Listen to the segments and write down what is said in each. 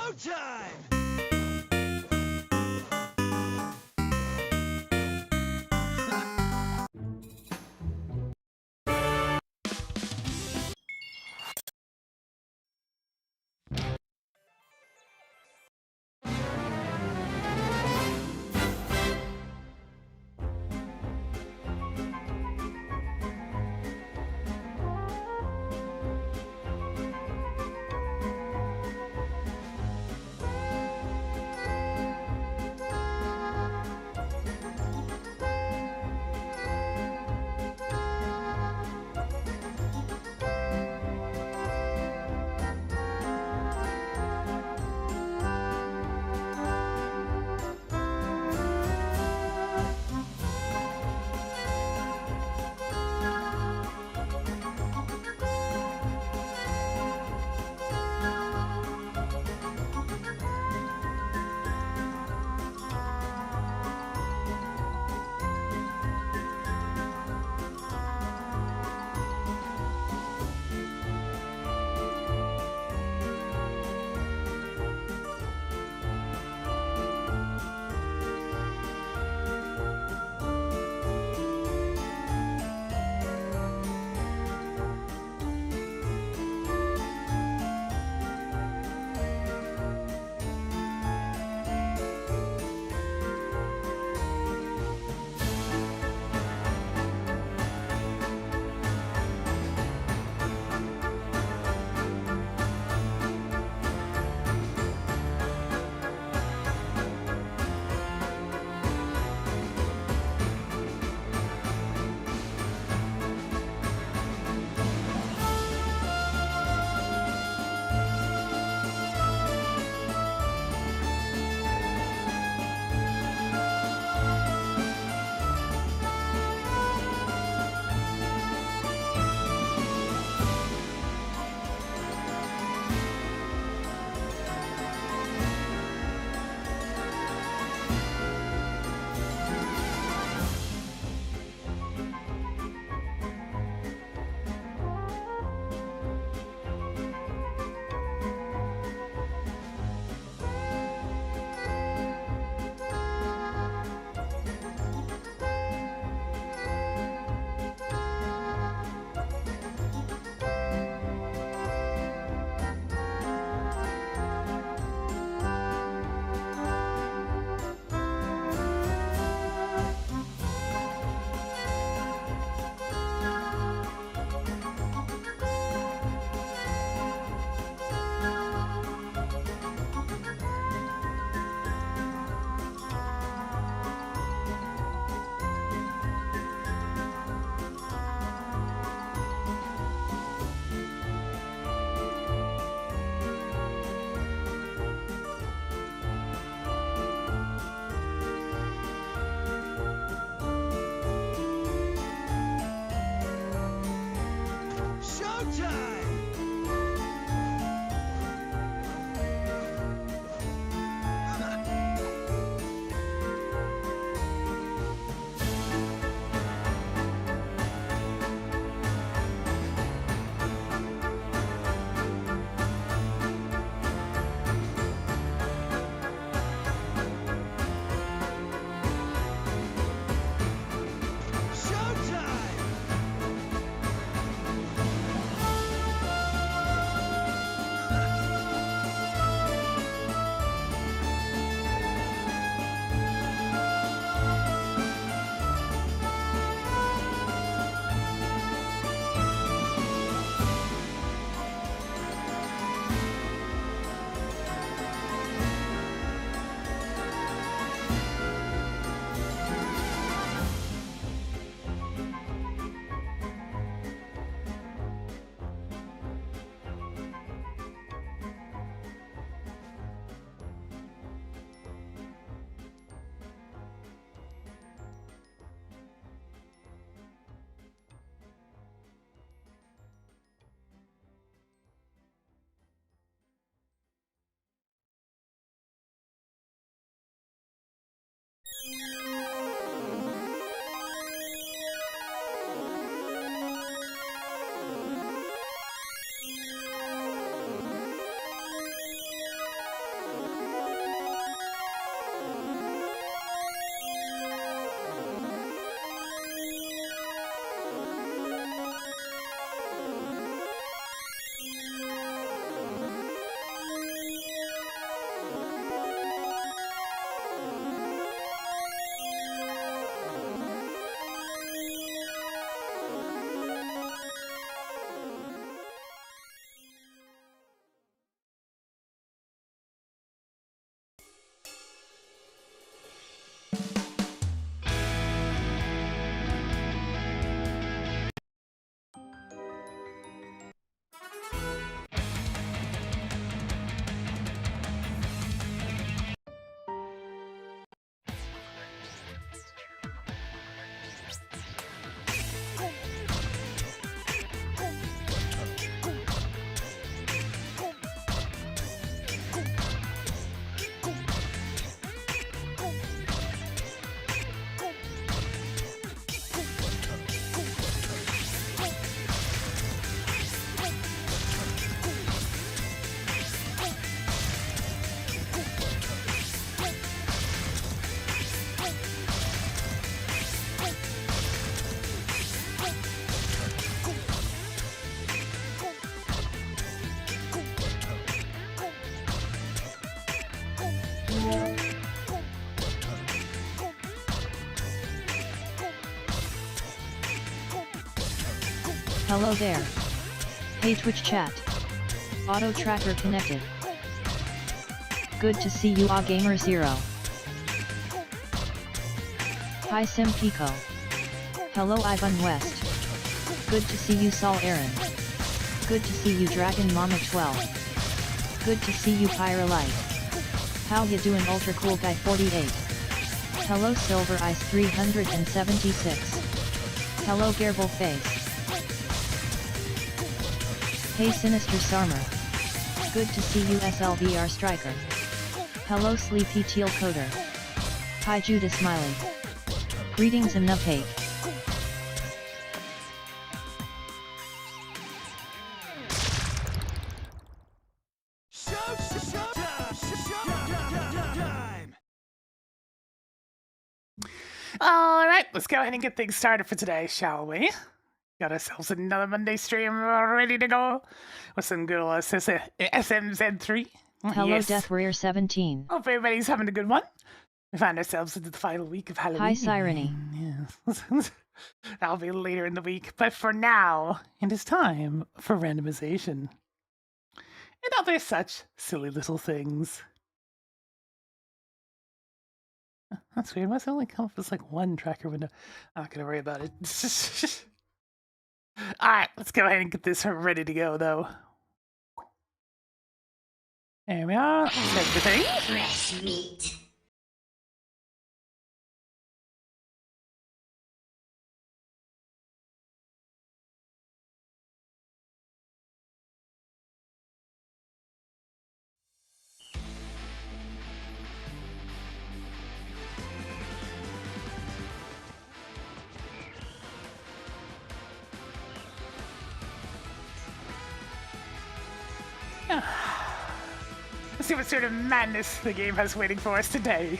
Showtime! Hello there. Hey Twitch chat. Auto tracker connected. Good to see you, Gamer0. Hi Sim Pico. Hello Ivan West. Good to see you, Saul Aaron. Good to see you, Dragon Mama 12. Good to see you, Pyrolite. How ya doing, Ultra Cool Guy 48? Hello Silver Ice 376. Hello Garble Face. Hey Sinister Sarmer. Good to see you, SLVR Striker. Hello Sleepy Teal Coder. Hi Judah Smiley. Greetings and Nubcake. Alright, let's go ahead and get things started for today, shall we? Got ourselves another Monday stream ready to go with some good old SMZ3. Hello Yes. Death Warrior 17. Hope everybody's having a good one. We find ourselves into the final week of Halloween. Hi Sireny. Yes. That'll be later in the week, but for now, it is time for randomization. And other such silly little things. That's weird. It must only come up as like one tracker window. I'm not going to worry about it. Alright, let's go ahead and get this ready to go, though. There we are. Take the thing. Fresh meat. Let's see what sort of madness the game has waiting for us today.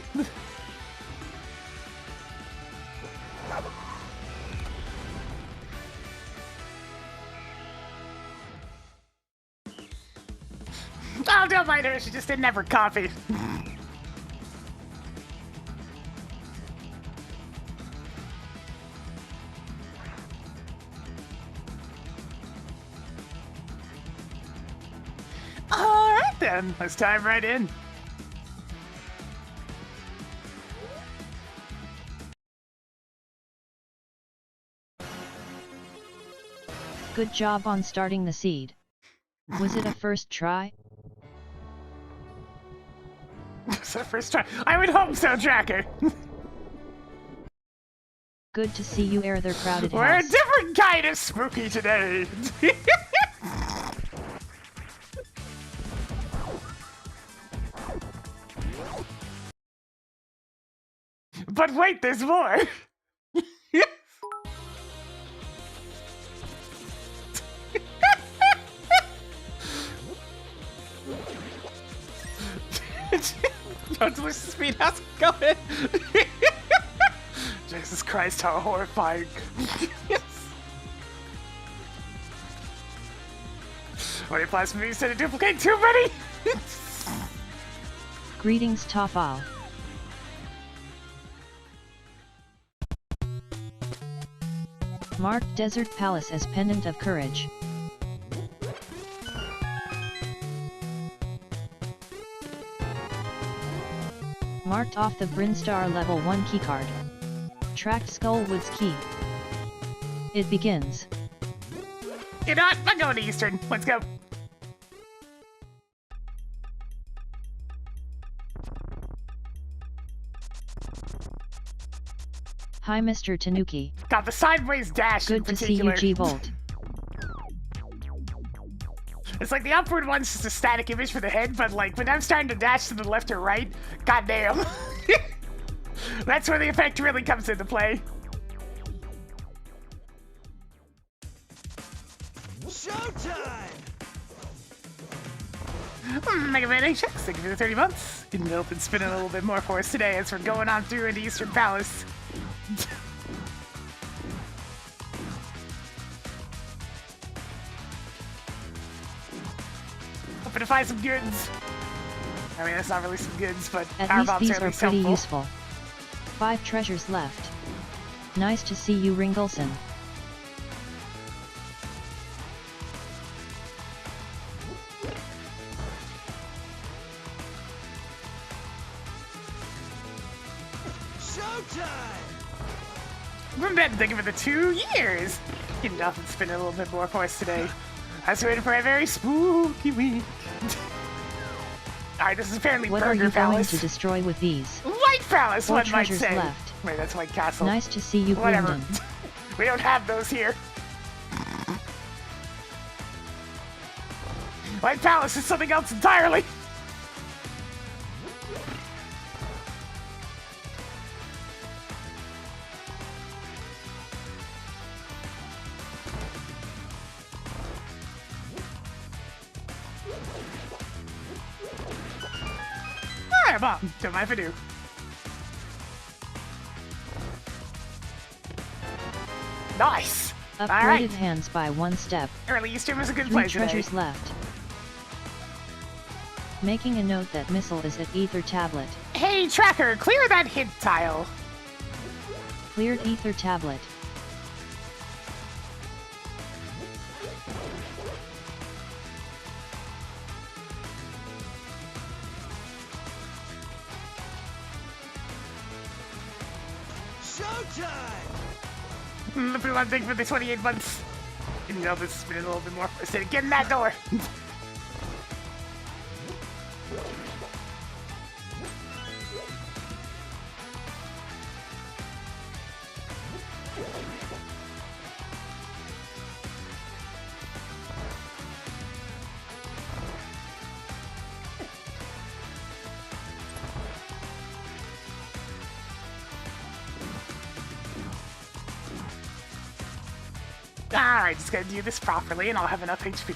Oh, don't mind her. She just didn't have her coffee. Alright then, let's dive right in. Good job on starting the seed. Was it a first try? It's the first try. I would hope so, Tracker. Good to see you, Air their crowded We're a house. different kind of spooky today. But wait, there's more. Don't lose the speed. How's it going? Jesus Christ, how horrifying. What if last movie said to duplicate too many? Greetings Tafal. Marked Desert Palace as Pendant of Courage. Marked off the Brinstar level 1 keycard. Tracked Skullwood's key. It begins. You know what? I'm going to Eastern. Let's go. Hi Mr. Tanuki. Got the sideways dash in Good to see you, particular. G-Volt. It's like the upward one's just a static image for the head, but like when I'm starting to dash to the left or right, goddamn. That's where the effect really comes into play. Showtime! Mega Man HX, thank you for the 30 months. Didn't know if it's spinning a little bit more for us today as we're going on through into Eastern Palace. Hoping to find some goods. I mean, that's not really some goods, but At power least bombs these are at are least pretty helpful. useful. 5 treasures left. Nice to see you, Ringolson. Showtime! We've been thinking for the 2 years. Getting off and spending a little bit more for us today. I was waiting for a very spooky week. Alright, this is apparently What are Burger you going Palace. to destroy with these? White Palace, 4 one might treasures say. left. Wait, that's White Castle. Nice to see you, Whatever. Brendan. We don't have those here. White Palace is something else entirely. Alright, Mom. Don't mind if I do. Nice. Upgraded Alright. hands by 1 step. Early Easter was a good 3 play today. treasures left. Making a note that missile is at Ether tablet. Hey, Tracker, clear that hint tile. Cleared Ether tablet. Showtime! If we want to think for the 28 months. You know, this has been a little bit more for us to get in that door. Alright, just gotta do this properly and I'll have enough HP.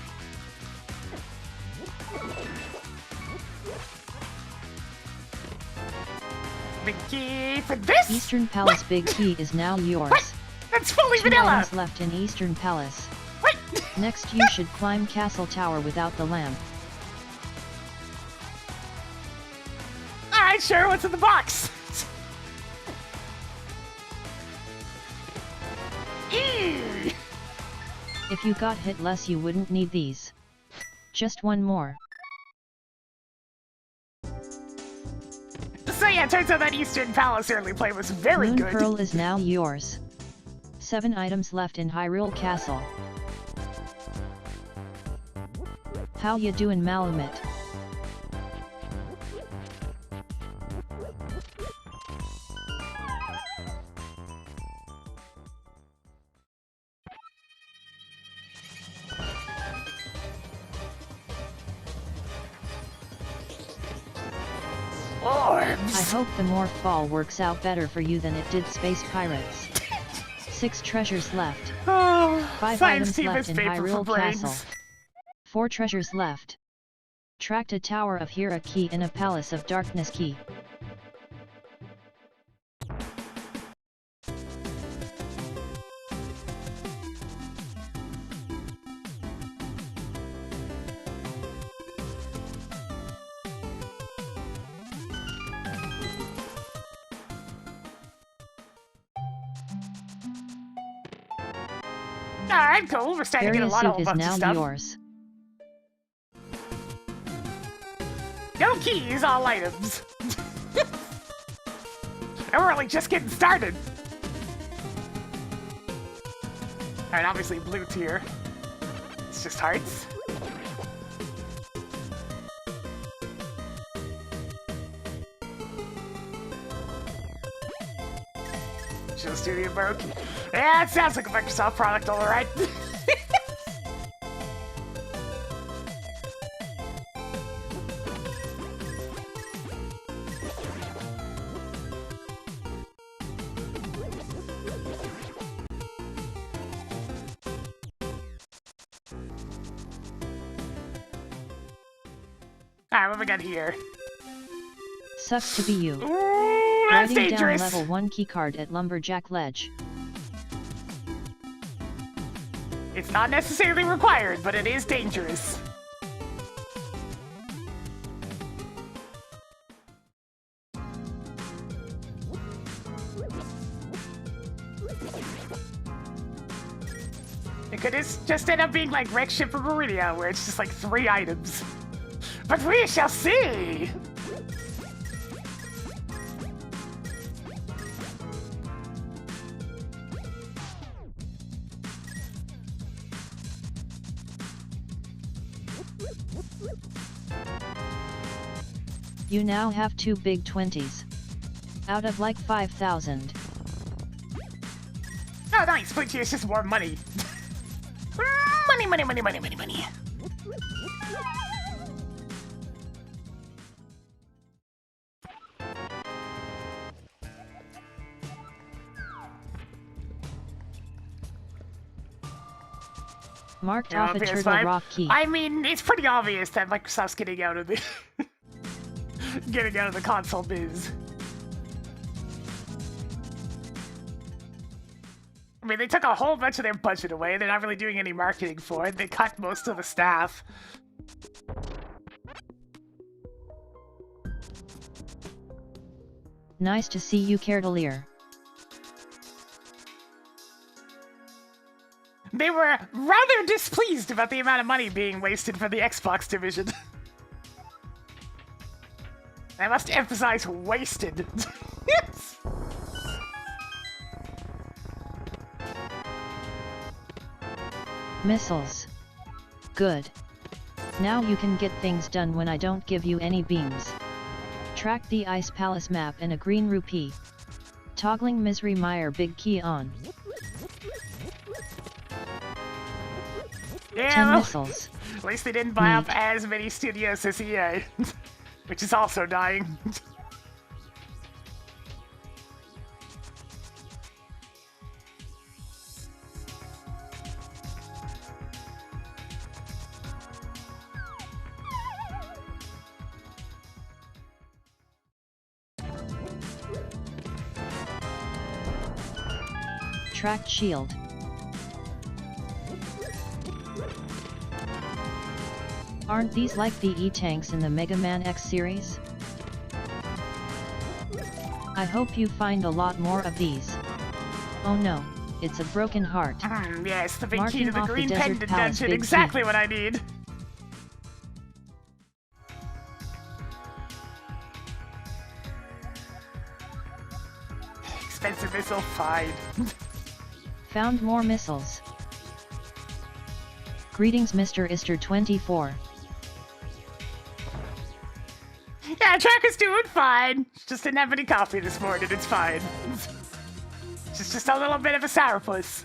Big key for this! Eastern Palace big key is now yours. What? That's fully 2 vanilla! items left in Eastern Palace. What? Next you should climb Castle Tower without the lamp. Alright, sure, what's in the box? Ew. If you got hit less you wouldn't need these. Just 1 more. So yeah, turns out that Eastern Palace early play was very Moon good. Pearl is now yours. 7 items left in Hyrule Castle. How ya doin' Malamute? Orbs! I hope the Morph Ball works out better for you than it did Space Pirates. 6 treasures left. Oh, 5 science items team left is in paper for Hyrule brains. Castle. 4 treasures left. Tracked a Tower of Hera key in a Palace of Darkness key. Alright, cool. We're starting to get a Area lot of suit is bunch of now stuff. yours. No keys, all items. And we're only just getting started. Alright, obviously blue tier. It's just hearts. Visual Studio broke. Yeah, it sounds like a Microsoft product, alright. Alright, what we got here? Sucks to be you. Ooh, that's Writing dangerous! down level 1 keycard at Lumberjack Ledge. It's not necessarily required, but it is dangerous. It could just end up being like Wreck Ship or Meridia, where it's just like 3 items. But we shall see! You now have 2 big 20s. Out of like 5,000. Oh, nice. But it's just more money. Money, money, money, money, money, money. Marked off a turtle PS5. rock key. I mean, it's pretty obvious that Microsoft's getting out of the getting out of the console biz. I mean, they took a whole bunch of their budget away. They're not really doing any marketing for it. They cut most of the staff. Nice to see you, Cardelier. They were rather displeased about the amount of money being wasted for the Xbox division. I must emphasize wasted. Yes. Missiles. Good. Now you can get things done when I don't give you any beams. Track the Ice Palace map and a green rupee. Toggling Misery Mire big key on. Yeah, 10 well, missiles. at least they didn't buy up as many studios as EA, which is also dying. Tracked shield. Aren't these like the E-tanks in the Mega Man X series? I hope you find a lot more of these. Oh no, it's a broken heart. Yes, the big key Marking to the off the Green Desert Pendant Palace dungeon, big exactly key. what I need. Expensive missile, fine. Found more missiles. Greetings Mr. Easter 24. Yeah, Tracker's doing fine. Just didn't have any coffee this morning, it's fine. Just a little bit of a sourpuss.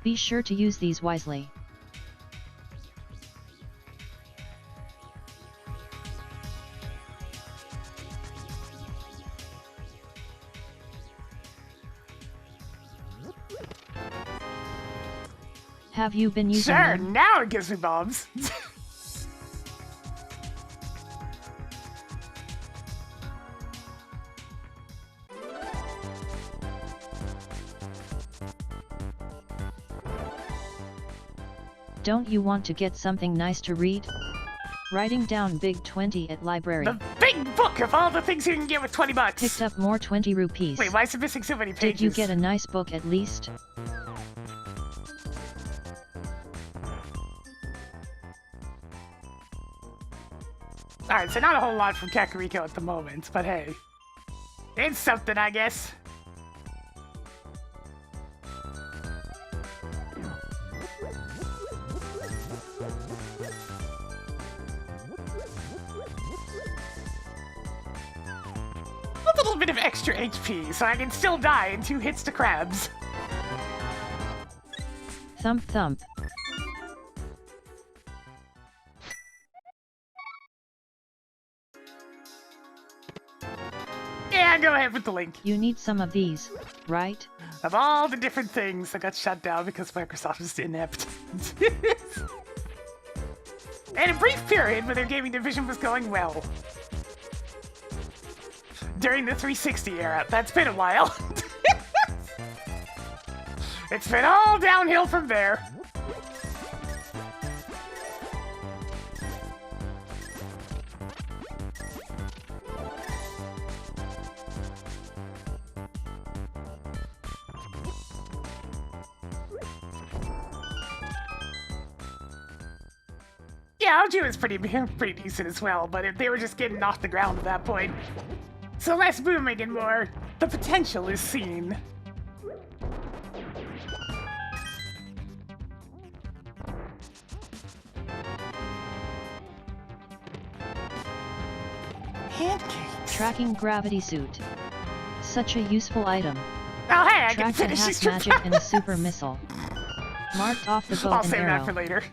Be sure to use these wisely. Have you been using Sure, them? now it gives me bombs. Don't you want to get something nice to read? Writing down big 20 at library. The big book of all the things you can get with 20 bucks. Picked up more 20 rupees. Wait, why is it missing so many pages? Did you get a nice book at least? Alright, so not a whole lot from Kakariko at the moment, but hey. It's something, I guess. A little bit of extra HP, so I can still die in 2 hits to crabs. Thump thump. Yeah, go ahead with the link. You need some of these, right? Of all the different things that got shut down because Microsoft was inept. And a brief period where their gaming division was going well. During the 360 era. That's been a while. It's been all downhill from there. Yeah, OG was pretty decent as well, but if they were just getting off the ground at that point. So less booming and more, the potential is seen. Pancakes. Tracking gravity suit. Such a useful item. Oh hey, I can Tracked a finish half these magic and a super missile. Marked off the bow I'll and save arrow. that for later.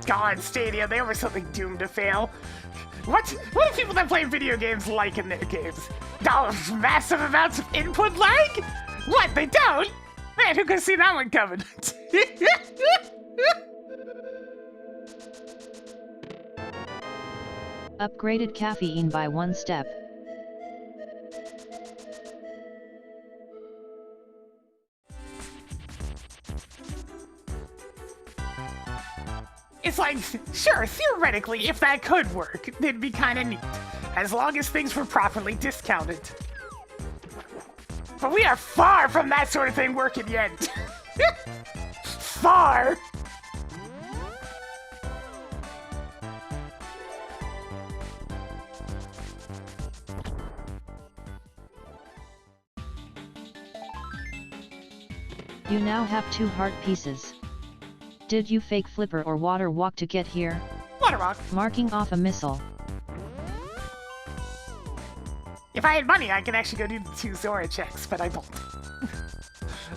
God, Stadia, they were something doomed to fail. What do people that play video games like in their games? Oh, massive amounts of input lag? What, they don't? Man, who could see that one coming? Upgraded caffeine by 1 step. It's like, sure, theoretically, if that could work, it'd be kinda neat. As long as things were properly discounted. But we are far from that sort of thing working yet. Far! You now have 2 heart pieces. Did you fake flipper or water walk to get here? Water rock. Marking off a missile. If I had money, I could actually go do the 2 Zora checks, but I don't.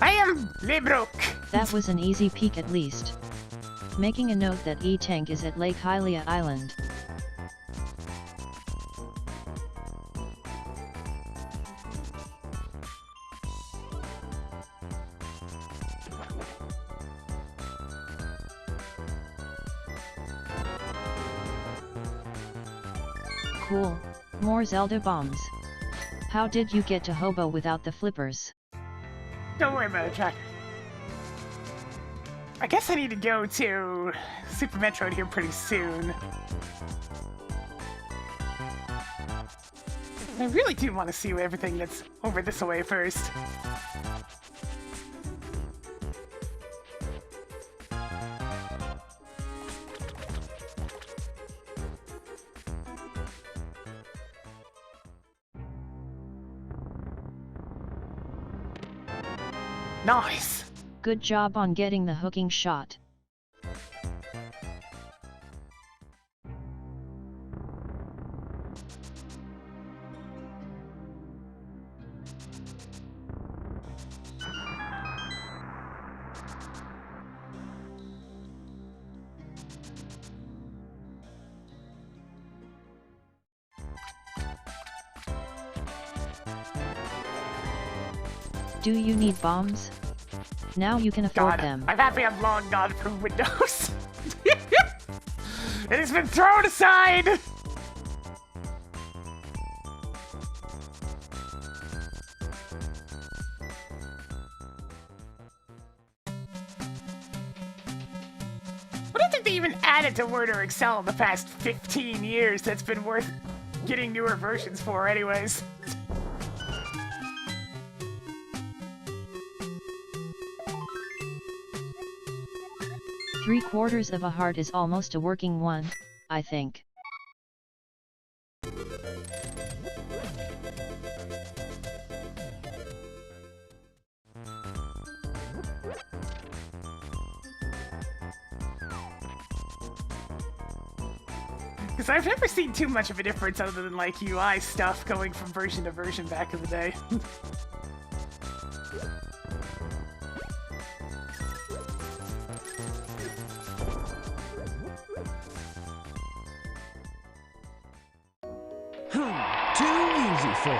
I am le broke. That was an easy peek at least. Making a note that E-Tank is at Lake Hylia Island. Cool, more Zelda bombs. How did you get to Hobo without the flippers? Don't worry about it, Tracker. I guess I need to go to Super Metroid here pretty soon. I really do want to see everything that's over this way first. Nice! Good job on getting the hooking shot. Do you need bombs? Now you can afford God, them. I'm happy I'm long gone from Windows. It has been thrown aside! I don't think they even added to Word or Excel in the past 15 years that's been worth getting newer versions for anyways. Three-quarters of a heart is almost a working one, I think. Because I've never seen too much of a difference other than like UI stuff going from version to version back in the day. Too easy for me.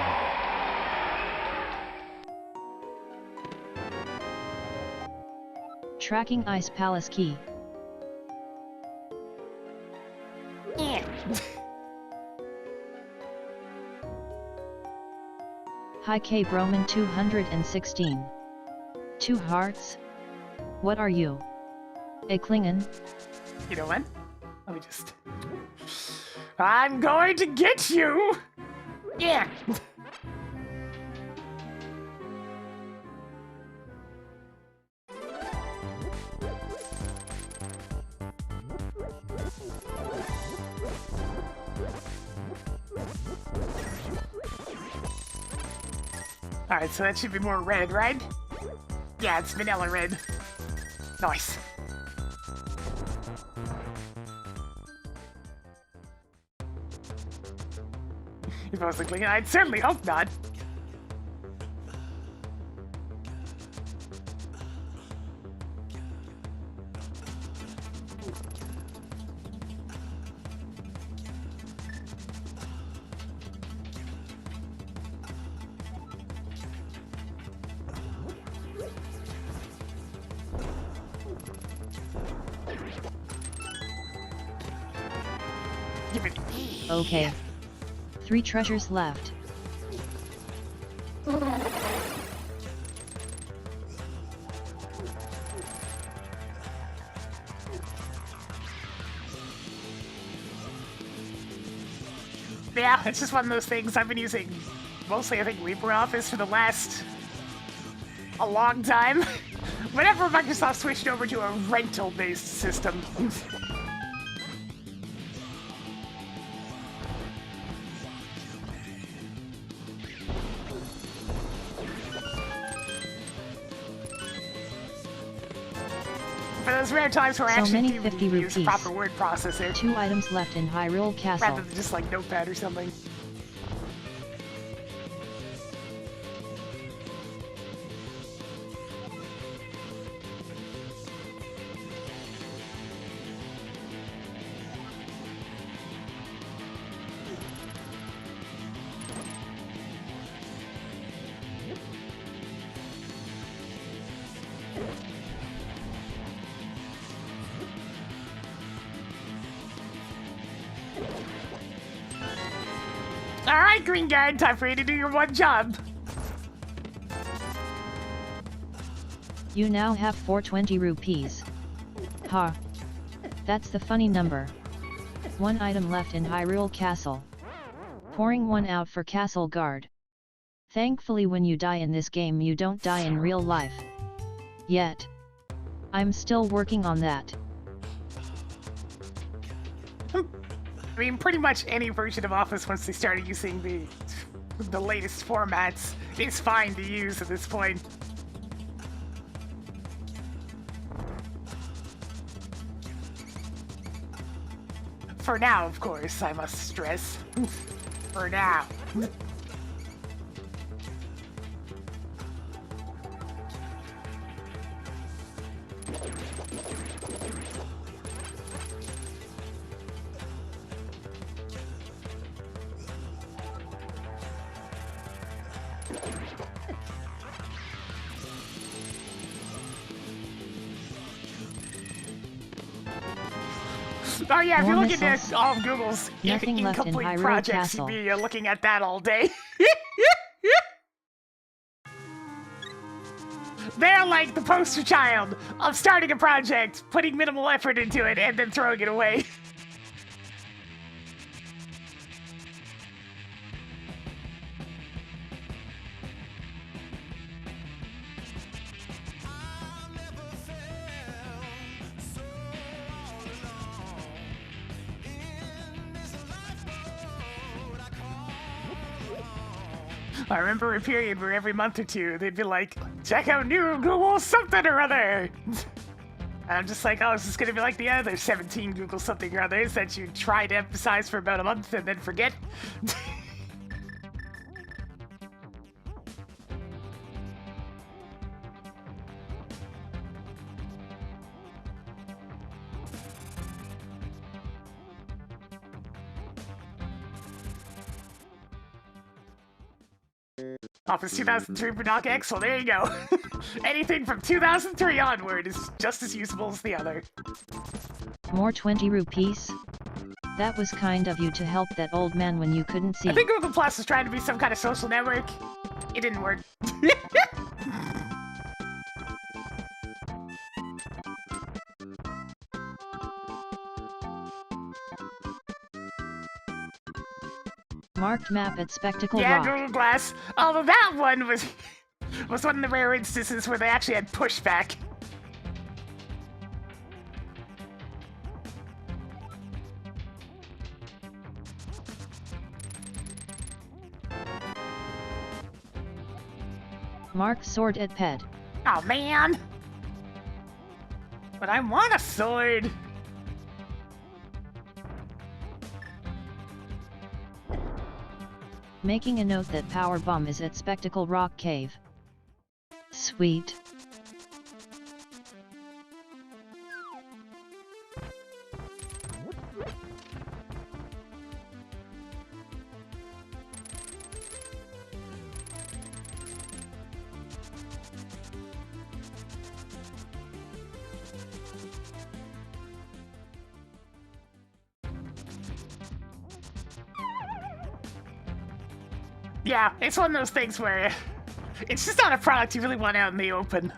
Tracking Ice Palace key. Hi K Broman 216. 2 hearts? What are you? A Klingon? You know what? Let me just... I'm going to get you! Yeah! Alright, so that should be more red, right? Yeah, it's vanilla red. Nice. If I was like, I'd certainly hope not. Give it. Okay. 3 treasures left. Yeah, it's just one of those things I've been using mostly, I think, LibreOffice for the last a long time. Whenever Microsoft switched over to a rental-based system. For those rare times where I So actually many do 50 use a rupees. proper word processor, 2 items left in Hyrule Castle. rather than just like Notepad or something. Alright, Green Guard, time for you to do your one job. You now have 420 rupees. Ha. That's the funny number. 1 item left in Hyrule Castle. Pouring 1 out for Castle Guard. Thankfully when you die in this game you don't die in real life. Yet. I'm still working on that. I mean, pretty much any version of Office, once they started using the latest formats, is fine to use at this point. For now, of course, I must stress. For now. Oh yeah, if you More look at missiles. all of Google's Nothing left in incomplete Hyrule projects, Castle. you'd be looking at that all day. They're like the poster child of starting a project, putting minimal effort into it, and then throwing it away. I remember a period where every month or two they'd be like, check out new Google something or other. And I'm just like, oh, is this gonna be like the other 17 Google something or others that you try to emphasize for about a month and then forget? Office 2003 for Doc X, well there you go. Anything from 2003 onward is just as usable as the other. More 20 rupees? That was kind of you to help that old man when you couldn't see. I think Google Plus is trying to be some kind of social network. It didn't work. Marked map at Spectacle Yeah, Rock. Google Glass. Although that one was one of the rare instances where they actually had pushback. Marked sword at Ped. Oh man! But I want a sword! Making a note that Power Bomb is at Spectacle Rock Cave. Sweet. Yeah, it's one of those things where it's just not a product you really want out in the open.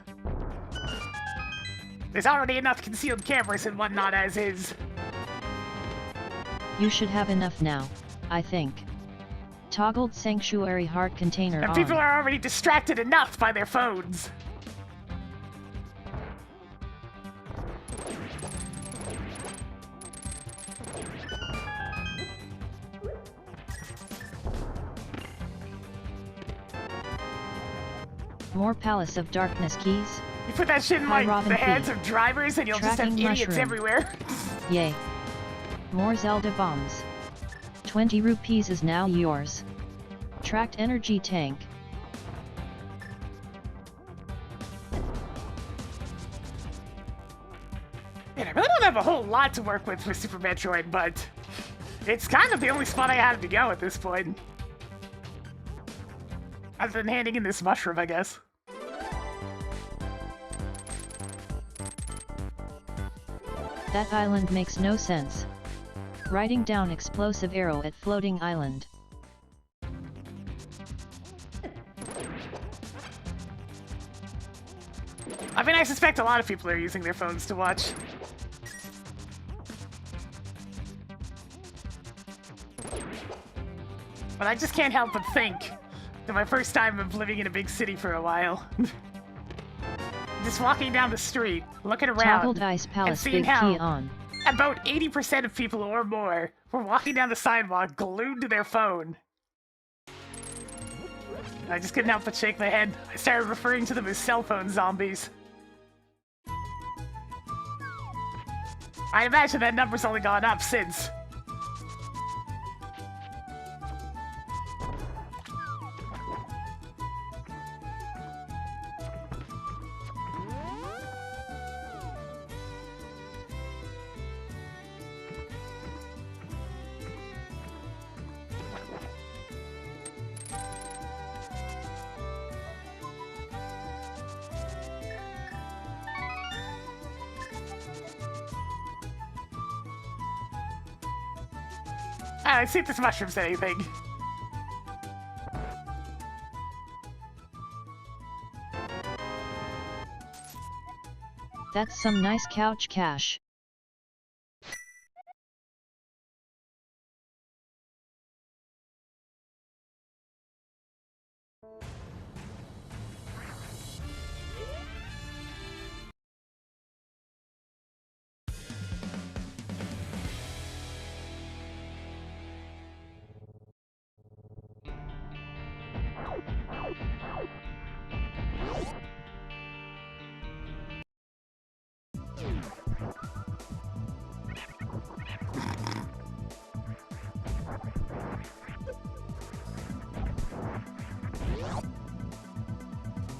There's already enough concealed cameras and whatnot as is. You should have enough now, I think. Toggled Sanctuary Heart Container And on. people are already distracted enough by their phones. More Palace of Darkness keys? You put that shit in Hi, like Robin the P. hands of drivers and you'll just have Tracking idiots mushroom. everywhere. Yay. More Zelda bombs. 20 rupees is now yours. Tracked energy tank. Man, I really don't have a whole lot to work with Super Metroid, but it's kind of the only spot I had to go at this point. Other than handing in this mushroom, I guess. That island makes no sense. Writing down explosive arrow at floating island. I mean, I suspect a lot of people are using their phones to watch. But I just can't help but think that my first time of living in a big city for a while. Just walking down the street, looking around, Toggled Ice and Palace seeing big how key on. about 80% of people or more were walking down the sidewalk glued to their phone. I just couldn't help but shake my head. I started referring to them as cell phone zombies. I imagine that number's only gone up since. Let's see if this mushroom's anything. That's some nice couch cash.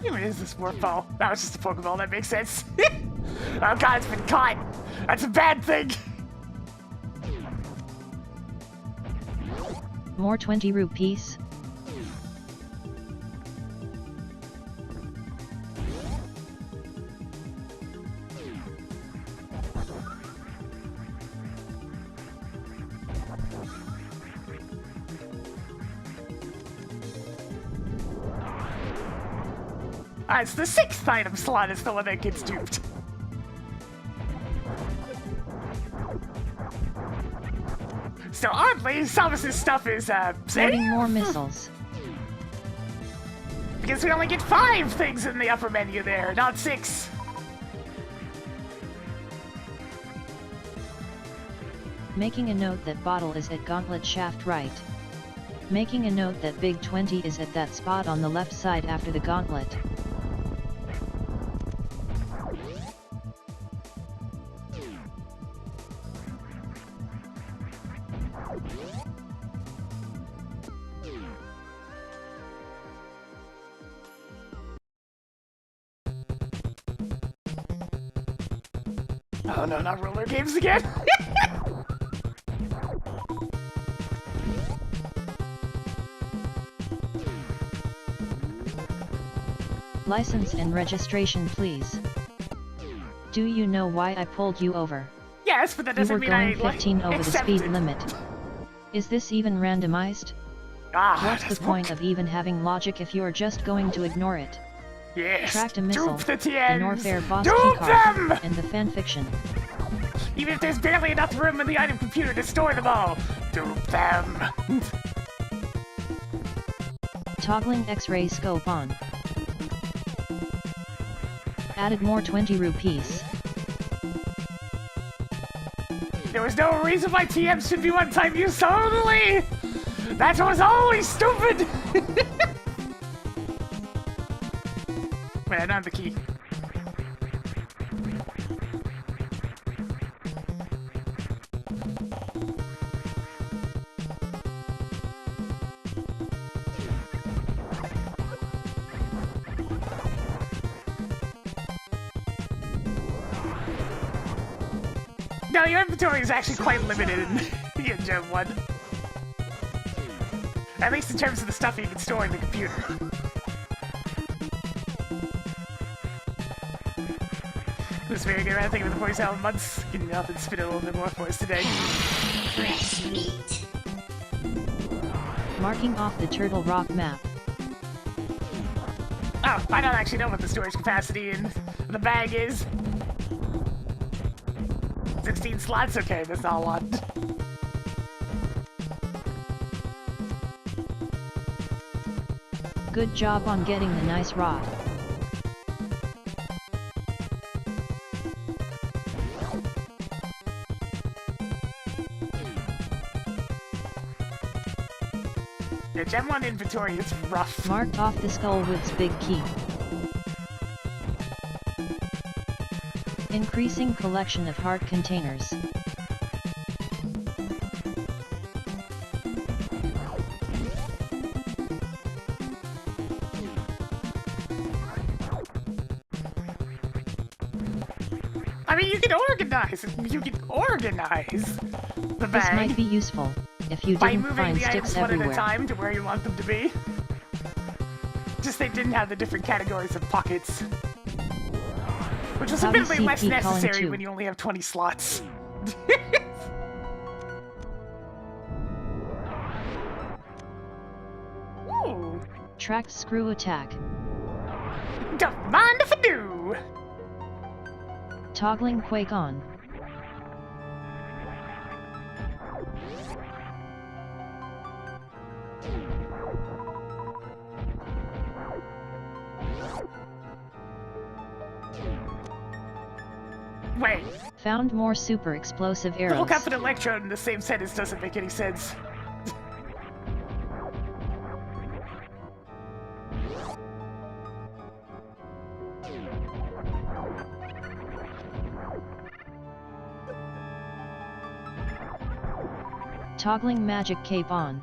What is this warp ball? That was just a Pokeball, that makes sense. Oh god, it's been caught! That's a bad thing! More 20 rupees. It's the 6th item slot is the one that gets duped. So oddly, Samus's stuff is, Loading more missiles. Because we only get 5 things in the upper menu there, not 6. Making a note that bottle is at gauntlet shaft right. Making a note that big 20 is at that spot on the left side after the gauntlet. Oh no, not roller games again! License and registration please. Do you know why I pulled you over? Yes, but that You doesn't were mean going I 15 over the accept speed it. limit. Is this even randomized? What's the that's point of even having logic if you're just going to ignore it? Yes, Tracked a missile, dupe the the TNs! Norfair boss Dupe keycard, them! and the fanfiction. Even if there's barely enough room in the item computer to store them all, dupe them! Toggling X-ray scope on. Added more 20 rupees. There was no reason why TMs should be one-time use only! That was always stupid! Wait, I don't have the key. No, your inventory is actually quite limited in Gen 1. At least in terms of the stuff you can store in the computer. It was very good. I think it was 47 months. Getting up and spit it a little bit more for us today. Fresh meat. Marking off the Turtle Rock map. Oh, I don't actually know what the storage capacity in the bag is. 16 slots? Okay, that's not a lot. Good job on getting the nice rod. Yeah, Gen 1 inventory is rough. Marked off the Skullwood's big key. Increasing collection of heart containers. I mean, you can organize the bag. This might be useful, if you by didn't moving find the items sticks one everywhere. at a time to where you want them to be. Just they didn't have the different categories of pockets. Which was Howdy admittedly less CP calling necessary too. when you only have 20 slots. Ooh. Tracked screw attack. Don't mind if I do! Toggling Quake on. Wait, Found more super explosive Full arrows. Confident Electrode in the same sentence doesn't make any sense. Toggling magic cape on.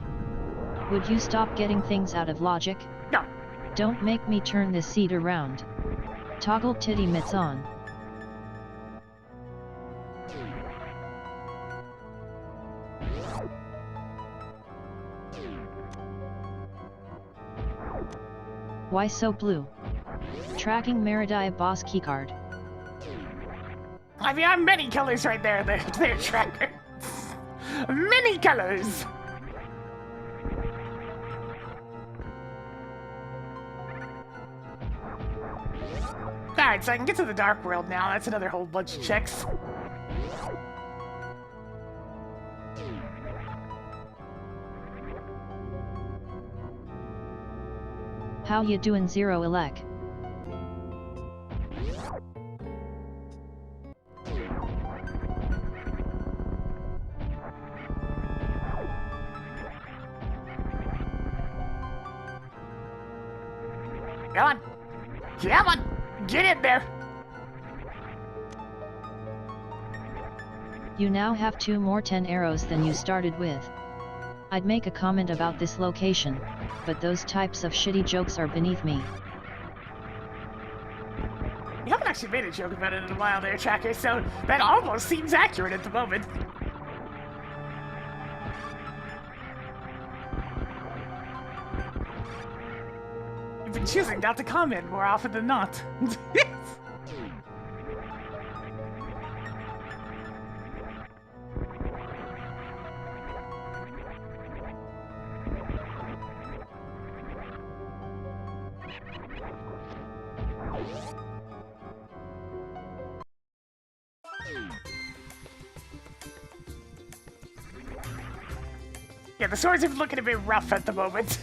Would you stop getting things out of logic? No. Don't make me turn this seat around. Toggle titty mitts on. Why so blue? Tracking Meridia boss keycard. I mean, I'm many colors right there, they're trackers. Many colors! Alright, so I can get to the dark world now. That's another whole bunch of checks. How you doing, Zero Elec? Come on. Come on. Get in there. You now have 2 more 10 arrows than you started with. I'd make a comment about this location, but those types of shitty jokes are beneath me. You haven't actually made a joke about it in a while there, Tracker, so that almost seems accurate at the moment. You've been choosing not to comment more often than not. Yeah, the swords are looking a bit rough at the moment.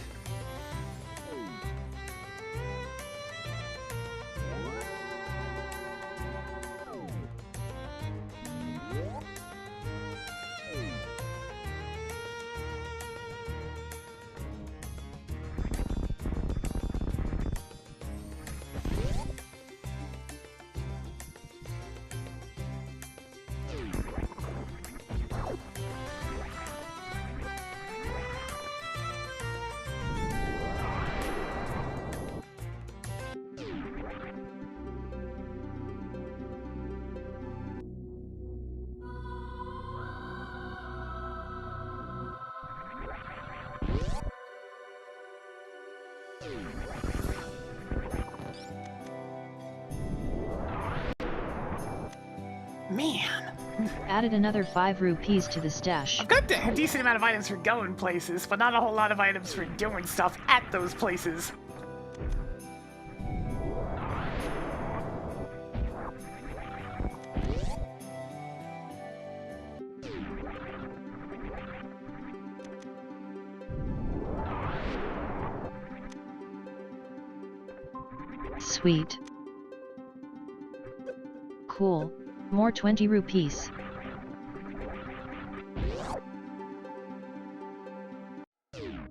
Man. Added another 5 rupees to the stash. I've got a decent amount of items for going places, but not a whole lot of items for doing stuff at those places. Sweet. Cool. More 20 rupees.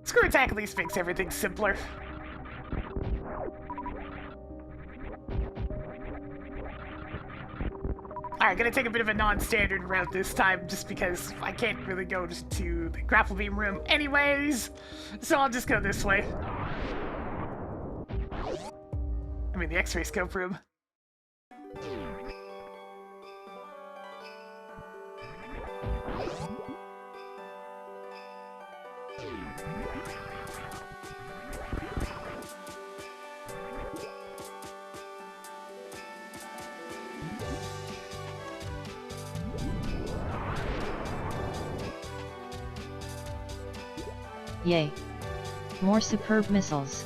Screw attack at least makes everything simpler. Alright, gonna take a bit of a non-standard route this time, just because I can't really go to the grapple beam room anyways, so I'll just go this way. I mean the X-ray scope room. Yay. More superb missiles.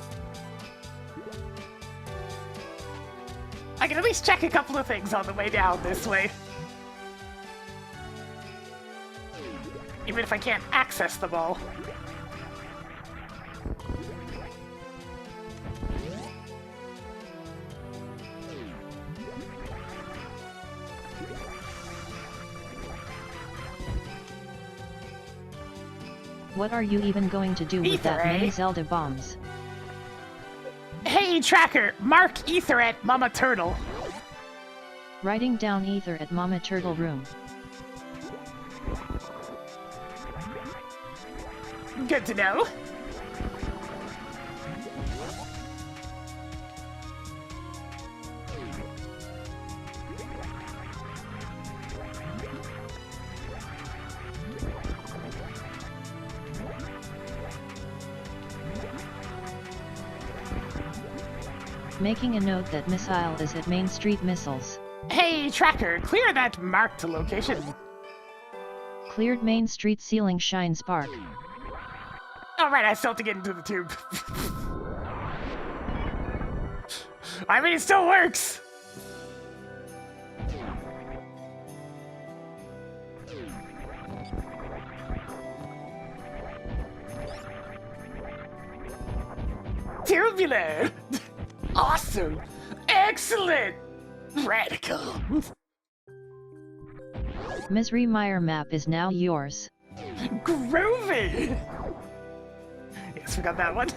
I can at least check a couple of things on the way down this way. Even if I can't access them all. What are you even going to do with that many Zelda bombs? Hey, Tracker! Mark Ether at Mama Turtle. Writing down Ether at Mama Turtle room. Good to know. Making a note that missile is at Main Street Missiles. Hey, Tracker, clear that marked location. Cleared Main Street ceiling shine spark. Alright, I still have to get into the tube. I mean, it still works! Tubular! Awesome! Excellent! Radical! Misery Mire map is now yours. Groovy! Yes, we got that one.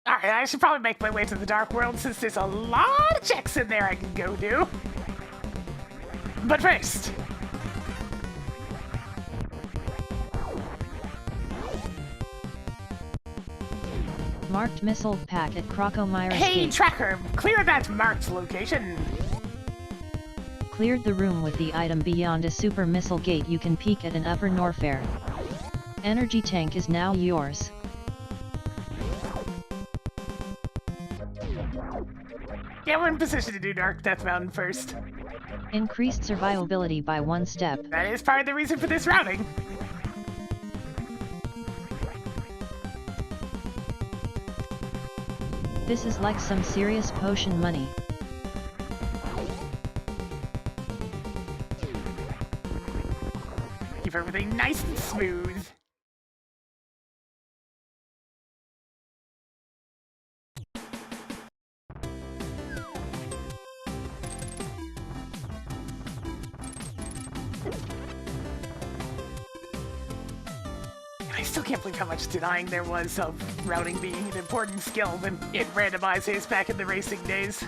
Alright, I should probably make my way to the Dark World since there's a lot of checks in there I can go do. But first... Marked missile pack at Crocomyre's Hey, gate. Tracker! Clear that marked location! Cleared the room with the item beyond a super missile gate. You can peek at an upper Norfair. Energy tank is now yours. Yeah, we're in position to do Dark Death Mountain first. Increased survivability by 1 step. That is part of the reason for this routing. This is like some serious potion money. Keep everything nice and smooth. I still can't believe how much denying there was of routing being an important skill when in randomizers back in the racing days.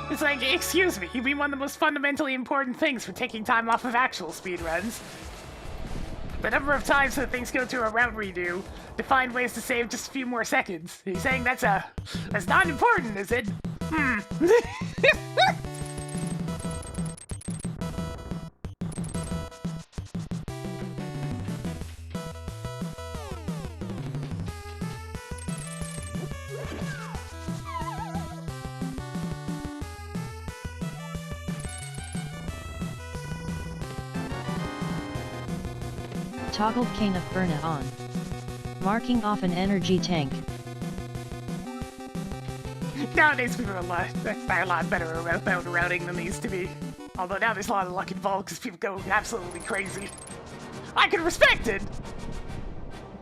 It's like, excuse me, you mean one of the most fundamentally important things for taking time off of actual speedruns. The number of times that things go to a route redo to find ways to save just a few more seconds. Are you saying that's not important, is it? Toggled Cane of Burna on. Marking off an energy tank. Nowadays people are a lot better about routing than they used to be. Although now there's a lot of luck involved because people go absolutely crazy. I can respect it,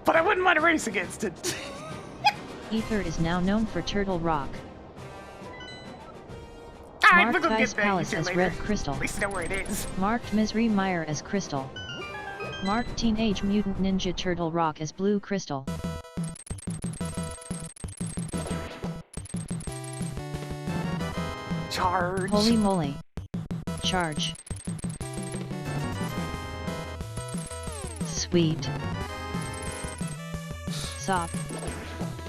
but I wouldn't want to race against it. Ether is now known for Turtle Rock. Alright, Marked we'll go Guy's get Palace there as later. Red Crystal. At least know where it is. Marked Misery Mire as Crystal. Marked Teenage Mutant Ninja Turtle Rock as Blue Crystal. Charge. Holy moly. Charge. Sweet. Sop.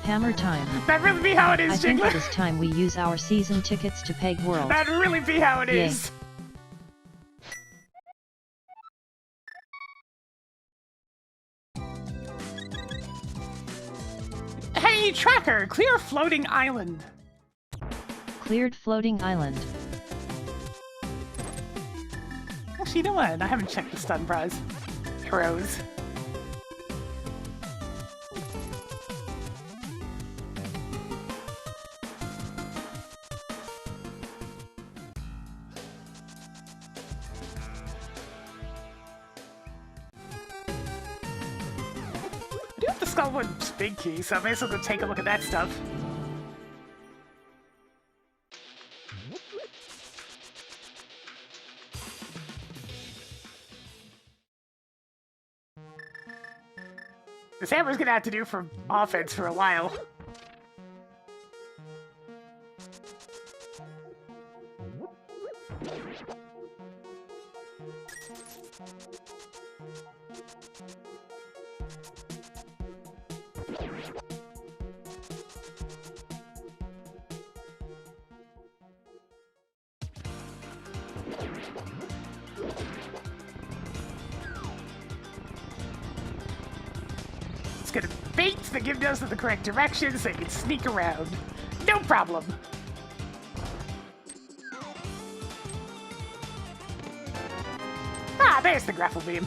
Hammer time. That'd really be how it I is, think Jiggler. it is time we use our season tickets to Peg World. That'd really be how it Yay. is. Hey, Tracker! Clear floating island. Cleared floating island. Actually, you know what? I haven't checked the stun prize. Rose. I do have the Skullwood's big key, so I may as well go take a look at that stuff. This hammer's gonna have to do for offense for a while. It's gonna bait the Gymnos in the correct direction so you can sneak around. No problem. Ah, there's the grapple beam.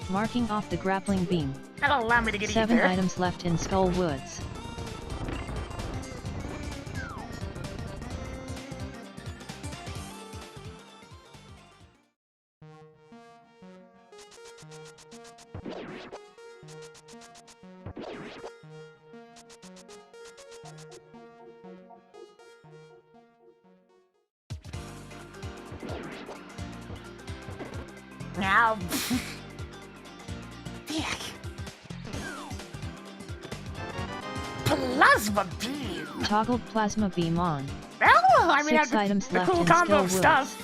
Marking off the grappling beam. That'll allow me to get 7 either. items left in Skull Woods. Now. Plasma beam. Toggled plasma beam on. Well, I mean, 6 items the left cool in combo Skull of Woods. stuff.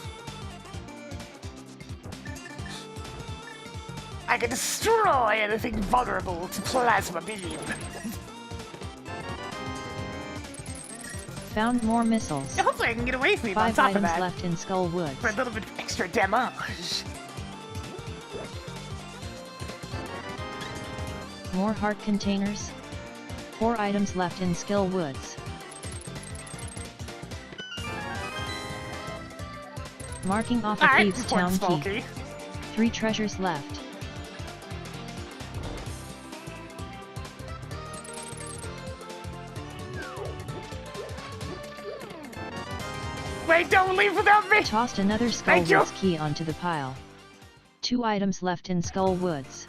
I can destroy anything vulnerable to plasma beam. Found more missiles. Hopefully I can get away from him on 5 top of items that. left in Skull Woods. For a little bit of extra damage. More heart containers. 4 items left in Skull Woods. Marking off a Alright, Thieves' Town key. bulky. 3 treasures left. Wait, don't leave without me! Tossed another Skull Thank you. Woods key onto the pile. 2 items left in Skull Woods.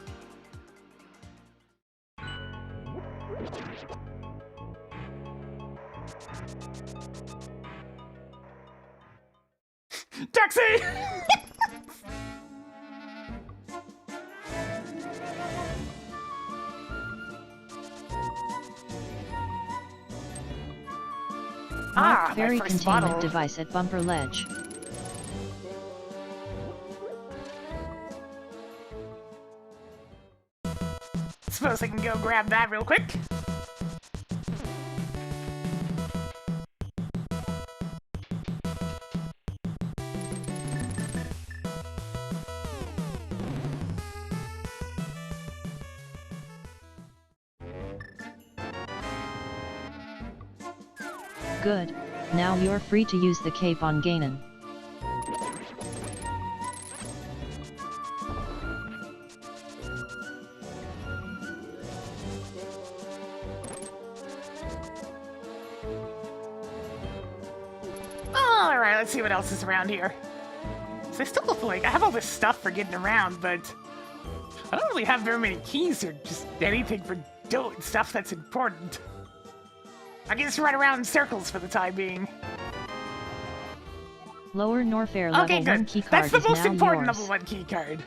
Taxi! Mark my Fairy first containment bottle. device at Bumper Ledge. Suppose I can go grab that real quick. Good. Now you're free to use the cape on Ganon. Alright, let's see what else is around here. So I still feel like I have all this stuff for getting around, but I don't really have very many keys or just anything for doing stuff that's important. I can just run around in circles for the time being. Lower Norfair level Okay, 1 good. key card That's the is most now important yours. level 1 key card.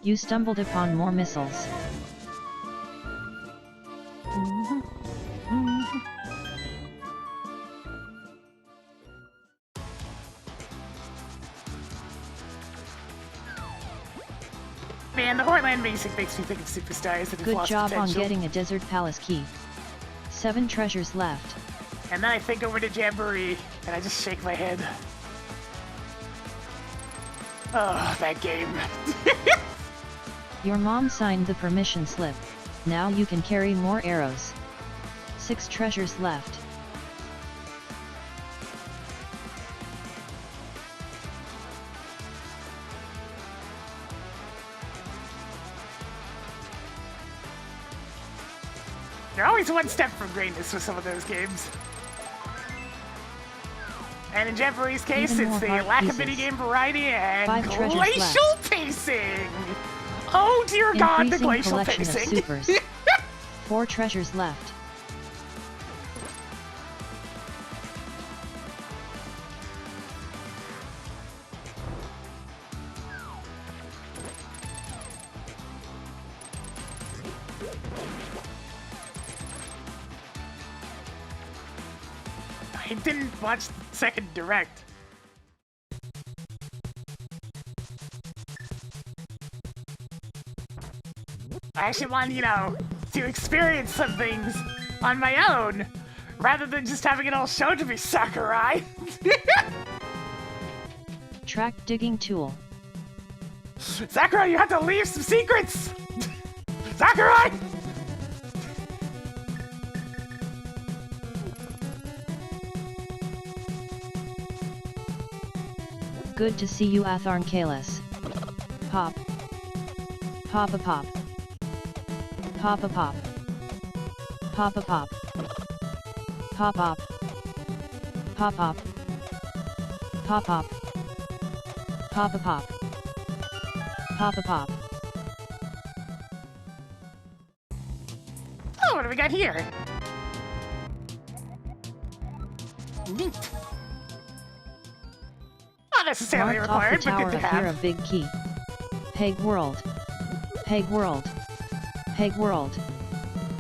You stumbled upon more missiles. Man, the Heartland Basic makes me think of superstars that have Good lost job on potential. getting a Desert Palace key. 7 treasures left. And then I think over to Jamboree, and I just shake my head. Oh, that game. Your mom signed the permission slip. Now you can carry more arrows. 6 treasures left. You're always one step from greatness with some of those games. And in Jamboree's case, Even it's more the heart lack of pieces. minigame variety and 5 treasures glacial left. pacing! Oh dear god, the Increasing glacial collection of pacing! supers. 4 treasures left. I didn't watch the second direct. I actually want, you know, to experience some things on my own, rather than just having it all shown to me, Sakurai. Track digging tool. Sakurai, you have to leave some secrets! Sakurai! Good to see you, Atharn Kalis. Pop. Pop-a pop. Pop-a pop. Pop-a pop. Pop-pop. Pop-pop. Pop-pop. Pop-a pop. Pop-a pop. Oh, what do we got here? Neat. Not necessarily Marked off the required, but Tower good to of have. Hera big key. Peg World. Peg World. Peg World.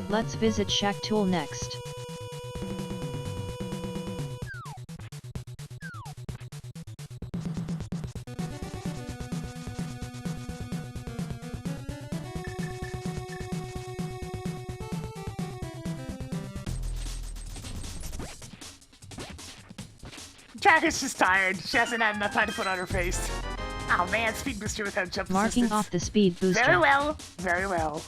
Let's visit Shack Tool next. Tracker's just tired. She hasn't had enough time to put on her face. Oh man, speed booster without jump Marking assistance. off the speed booster. Very well, very well.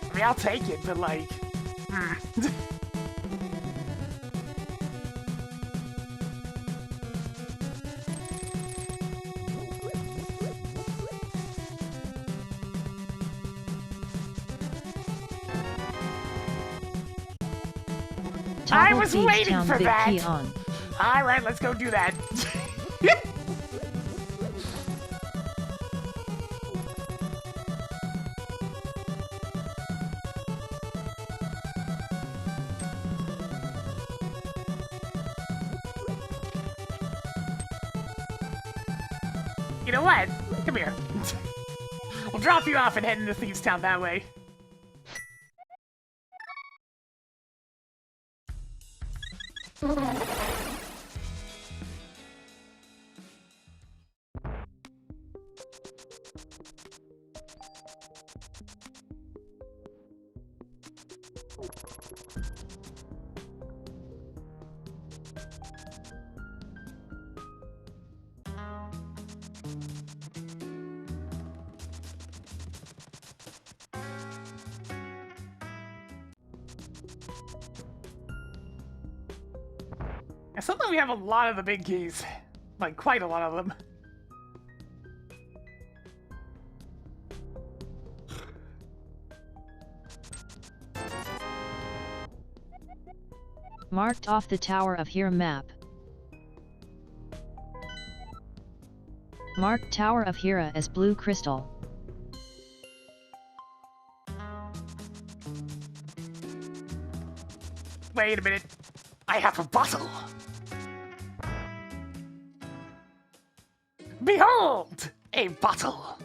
I mean, I'll take it, but like... I Toggle was Thieves waiting Town for big that. key on. Alright, let's go do that. You know what? Come here. We'll drop you off and head into Thieves Town that way. I still think we have a lot of the big keys. Like, quite a lot of them. Marked off the Tower of Hera map. Marked Tower of Hera as blue crystal. Wait a minute. I have a bottle. Behold! A bottle.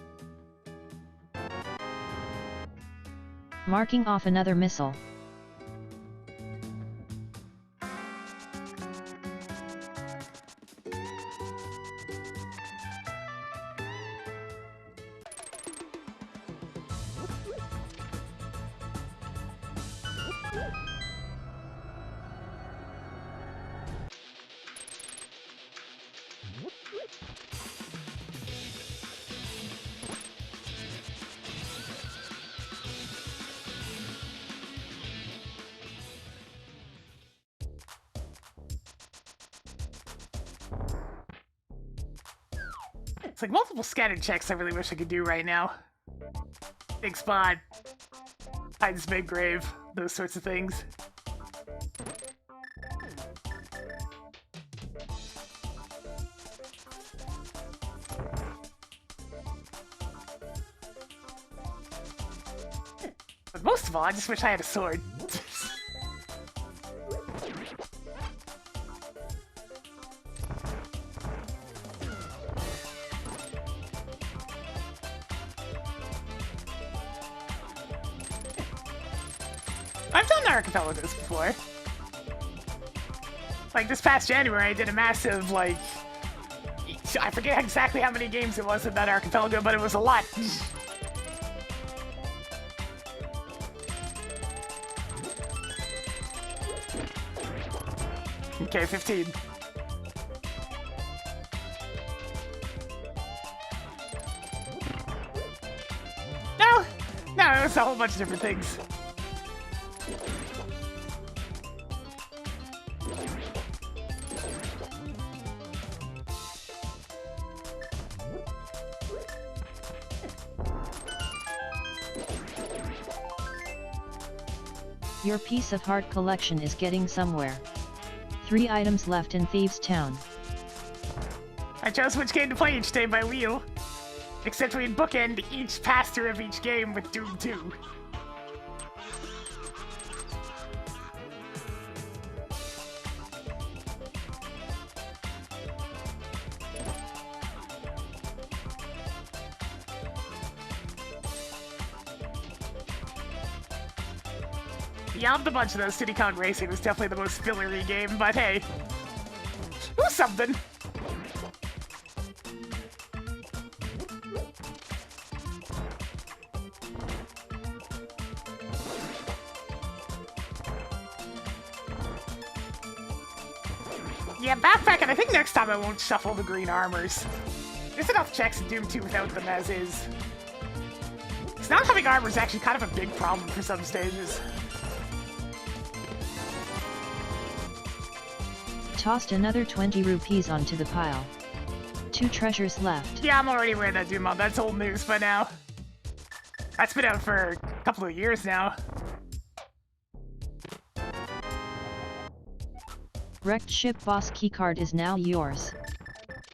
Marking off another missile. It's like multiple scattered checks I really wish I could do right now. Big spot. Hide this big grave. Those sorts of things. But most of all, I just wish I had a sword. I've done archipelagos before. Like this past January, I did a massive, like, I forget exactly how many games it was in that archipelago, but it was a lot. Okay, 15. No, it was a whole bunch of different things. Your piece of heart collection is getting somewhere. 3 items left in Thieves' Town. I chose which game to play each day by wheel. Except we'd bookend each pass-through of each game with Doom 2. Yeah, of the bunch of those, City Con Racing was definitely the most fillery game, but hey, it was something. Yeah, backpack, and I think next time I won't shuffle the green armors. There's enough checks in Doom 2 without them as is. Because not having armor is actually kind of a big problem for some stages. Tossed another 20 rupees onto the pile. 2 treasures left. Yeah, I'm already aware of that Doom mod. That's old news by now. That's been out for a couple of years now. Wrecked ship boss keycard is now yours.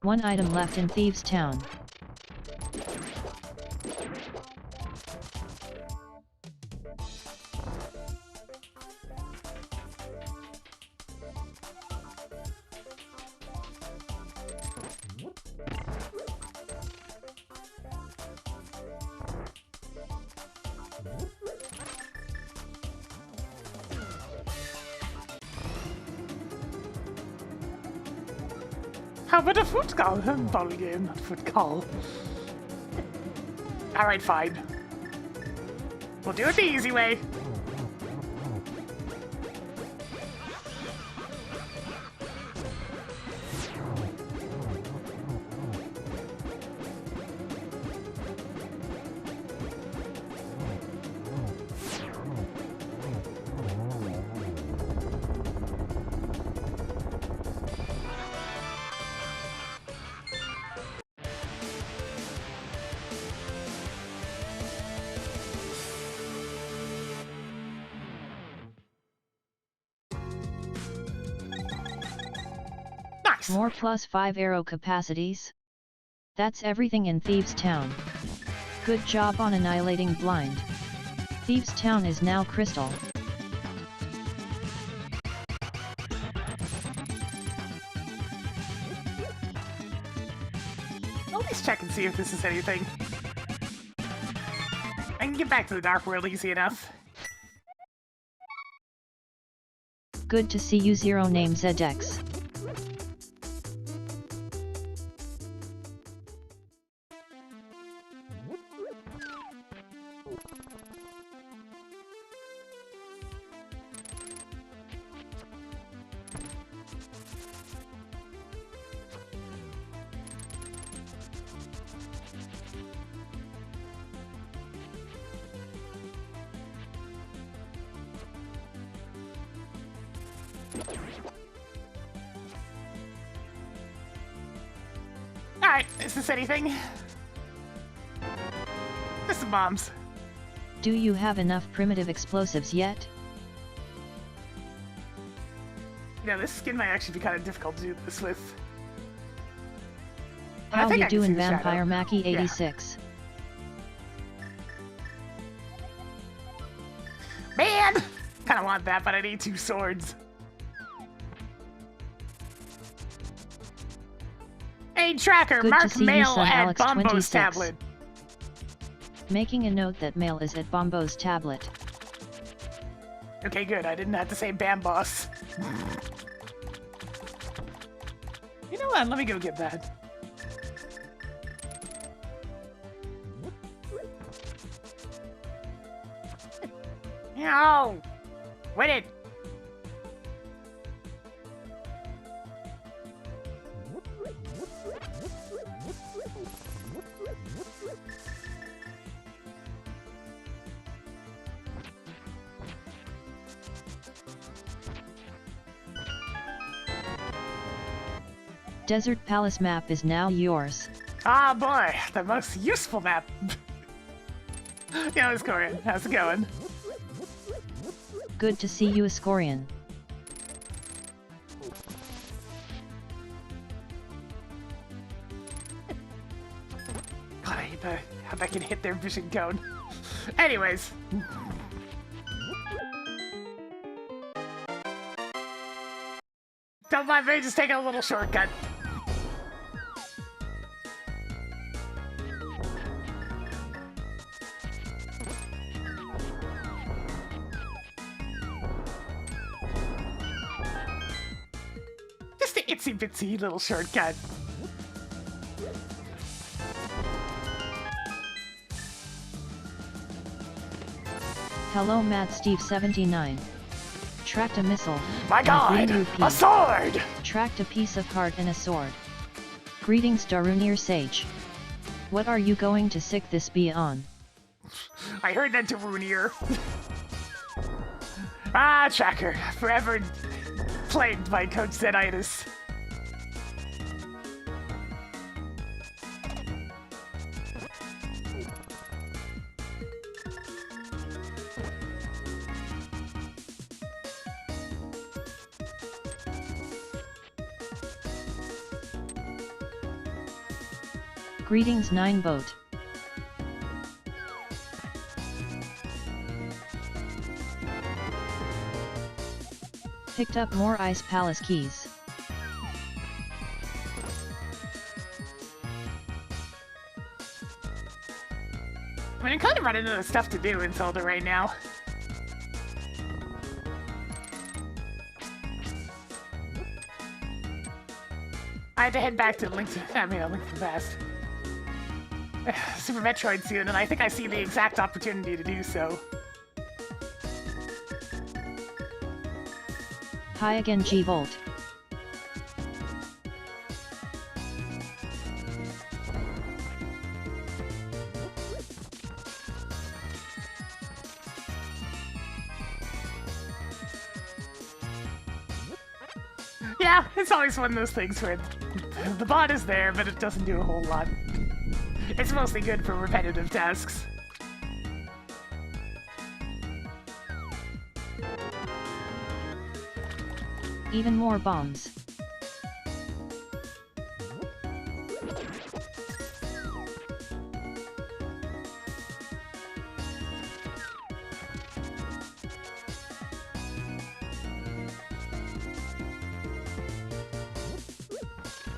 1 item left in Thieves' Town. How about a foot call? Ball game, not foot call. Alright, fine. We'll do it the easy way. More +5 arrow capacities? That's everything in Thieves' Town. Good job on annihilating blind. Thieves' Town is now crystal. I'll at least check and see if this is anything. I can get back to the Dark World easy enough. Good to see you. Zero name ZX. Alright, is this anything? Just some bombs. Do you have enough primitive explosives yet? You know, this skin might actually be kind of difficult to do this with. How you I can see doing, the shadow. Vampire Mackie 86? Man! Kinda want that, but I need 2 swords. Hey, Tracker, Good to mark see you, mail son, at Alex Bombo's 26. tablet. Making a note that mail is at Bombo's tablet. Okay, good. I didn't have to say Bamboss. You know what? Let me go get that. No! Win it! Desert Palace map is now yours. Ah boy, the most useful map. Yo, Ascorian, how's it going? Good to see you, Ascorian. God, I hate how that can hit their vision cone. Anyways. Don't mind me, just taking a little shortcut. Just an itsy bitsy little shortcut. Hello, Mad Steve 79. Tracked a missile. My God! A sword! Tracked a piece of heart and a sword. Greetings, Darunir Sage. What are you going to sick this bee on? I heard that Darunir. Ah, Tracker, forever plagued by Coach Zenitis. Greetings, 9 Boat. Picked up more Ice Palace keys. I mean, I'm kind of running out of stuff to do in Zelda right now. I had to head back to Link to the Past. Super Metroid soon, and I think I see the exact opportunity to do so. Hi again, G-Volt. Yeah, it's always one of those things where the bot is there, but it doesn't do a whole lot. It's mostly good for repetitive tasks. Even more bombs.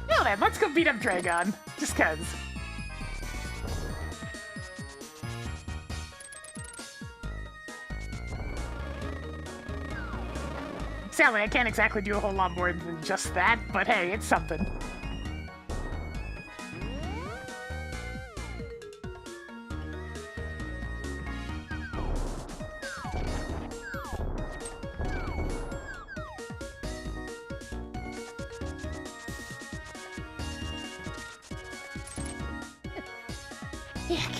Well then, let's go beat up Dragon. Just cuz. Sadly, I can't exactly do a whole lot more than just that, but hey, it's something. Yuck.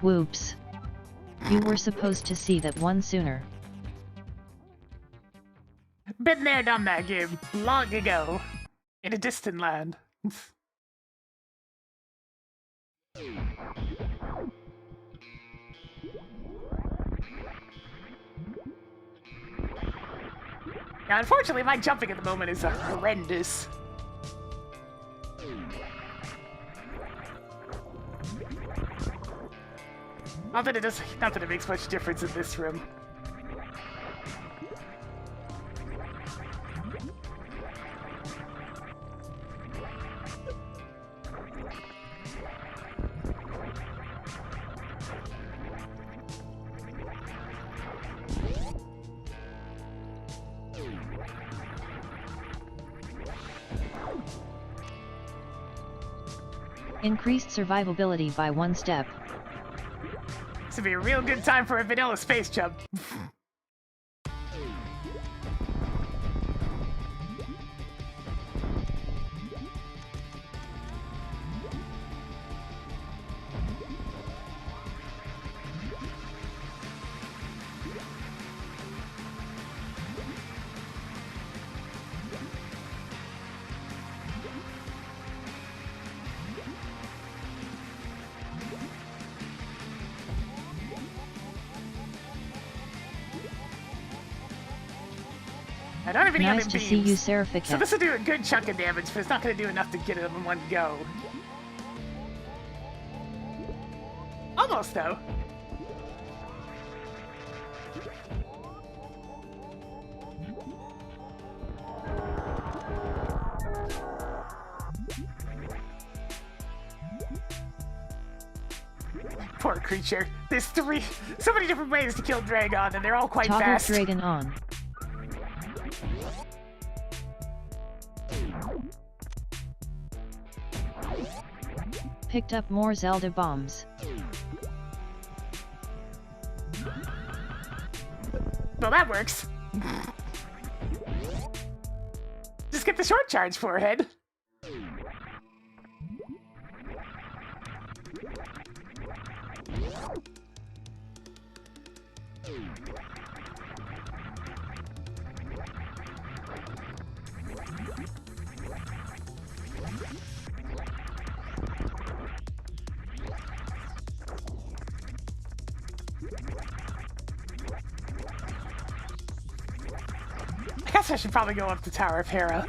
Whoops. You were supposed to see that one sooner. Been there, done that game, long ago, in a distant land. Now, unfortunately, my jumping at the moment is horrendous. Not that it makes much difference in this room. Increased survivability by 1 step. This would be a real good time for a vanilla space jump. I don't have any Nice other to beams. see you, So Seraphica. this will do a good chunk of damage, but it's not going to do enough to get it in one go. Almost, though. Poor creature. There's so many different ways to kill Dragon, and they're all quite Toggle fast. Dragon on. Picked up more Zelda bombs. Well, that works. Just get the short charge, forehead. I guess I should probably go up the Tower of Hera.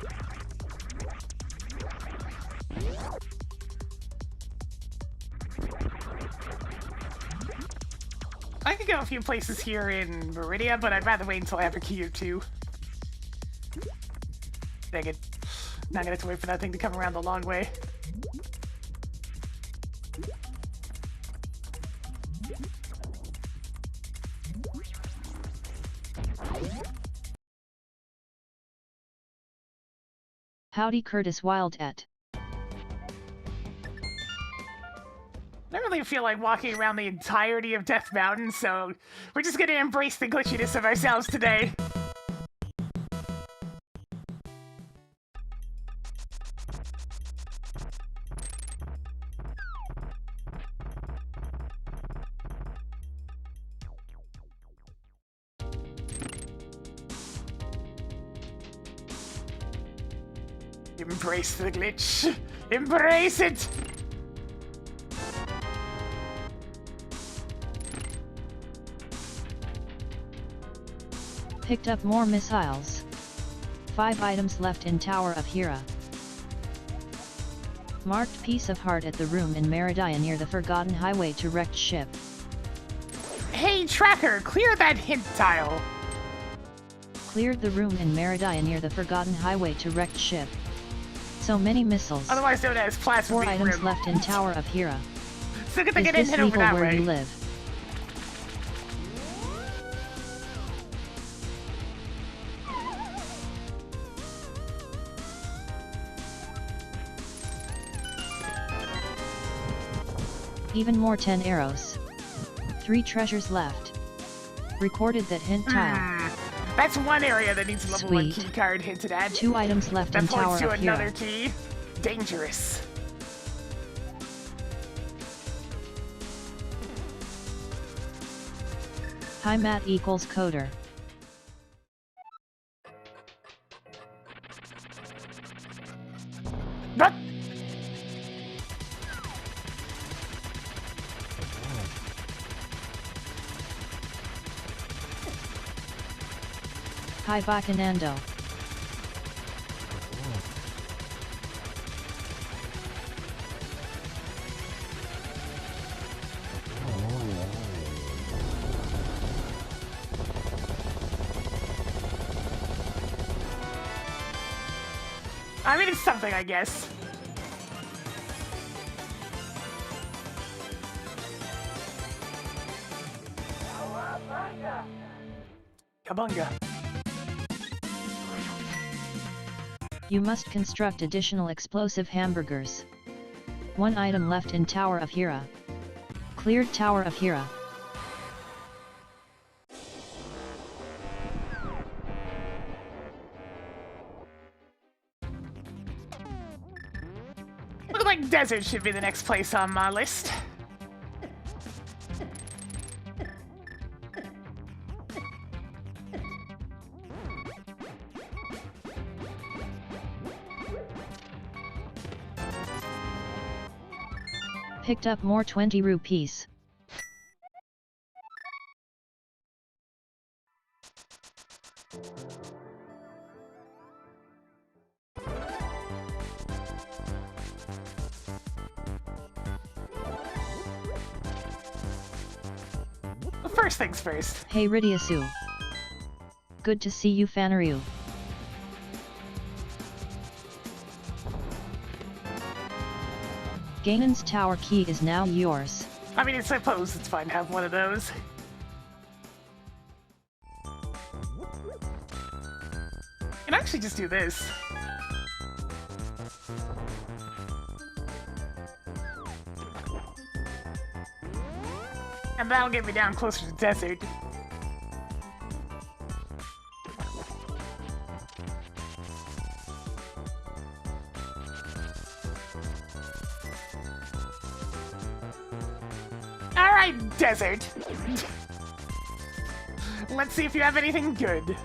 I could go a few places here in Meridia, but I'd rather wait until I have a key or two. Dang it. Not gonna have to wait for that thing to come around the long way. Howdy Curtis Wildcat. I don't really feel like walking around the entirety of Death Mountain, so we're just gonna embrace the glitchiness of ourselves today. Embrace the glitch. Embrace it! Picked up more missiles. 5 items left in Tower of Hera. Marked piece of heart at the room in Meridia near the Forgotten Highway to wrecked ship. Hey, Tracker, clear that hint tile. Cleared the room in Meridia near the Forgotten Highway to wrecked ship. So many missiles. Otherwise known as Plasma 4 Beam items Rim. left in Tower of Hera. So good thing Is I didn't this hit over legal that where way. you live? Even more 10 arrows. 3 treasures left. Recorded that hint tile. That's one area that needs a level 1 Sweet. key card hinted at. 2 items left That in Tower points to of another Hera. key. Dangerous. Hi Matt equals coder. But Hi Bacanando. I mean, it's something, I guess. Kabunga. You must construct additional explosive hamburgers. 1 item left in Tower of Hera. Cleared Tower of Hera. Looks like desert should be the next place on my list. Picked up more 20 rupees. things first. Hey Ridiasu. Good to see you Fanaryu. Ganon's tower key is now yours. I mean, I suppose it's fine to have one of those. And actually just do this. And that'll get me down closer to the desert. Alright, desert. Let's see if you have anything good.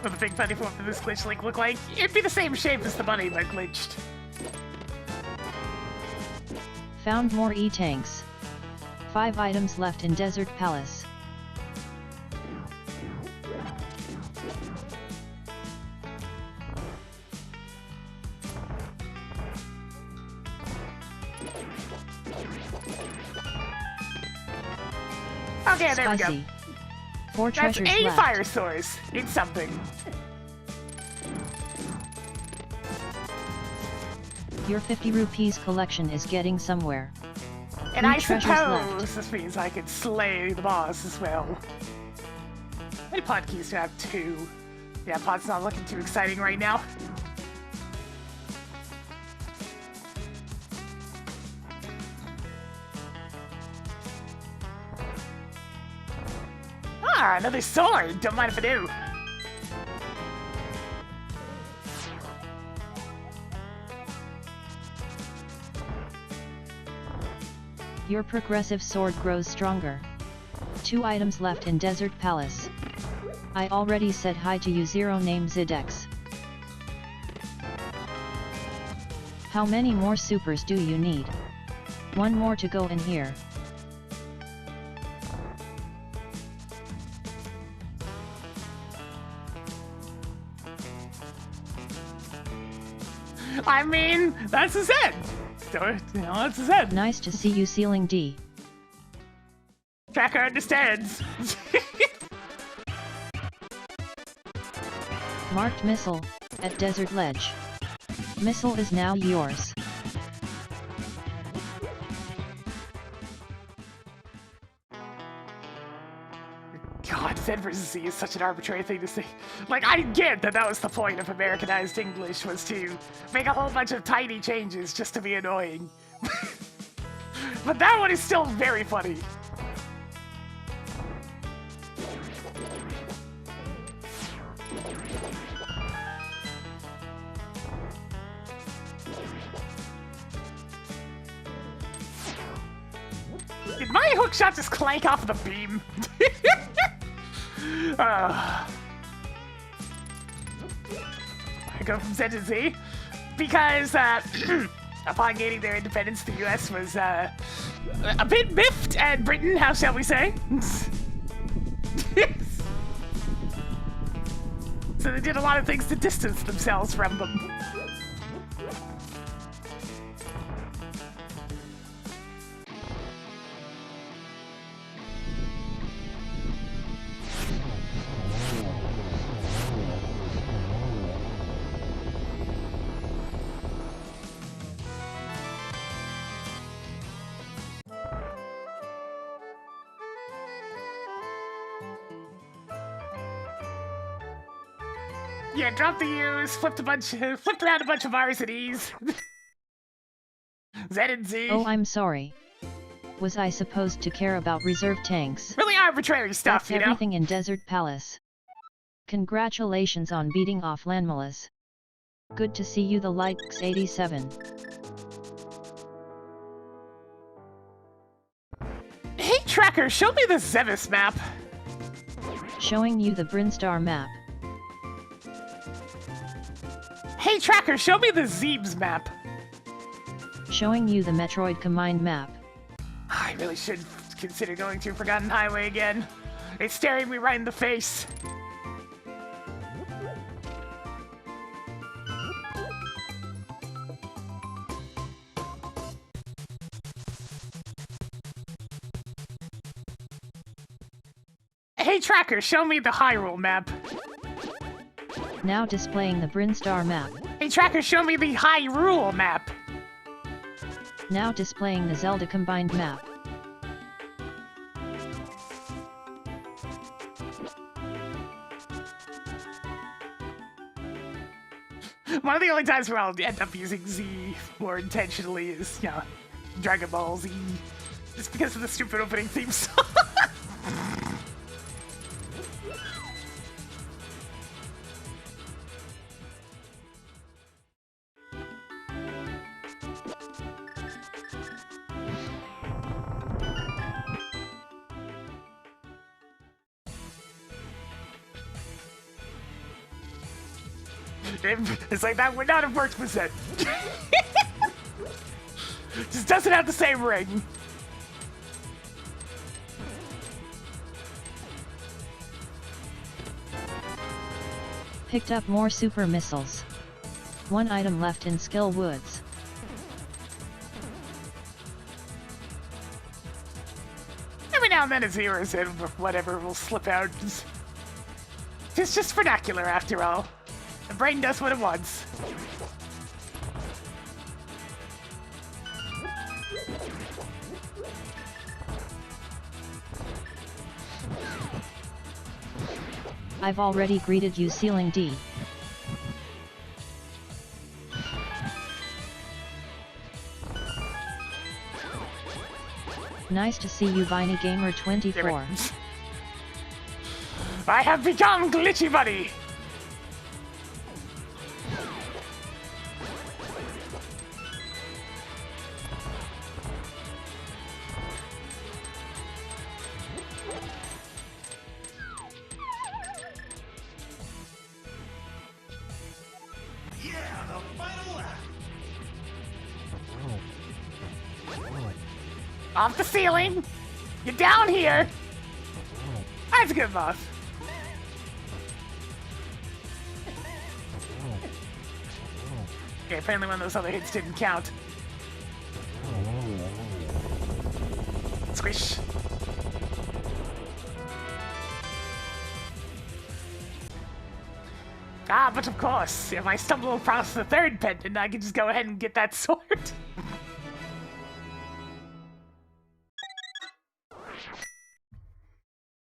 What the big funny form of this glitch link look like? It'd be the same shape as the bunny, but glitched. Found more E-tanks. 5 items left in Desert Palace. Okay, there we go. Spicy. 4 That's treasures a left. fire source. It's something. Your 50 rupees collection is getting somewhere. And 3 I treasures suppose left. this means I could slay the boss as well. How many pot keys do I have? 2. Yeah, pot's not looking too exciting right now. Ah, another sword! Don't mind if I do. Your progressive sword grows stronger. 2 items left in Desert Palace. I already said hi to you zero name Zidex. How many more supers do you need? 1 more to go in here. I mean, that's his head. So, you know, that's his head. Nice to see you Ceiling D. Tracker understands. Marked missile, at Desert Ledge. Missile is now yours. God, Z versus Z is such an arbitrary thing to say. Like, I get that that was the point of Americanized English, was to make a whole bunch of tiny changes just to be annoying. But that one is still very funny. Did my hook shot just clank off of the beam? I go from Z to Z because upon gaining their independence, the U.S. was a bit miffed at Britain, how shall we say? So they did a lot of things to distance themselves from them. Yeah, drop the U's, flipped around a bunch of R's and E's. Z and Z. Oh, I'm sorry. Was I supposed to care about reserve tanks? Really arbitrary stuff, That's you know? everything in Desert Palace. Congratulations on beating off Landmalas. Good to see you, the likes 87. Hey Tracker, show me the Zevis map. Showing you the Brinstar map. Hey Tracker, show me the Zeebs map. Showing you the Metroid Combined map. I really should consider going to Forgotten Highway again. It's staring me right in the face. Hey Tracker, show me the Hyrule map. Now displaying the Brinstar map. Hey Tracker, show me the Hyrule map. Now displaying the Zelda Combined map. One of the only times where I'll end up using Z more intentionally is, you know, Dragon Ball Z. Just because of the stupid opening theme song. It's like that would not have worked for Zen. Just doesn't have the same ring. Picked up more super missiles. One item left in Skill Woods. Every now and then a zeros in, or whatever will slip out. It's just vernacular after all. The brain does what it wants. I've already greeted you, Ceiling D. Nice to see you, Viney Gamer 24. I have become Glitchy Buddy! Off the ceiling! You're down here! That's a good boss. Okay, apparently one of those other hits didn't count. Squish. Ah, but of course, if I stumble across the third pendant, I can just go ahead and get that sword.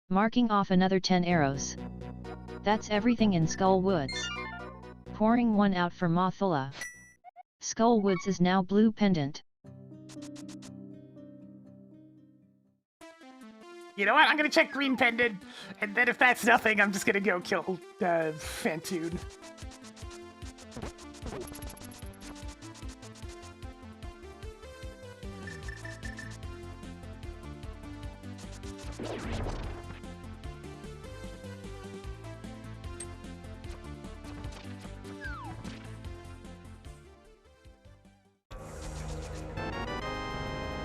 Marking off another 10 arrows. That's everything in Skull Woods. Pouring one out for Mothula. Skull Woods is now blue pendant. You know what? I'm gonna check green pendant, and then if that's nothing, I'm just gonna go kill Fantoon.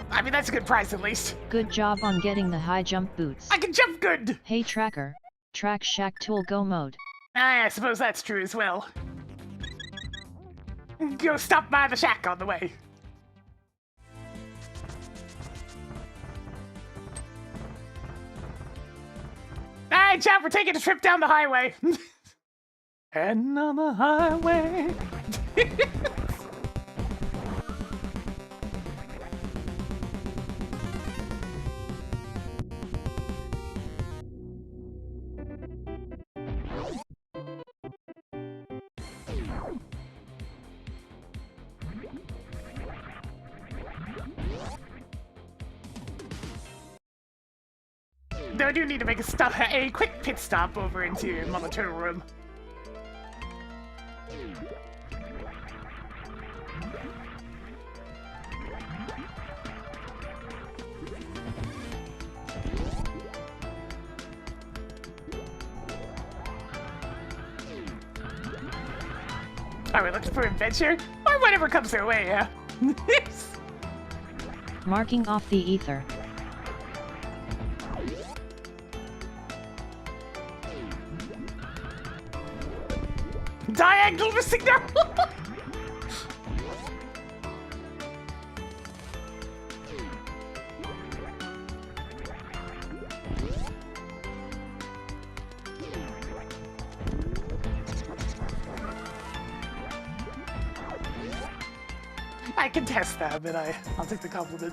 I mean, that's a good price at least. Good job on getting the high jump boots. I can jump good! Hey Tracker, Track Shack Tool Go mode. I suppose that's true as well. Go stop by the shack on the way. Alright, chat, we're taking a trip down the highway. Heading on the highway. Though I do need to make a quick pit stop over into Mama Turtle Room. Are we looking for adventure? Or whatever comes their way, yeah? Marking off the ether. Diagonal signal! I can test that, but I'll take the compliment.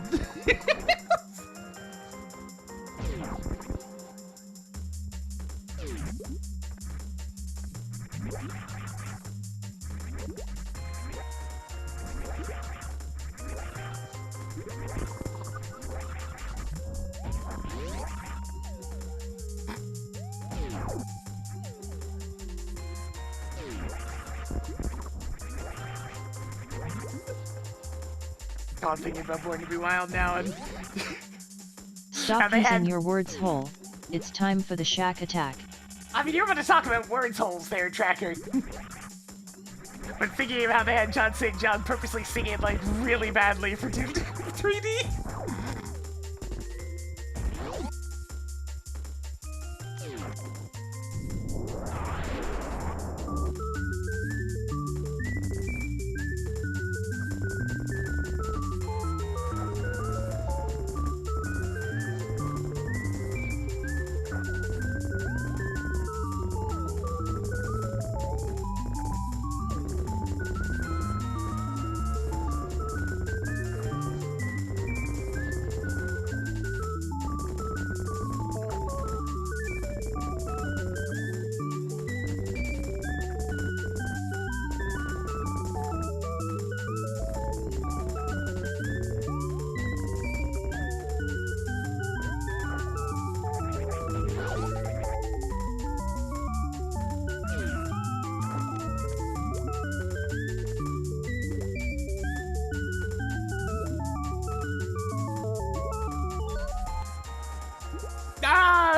Oh, I'm thinking about Born to Be Wild now, and Stop using your words whole. It's time for the shack attack. I mean, you're going to talk about words holes there, Tracker. But thinking of how they had John St. John purposely sing it like really badly for 3D.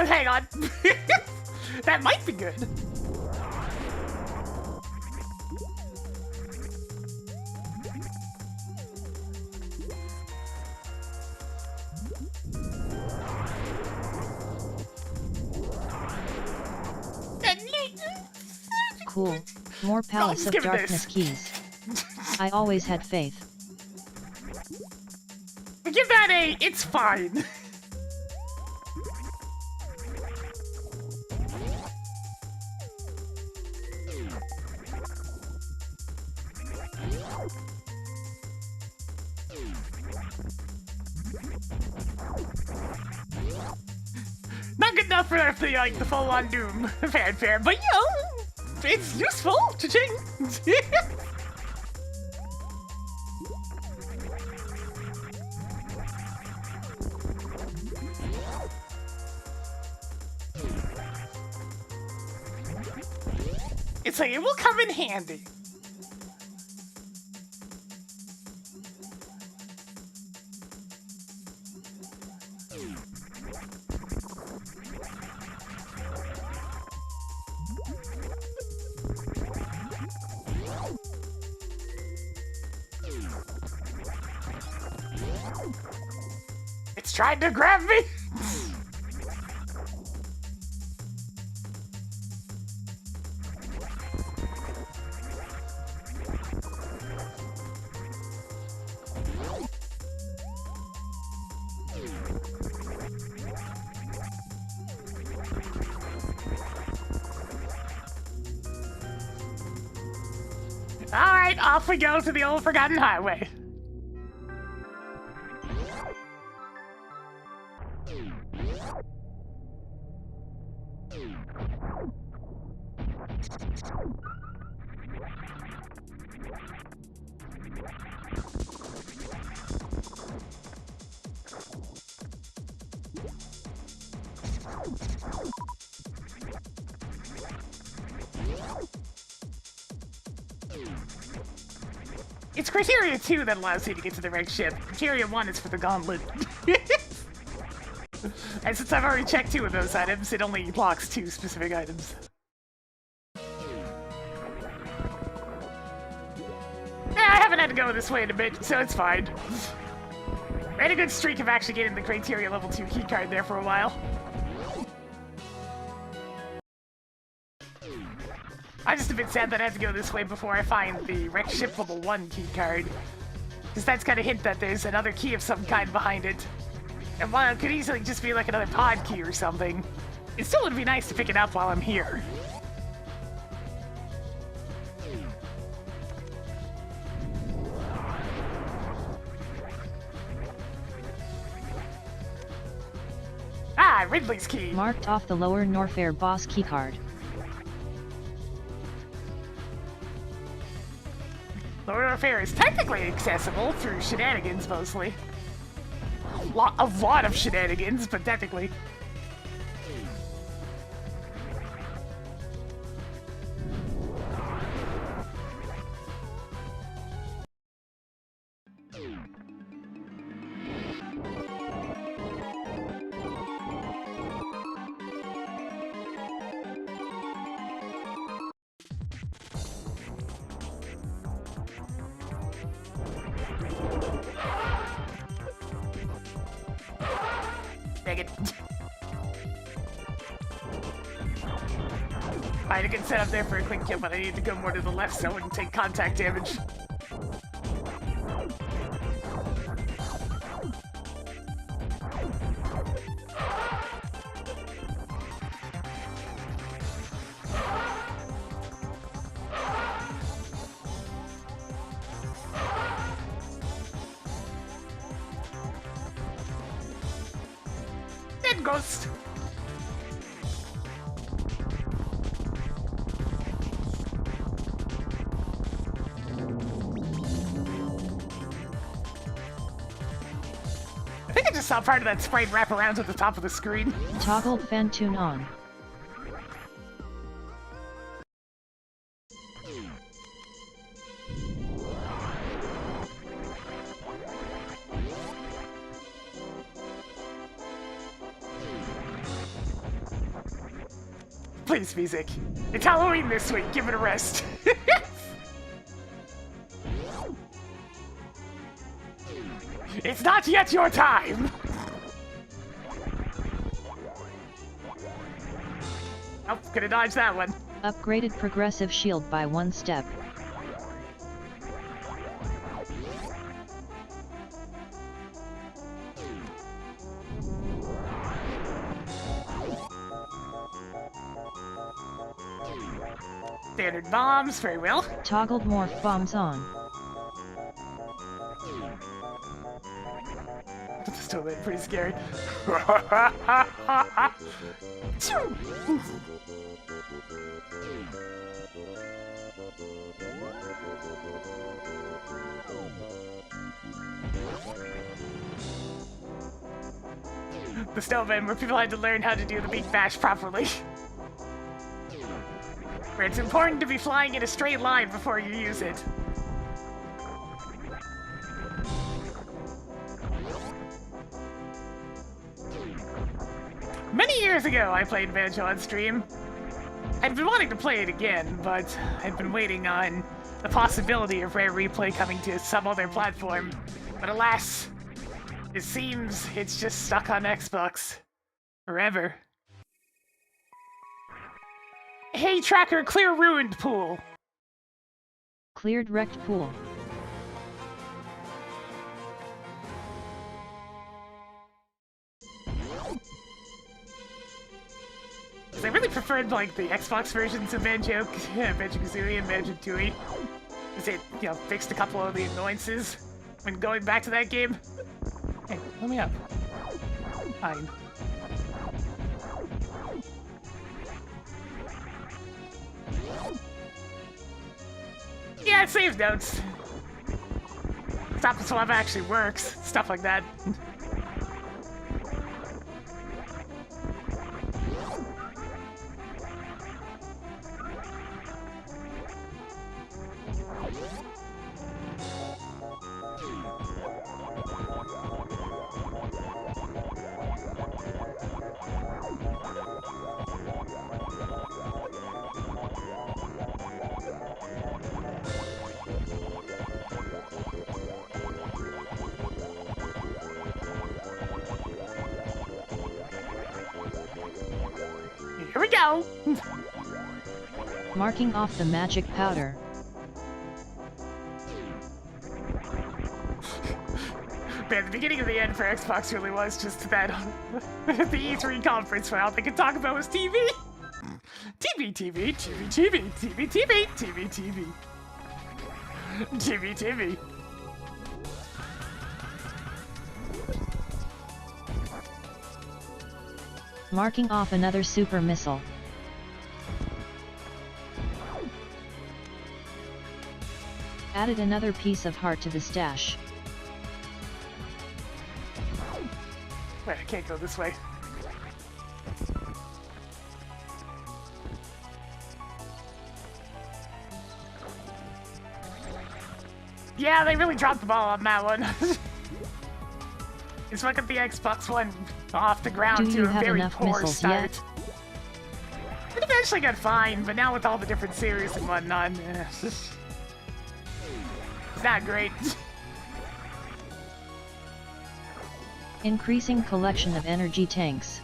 Hang on. That might be good. Cool. More Palace of Darkness keys. I always had faith. Give that a, it's fine. Not good enough for the full-on Doom fanfare, but it's useful. Cha-ching. It's like it will come in handy. It's trying to grab me! Alright, off we go to the old forgotten highway. It's Criteria 2 that allows you to get to the right ship. Criteria 1 is for the gauntlet. And since I've already checked 2 of those items, it only blocks 2 specific items. go this way in a bit, so it's fine. We had a good streak of actually getting the criteria level 2 keycard there for a while. I'm just a bit sad that I had to go this way before I find the wreck ship level 1 keycard. Because that's kind of hint that there's another key of some kind behind it. And while it could easily just be like another pod key or something, it still would be nice to pick it up while I'm here. Ah, Ridley's key! Marked off the lower Norfair boss keycard. Lower Norfair is technically accessible through shenanigans, mostly. A lot of shenanigans, but technically. Dang it. I had a good setup there for a quick kill, but I needed to go more to the left so I wouldn't take contact damage. Dead ghost! I think I just saw part of that sprite wrap around at the top of the screen. Toggled fan tune on. Please, music. It's Halloween this week. Give it a rest. It's not yet your time. Oh, gonna dodge that one. Upgraded progressive shield by 1 step. Standard bombs, very well. Toggled morph bombs on. That's still pretty scary. The snowman where people had to learn how to do the big bash properly. Where it's important to be flying in a straight line before you use it. Many years ago, I played Banjo on stream. I'd been wanting to play it again, but I'd been waiting on the possibility of Rare Replay coming to some other platform. But alas, it seems it's just stuck on Xbox. Forever. Hey tracker, clear ruined pool. Cleared wrecked pool. I really preferred like the Xbox versions of Banjo, Banjo-Kazooie and Banjo-Tooie. Because it, you know, fixed a couple of the annoyances when going back to that game. Hey, let me up. Fine. Yeah, save notes. Stop the swap actually works. Stuff like that. we go! Marking off the magic powder. Man, the beginning of the end for Xbox really was just that the E3 conference where all they could talk about was TV. TV, TV, TV, TV, TV, TV, TV, TV. TV, TV. Marking off another super missile. Added another piece of heart to the stash. Wait, I can't go this way. Yeah, they really dropped the ball on that one. It's like at the Xbox One off the ground to a very poor start. It eventually got fine, but now with all the different series and whatnot, it's not great. Increasing collection of energy tanks.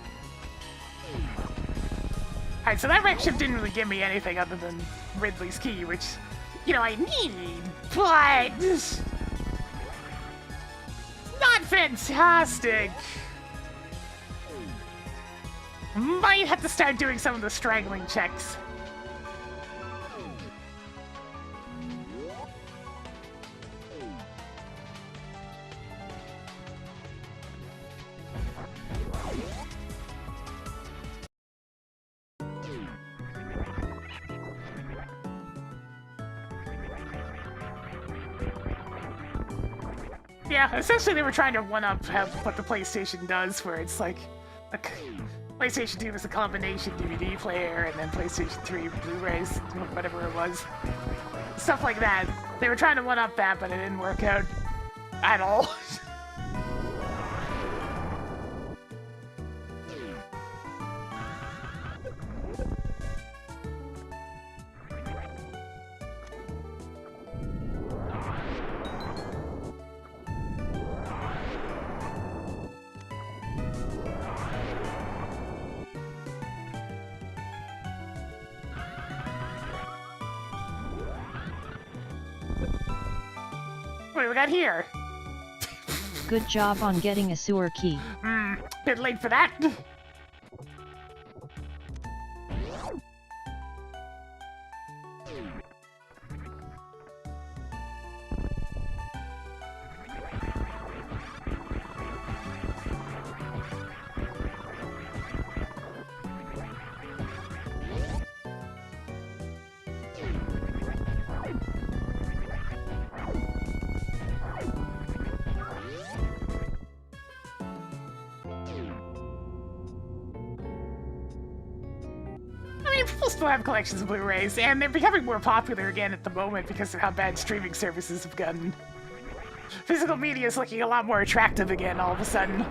Alright, so that wreck ship didn't really give me anything other than Ridley's key, which, you know, I need, but it's not fantastic. Might have to start doing some of the strangling checks. Yeah, essentially they were trying to one-up what the PlayStation does, where it's like, PlayStation 2 was a combination DVD player, and then PlayStation 3 Blu-rays, whatever it was. Stuff like that. They were trying to one-up that, but it didn't work out at all. What do we got here? Good job on getting a sewer key. Bit late for that. People still have collections of Blu-rays, and they're becoming more popular again at the moment because of how bad streaming services have gotten. Physical media is looking a lot more attractive again all of a sudden.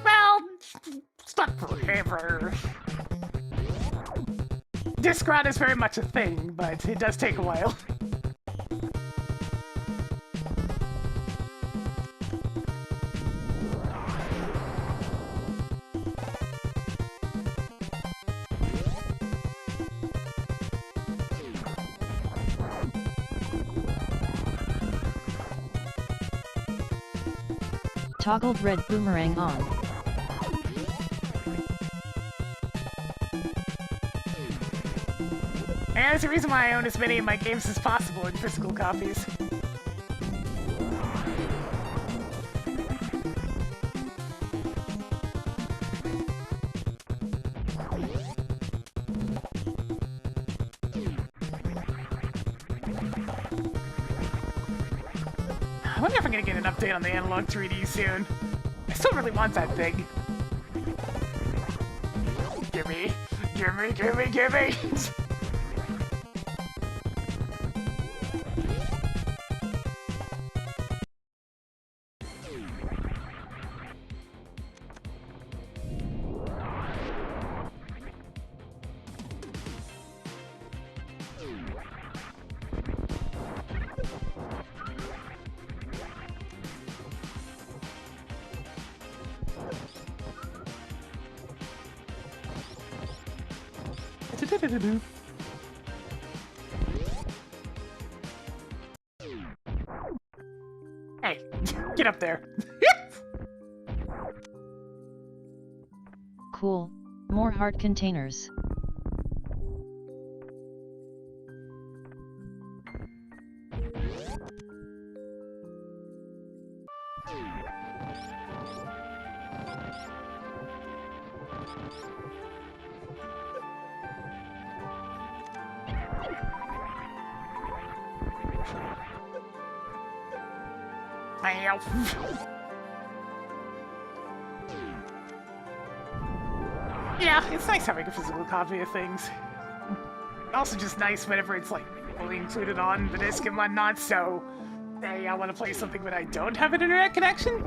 Well, it's not forever. Disc rot is very much a thing, but it does take a while. Toggled red boomerang on. And there's a reason why I own as many of my games as possible in physical copies. I wonder if I'm gonna get an update on the Analog 3D soon. I still really want that thing. Gimme, gimme, gimme, gimme! Hey, get up there. Cool. More heart containers. Yeah, it's nice having a physical copy of things. Also just nice whenever it's like fully included on the disc and whatnot, so hey, I want to play something when I don't have an internet connection.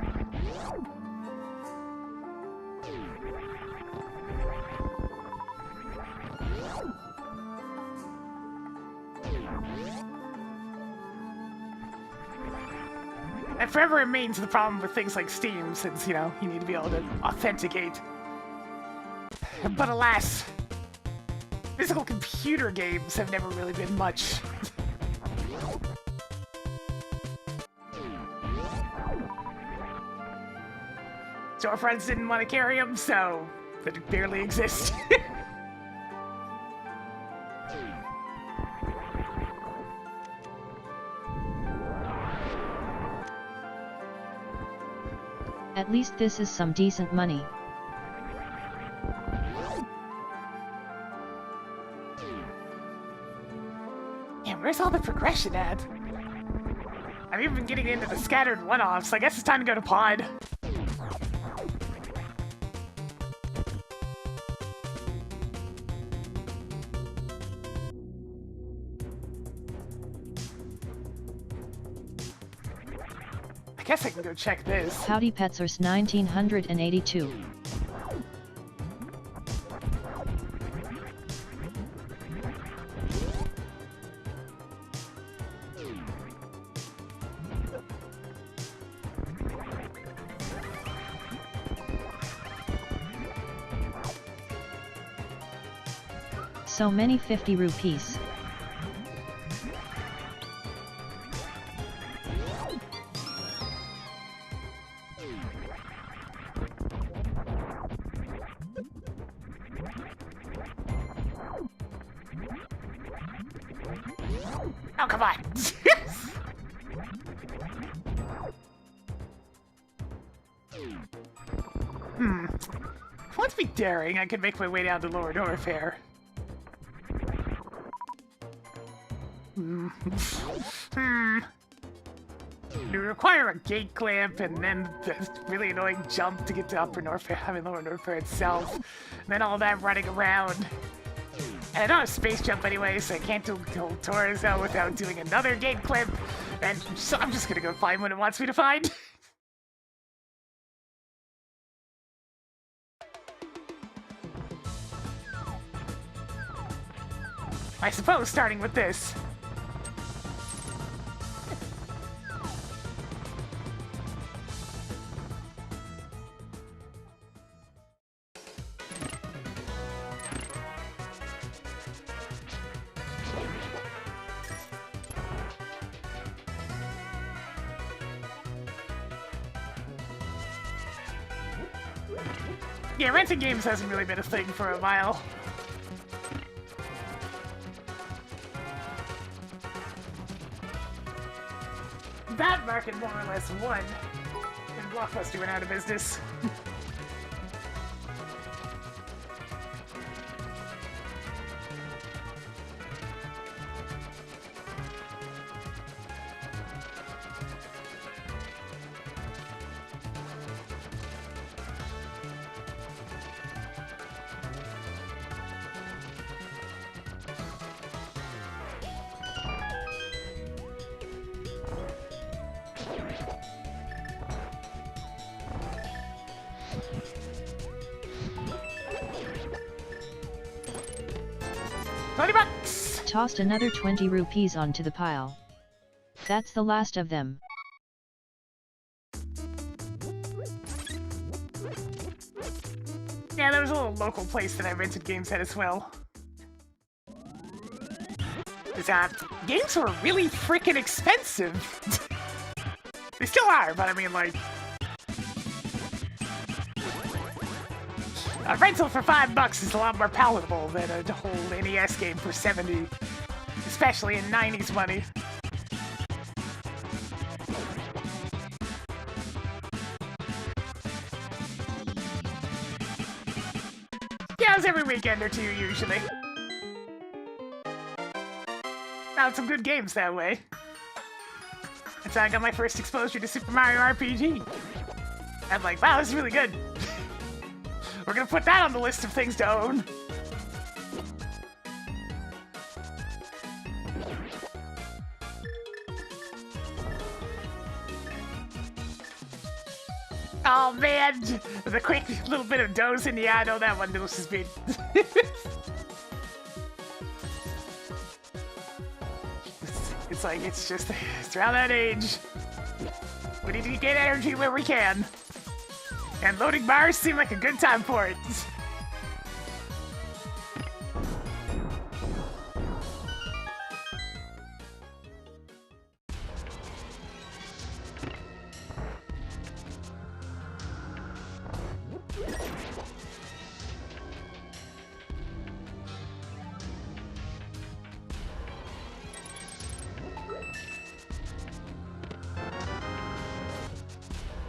That forever remains the problem with things like Steam, since, you know, you need to be able to authenticate. But alas, physical computer games have never really been much. So our friends didn't want to carry them, so they barely exist. At least this is some decent money. Yeah, where's all the progression at? I've even been getting into the scattered one-offs. I guess it's time to go to pod. I guess I can go check this. Howdy Petzers 1982. So many 50 rupees. Oh, come on! If I want to be daring, I could make my way down to Lower Norfair. You require a gate clamp and then the really annoying jump to get to Upper Norfair, I mean Lower Norfair itself. And then all that running around. And I don't have space jump anyway, so I can't do Gold Torso without doing another gate clamp. And so I'm just gonna go find what it wants me to find. I suppose starting with this. Yeah, renting games hasn't really been a thing for a while. That market more or less won when Blockbuster went out of business. $20! Tossed another 20 rupees onto the pile. That's the last of them. Yeah, there was a little local place that I rented games at as well. Is games were really freaking expensive. They still are, but I mean, like, a rental for $5 is a lot more palatable than a whole NES game for 70, especially in 90s money. Yeah, it's every weekend or two usually. Found some good games that way. That's how I got my first exposure to Super Mario RPG. I'm like, wow, this is really good. We're gonna put that on the list of things to own. Oh man, the quick little bit of dozing. Yeah, I know that one doses me. It's like, it's around that age. We need to get energy where we can. And loading bars seem like a good time for it.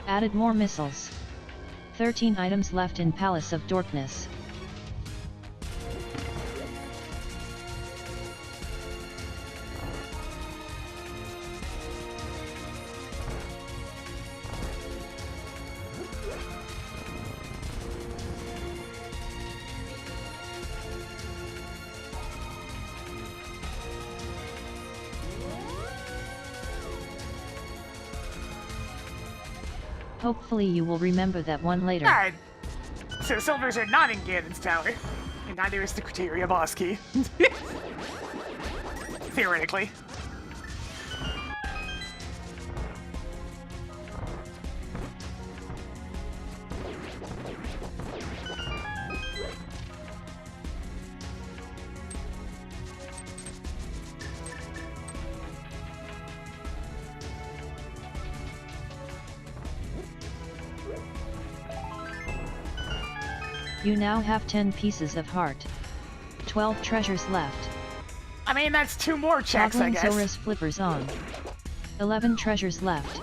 Added more missiles. 13 items left in Palace of Darkness. Hopefully you will remember that one later. Alright. So silvers are not in Ganon's tower. And neither is the criteria boss key. Theoretically. You now have 10 pieces of heart. 12 treasures left. I mean, that's 2 more checks, I Toggling guess. Zora's flippers on. 11 treasures left.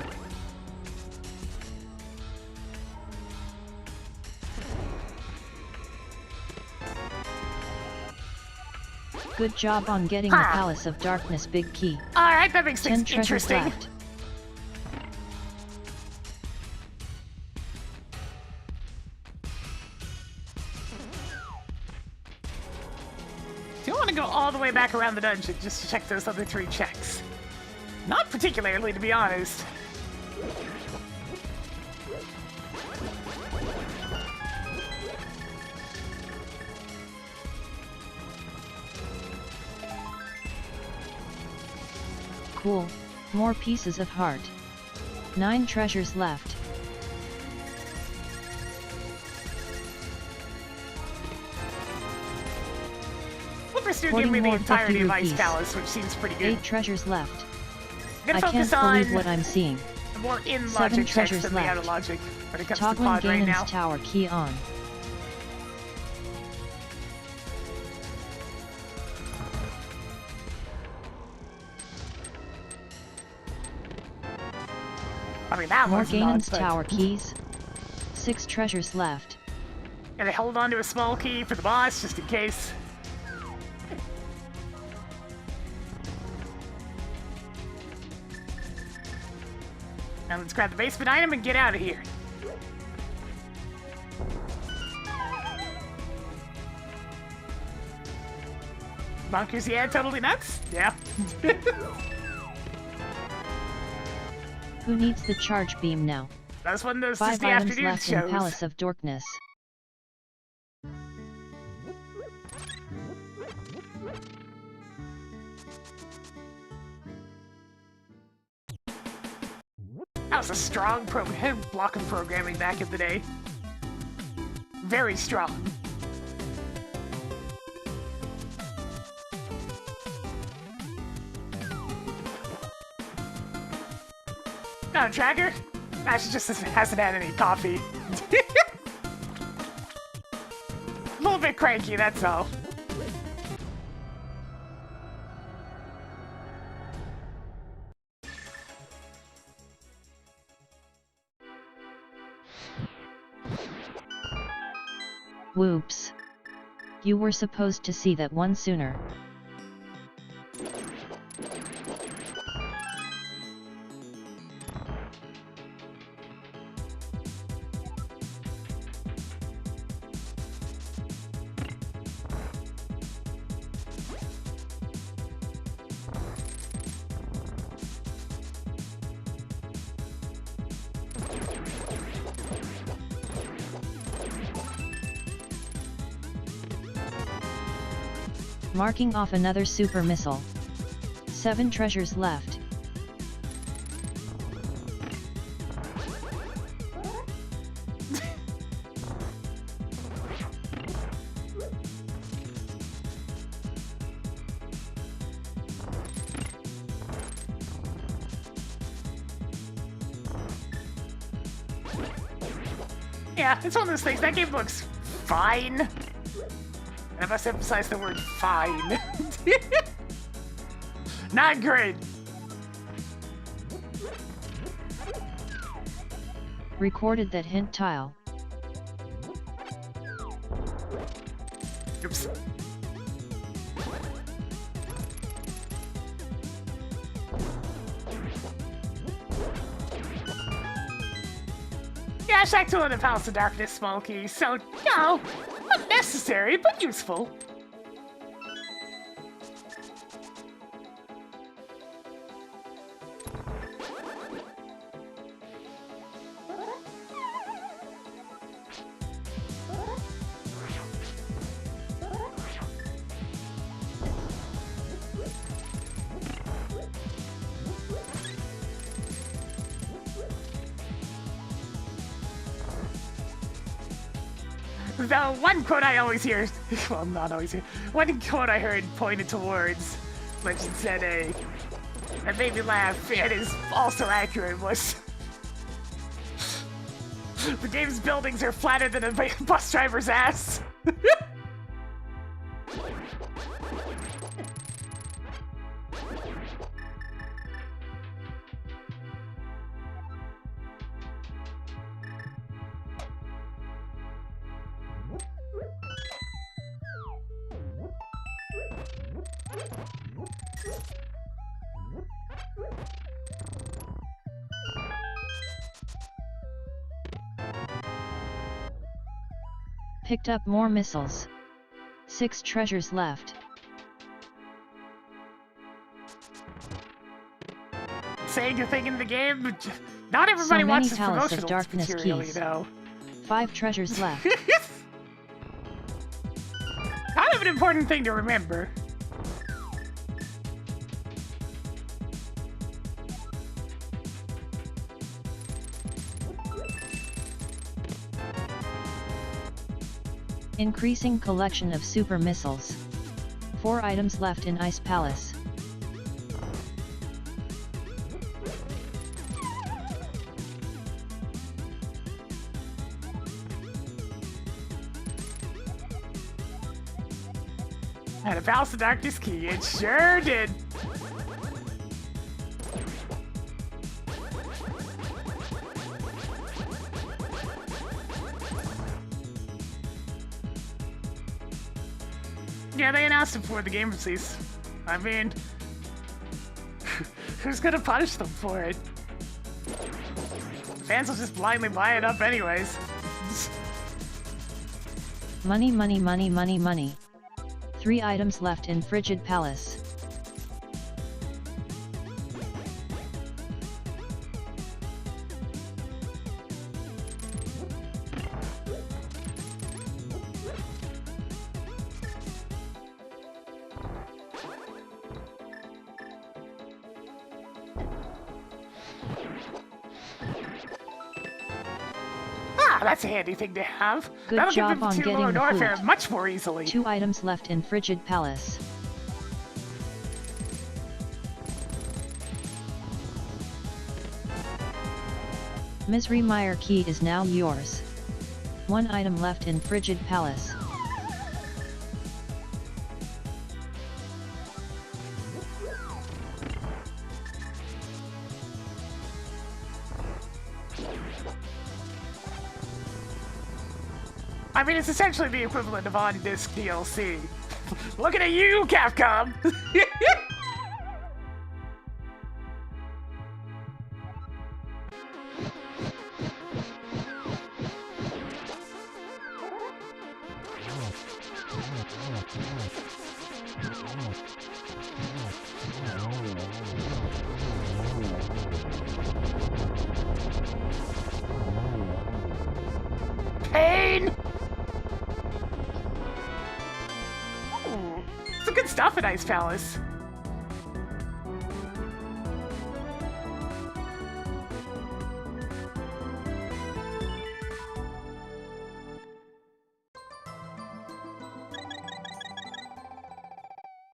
Good job on getting the Palace of Darkness big key. Alright, that makes 10 things treasures interesting. left. Do you want to go all the way back around the dungeon just to check those other 3 checks? Not particularly, to be honest. Cool. More pieces of heart. 9 treasures left. Flippers do give me the more entirety 50 of Ice rupees. Palace, which seems pretty good. 8 treasures left. I'm gonna I can't focus on believe what I'm seeing. the more 7 in-logic checks treasures than the left. out-of-logic when it comes to Toggling Pod right Ganon's now. tower key on. I mean, that More was not, Ganon's but... tower keys. 6 treasures left. And I hold on to a small key for the boss, just in case. Now let's grab the basement item and get out of here. Bonkers, yeah, totally nuts? Yeah. Who needs the charge beam now? That's one of those 5 Disney items afternoon left in shows. Palace of Darkness. That was a strong block of programming back in the day. Very strong. Oh, tracker? Nah, she just hasn't had any coffee. A little bit cranky, that's all. Whoops. You were supposed to see that one sooner. Marking off another super missile. 7 treasures left. Yeah, it's one of those things. That game looks fine. I must emphasize the word fine. Not great. Recorded that hint tile. Oops. Yeah, Shack Tool in the Palace of Darkness, Smokey. So, no, not necessary, but useful. The one quote I always hear, well, not always hear, one quote I heard pointed towards Legend ZA that made me laugh and is also accurate was, the game's buildings are flatter than a bus driver's ass. Picked up more missiles. 6 treasures left. Saying a thing in the game, not everybody So wants many this Palace of promotional Darkness material, keys. you know. 5 treasures left. Kind of an important thing to remember. Increasing collection of super missiles. 4 items left in Ice Palace. Had a Palace of Darkness key, it sure did. Yeah, they announced it before the game release. I mean, who's gonna punish them for it? Fans will just blindly buy it up anyways. Money, money, money, money, money. 3 items left in Frigid Palace. That's a handy thing to have. Good That'll job give them on to getting Lord the Warfare food. much more easily. 2 items left in Frigid Palace. Ms. Remeyer key is now yours. One item left in Frigid Palace. I mean, it's essentially the equivalent of on-disc DLC. Looking at you, Capcom! Pain! Ooh, some good stuff in Ice Palace.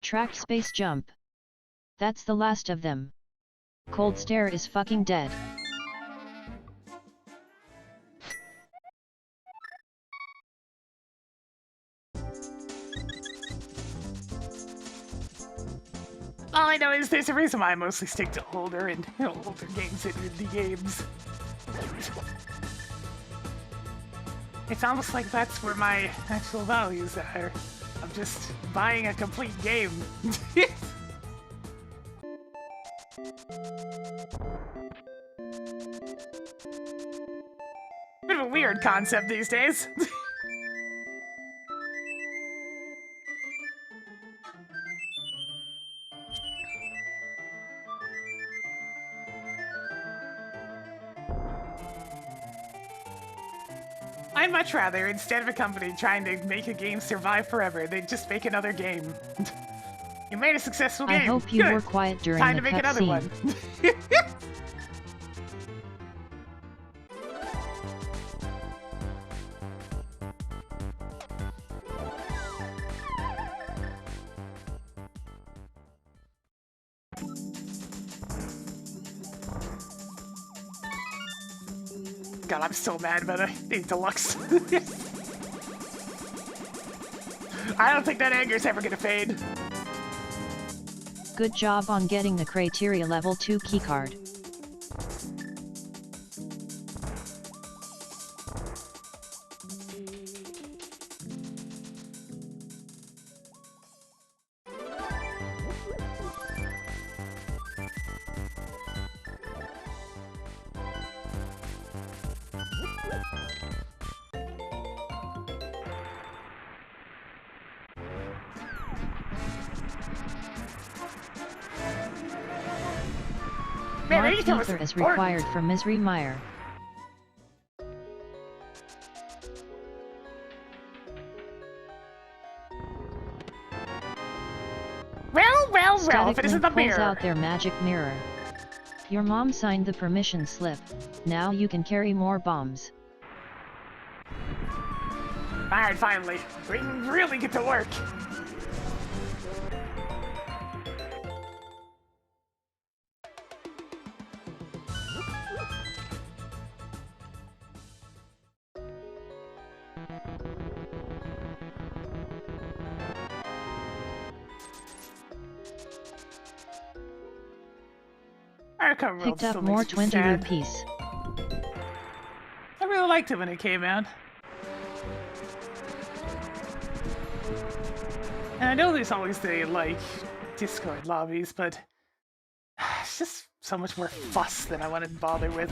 Tracked space jump. That's the last of them. Cold Stare is fucking dead. All I know is there's a reason why I mostly stick to older games and indie games. It's almost like that's where my actual values are. I'm just buying a complete game. Bit of a weird concept these days. I'd much rather, instead of a company trying to make a game survive forever, they'd just make another game. You made a successful game. I hope you Good. were quiet during Time the to make another one. cutscene. God, I'm so mad about the deluxe. I don't think that anger's ever gonna fade. Good job on getting the criteria level 2 keycard. Man, Mark Ether was Ether is important. required for Ms. Remeyer. Well, if it isn't the Static Link pulls mirror. out their magic mirror. Your mom signed the permission slip. Now you can carry more bombs. Alright, finally. We can really get to work. Picked up more 20 rupees. I really liked it when it came out. And I know there's always the, like, Discord lobbies, but it's just so much more fuss than I wanted to bother with.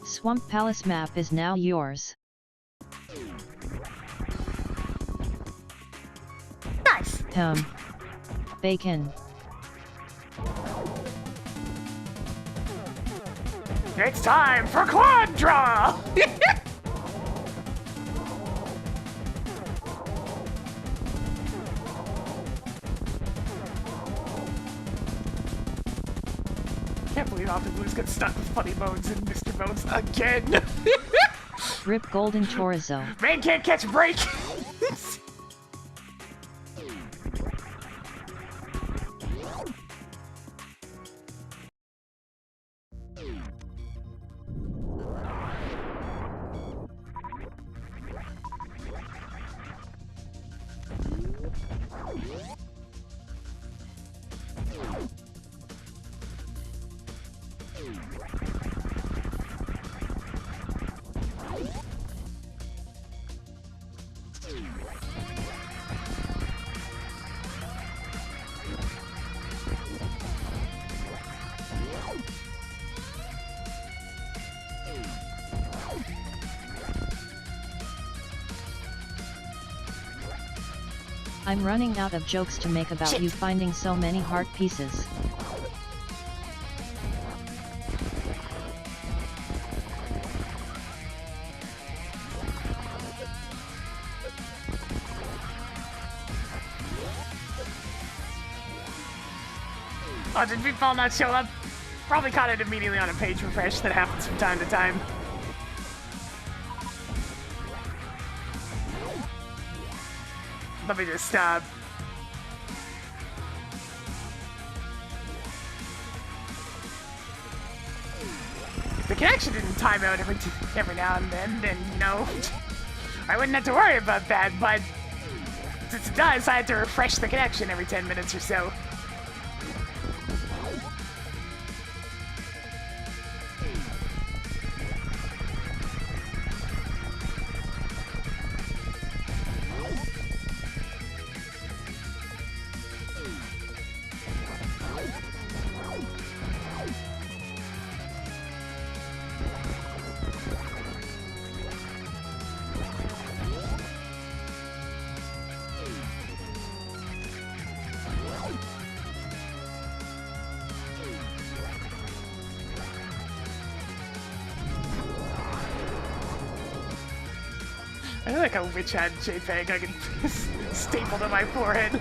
Swamp Palace map is now yours. Nice! Bacon. It's time for quad draw! Can't believe Optimus gets stuck with Funny Bones and Mr. Bones again! Rip Golden Chorizo. Man can't catch a break! I'm running out of jokes to make about you finding so many heart pieces. Oh, did Meatball not show up? Probably caught it immediately on a page refresh that happens from time to time. Let me just stop. The connection didn't time out every now and then, you know, I wouldn't have to worry about that, but since it does, I had to refresh the connection every 10 minutes or so. I feel like a witch hat JPEG I can staple to my forehead.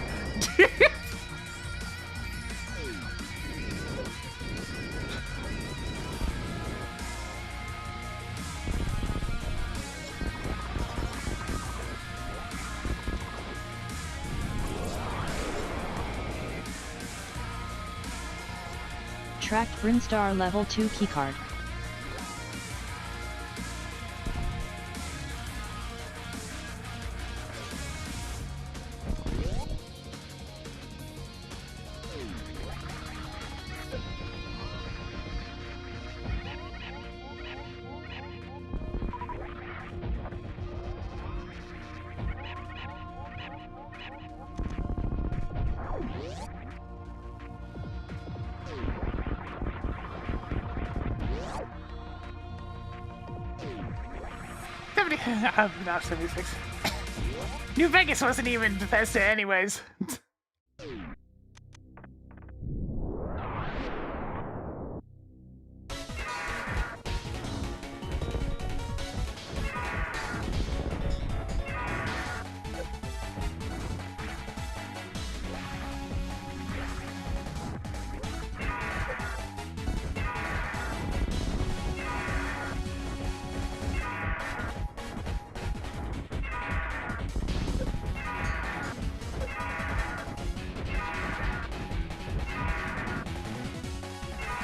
Tracked Brinstar level 2 keycard. No, 76. New Vegas wasn't even Bethesda anyways.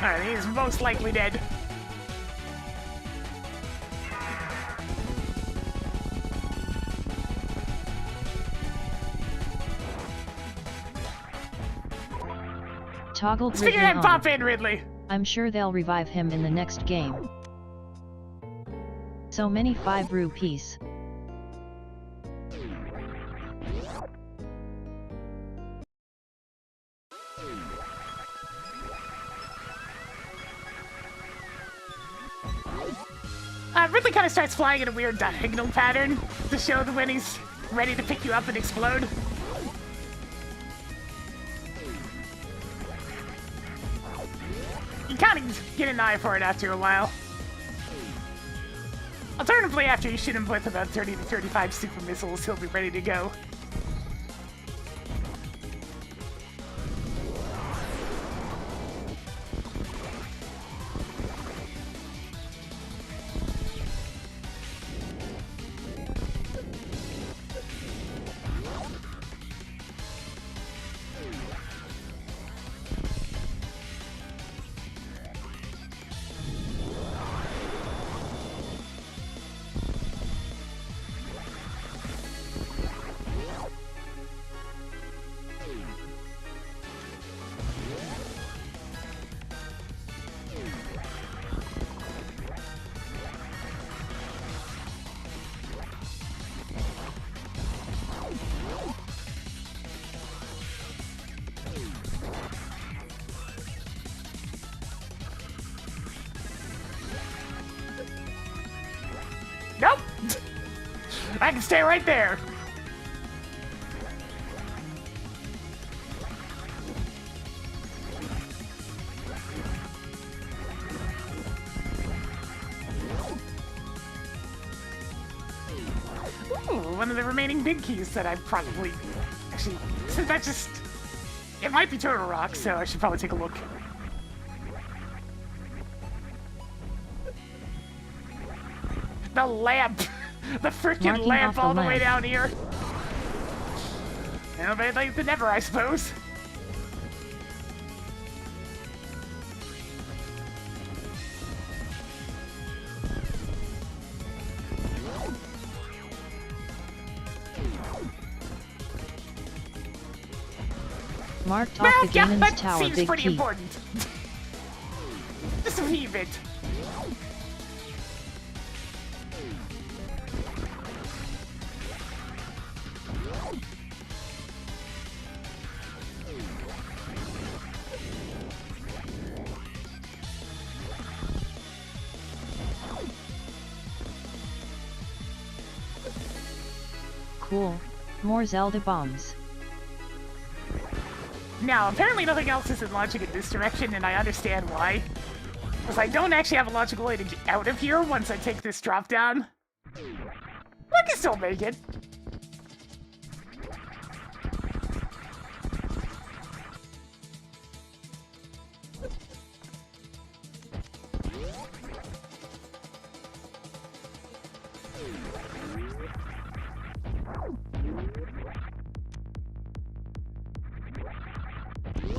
Alright, he's most likely dead. Toggled Let's figure Ridley that on. pop in, Ridley. I'm sure they'll revive him in the next game. So many 5 rupees. Ridley kind of starts flying in a weird diagonal pattern to show that when he's ready to pick you up and explode. You kind of get an eye for it after a while. Alternatively, after you shoot him with about 30 to 35 super missiles, he'll be ready to go. Nope! I can stay right there. Ooh, one of the remaining big keys that I probably... Actually, that just... It might be Turtle Rock, so I should probably take a look. The lamp! The freaking lamp all the way down here! No, better late than never, I suppose. Marked off the Ganon's Tower seems big pretty key. important. Just leave it. Cool. More Zelda bombs. Now, apparently nothing else isn't launching in this direction, and I understand why. Because I don't actually have a logical way to get out of here once I take this drop down. I can still make it.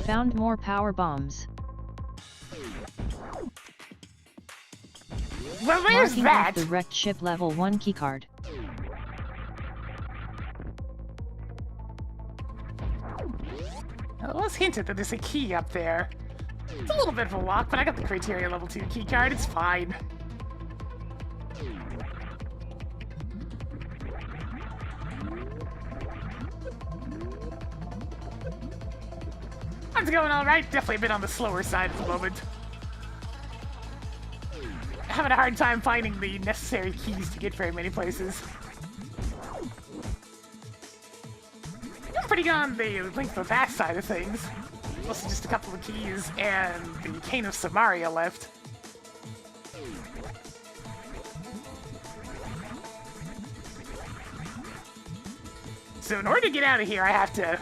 Found more power bombs. Well, there's Marking that. off the wrecked ship level 1 keycard. It was hinted that there's a key up there. It's a little bit of a walk, but I got the criteria level 2 keycard. It's fine. It's going alright. Definitely a bit on the slower side at the moment. Having a hard time finding the necessary keys to get very many places. I'm pretty good on the Link to the Past side of things. Mostly just a couple of keys and the Cane of Samaria left. So in order to get out of here, I have to...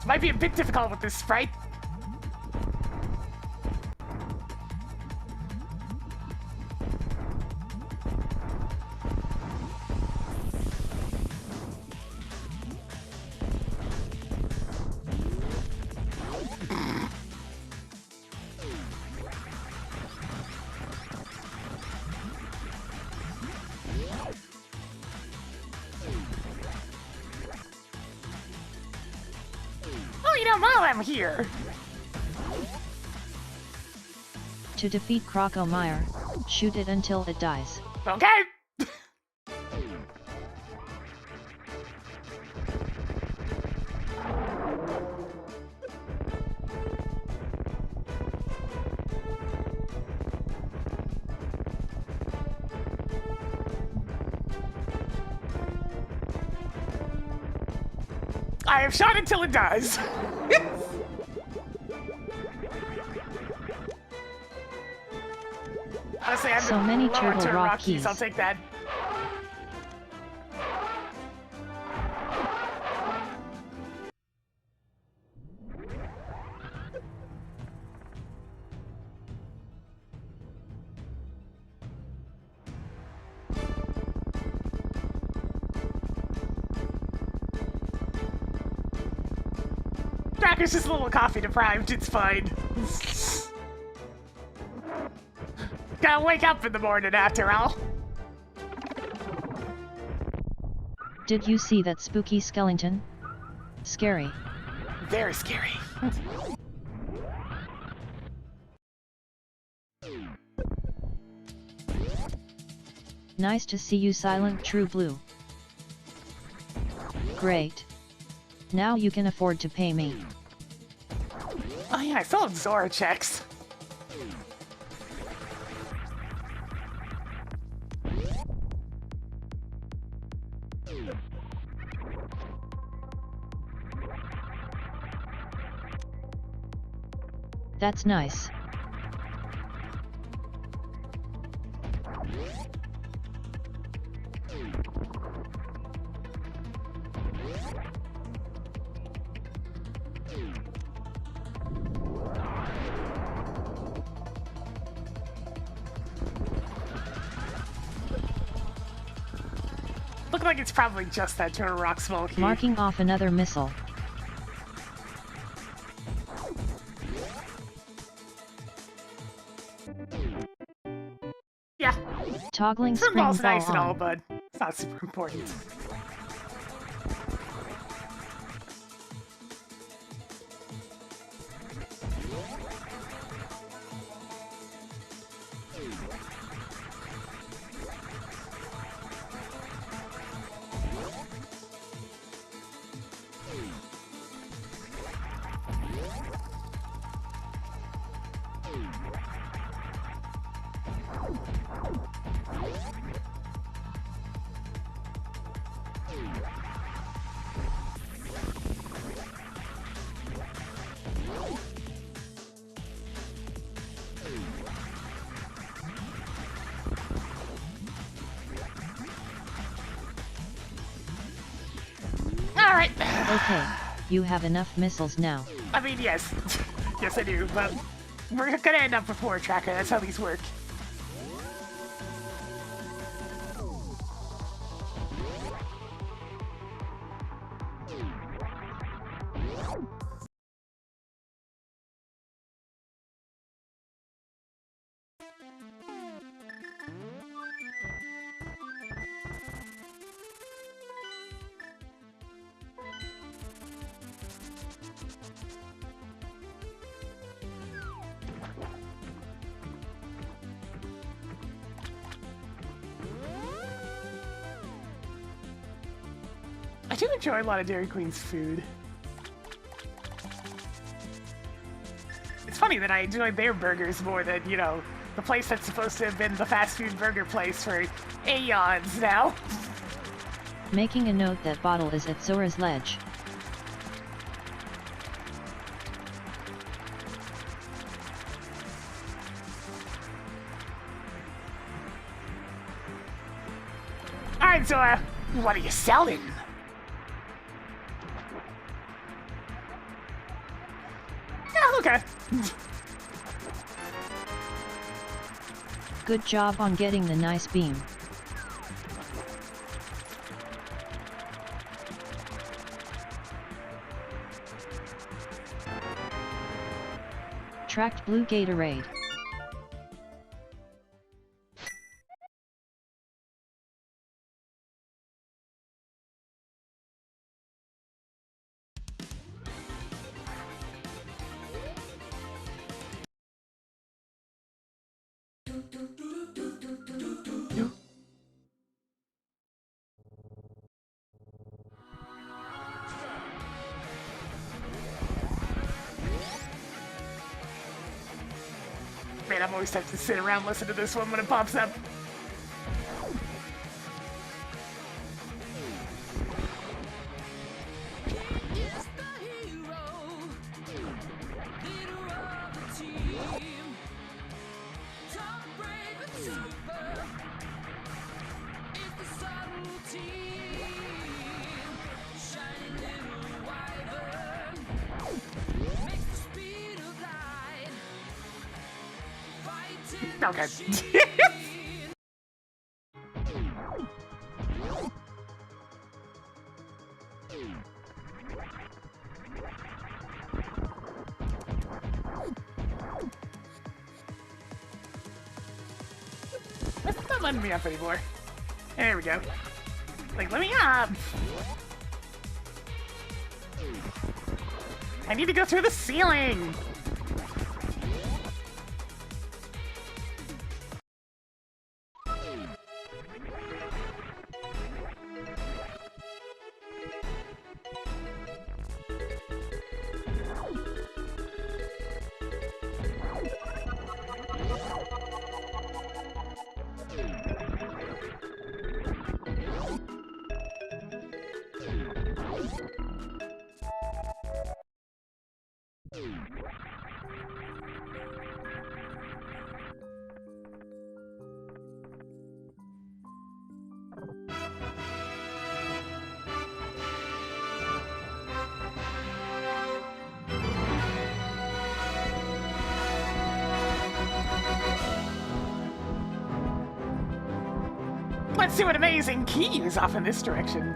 Might be a bit difficult with this Fright. While I'm here. To defeat Crocomire, shoot it until it dies. Okay. I have shot until it does. Honestly, I'm so many Turtle Rock keys. I'll take that. Cracker's just a little coffee deprived, it's fine. Gotta wake up in the morning after all. Did you see that spooky skeleton? Scary. Very scary. Nice to see you, Silent True Blue. Great. Now you can afford to pay me. Oh yeah, I still have Zora checks. That's nice. Look like it's probably just that turtle rock small key. Marking off another missile. Yeah. Toggling Spring spring ball's ball nice and all, on. but it's not super important. Alright. Okay, you have enough missiles now. I mean, yes. Yes, I do, but we're gonna end up with 4 tracker. That's how these work. I do enjoy a lot of Dairy Queen's food. It's funny that I enjoy their burgers more than, you know, the place that's supposed to have been the fast food burger place for aeons now. Making a note that bottle is at Zora's ledge. Alright, Zora, what are you selling? Yeah, okay. Good job on getting the nice beam. Tracked blue Gatorade. Man, I'm always tempted to sit around and listen to this one when it pops up. Okay. It's not letting me up anymore. There we go. Like, let me up! I need to go through the ceiling! Let's see what amazing key is off in this direction.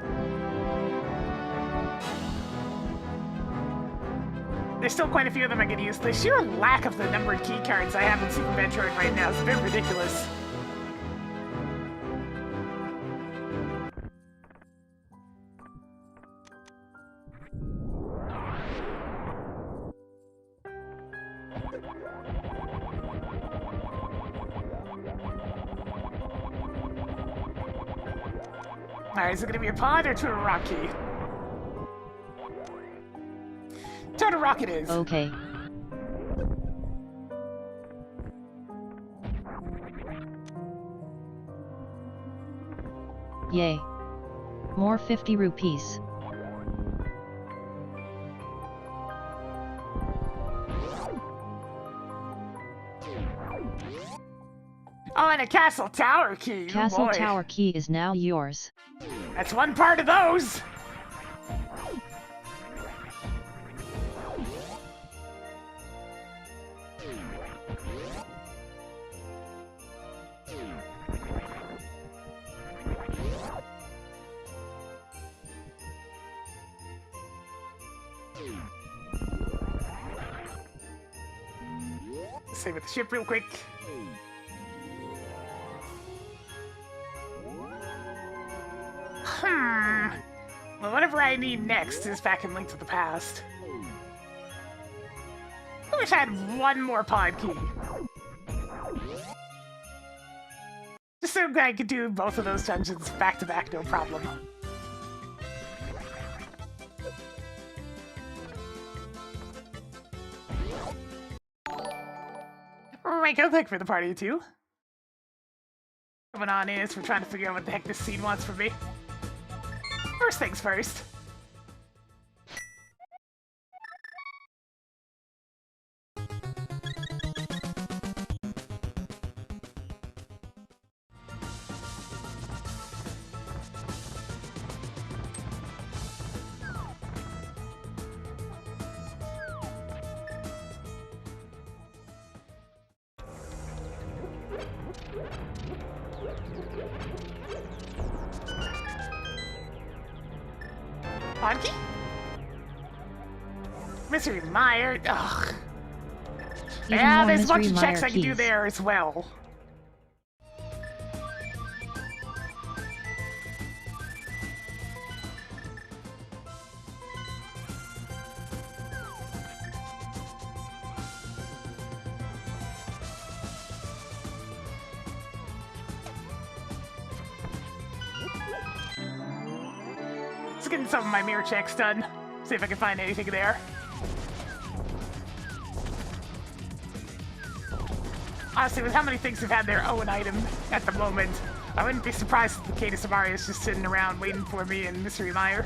There's still quite a few of them I could use. The sheer lack of the numbered key cards I have in Super Metroid right now is a bit ridiculous. Alright, is it gonna be a pod or to a rock key? Turn to rock it is. Okay. Yay. More 50 rupees. Oh, and a castle tower key. Castle Boy. Tower key is now yours. That's one part of those. Save with the ship real quick. Well, whatever I need next is back in Link to the Past. I wish I had one more pod key. Just so I could do both of those dungeons back to back, no problem. Right, go click for the party of two. Coming on in as we're trying to figure out what the heck this scene wants from me. First things first. Honky? Mystery Mire. Ugh. Even Yeah, more there's a bunch Mystery of checks Mire I can do keys. there as well. Just getting some of my mirror checks done. See if I can find anything there. Honestly, with how many things have had their own item at the moment, I wouldn't be surprised if the Cadus Amari is just sitting around waiting for me in Mystery Mire.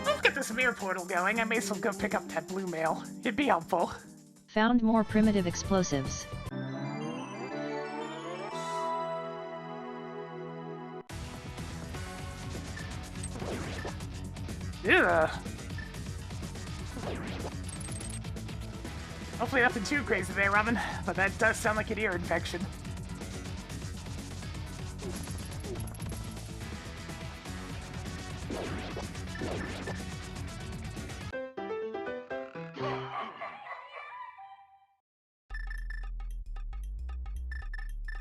Let's get this mirror portal going. I may as well go pick up that blue mail. It'd be helpful. Found more primitive explosives. Ugh. Hopefully nothing too crazy there, Robin, but that does sound like an ear infection.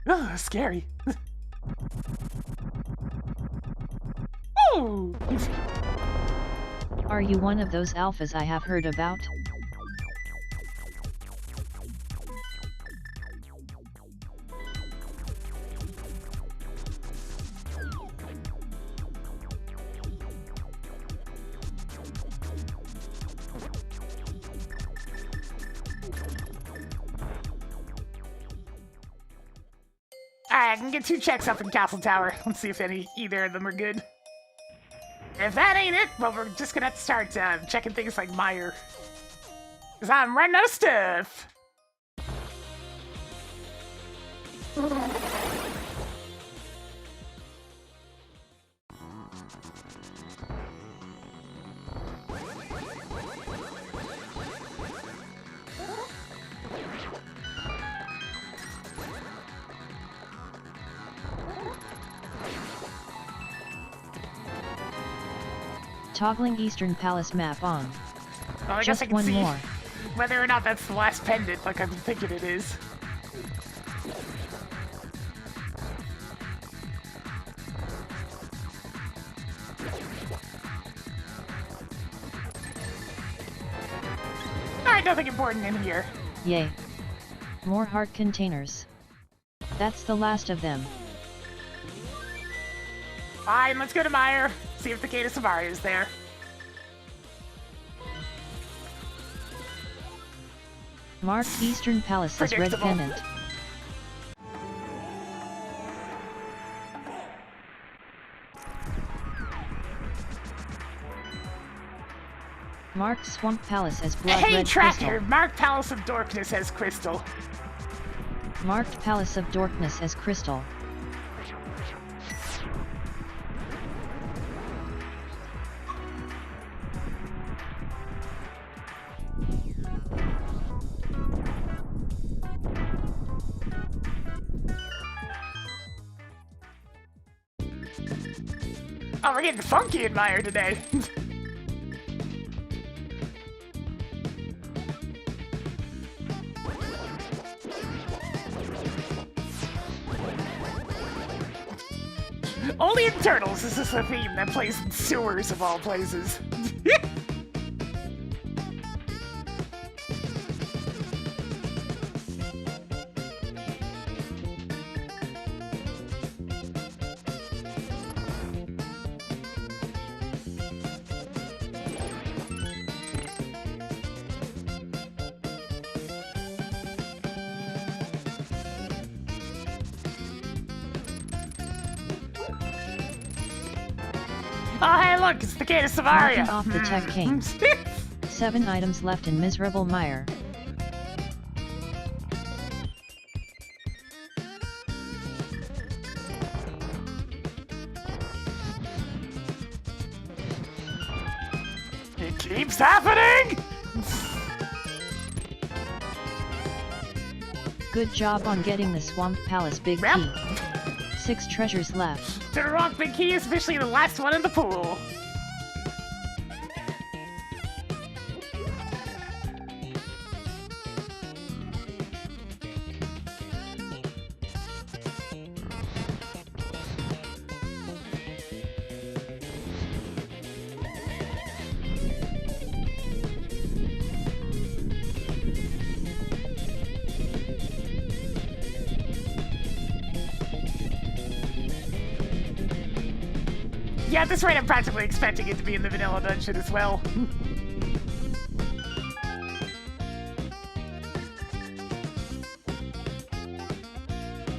Ugh, scary. Ooh! Are you one of those alphas I have heard about? Alright, I can get 2 checks up in Castle Tower. Let's see if either of them are good. If that ain't it, well, we're just gonna have to start checking things like Meyer. Because I'm running out of stuff. Toggling Eastern Palace map on. Well, I Just guess I can one see more. whether or not that's the last pendant, like I'm thinking it is. Alright, nothing important in here. Yay. More heart containers. That's the last of them. Fine, let's go to Meyer. See if the Gate of Savaria is there. Marked Eastern Palace as red Predictable. pendant. Marked Swamp Palace as blood Hey, red Tracker! crystal. Mark Palace of Darkness as crystal. Marked Palace of Darkness as crystal. Oh, we're getting funky in Meyer today. Only in Turtles is this a theme that plays in sewers of all places. Oh, hey, look, it's the Gate of Savaria. Knocking off the Tech King. 7 items left in miserable mire. It keeps happening! Good job on getting the Swamp Palace big Yep. key. 6 treasures left. The Rock Big Key is officially the last one in the pool. Yeah, at this rate, I'm practically expecting it to be in the vanilla dungeon as well.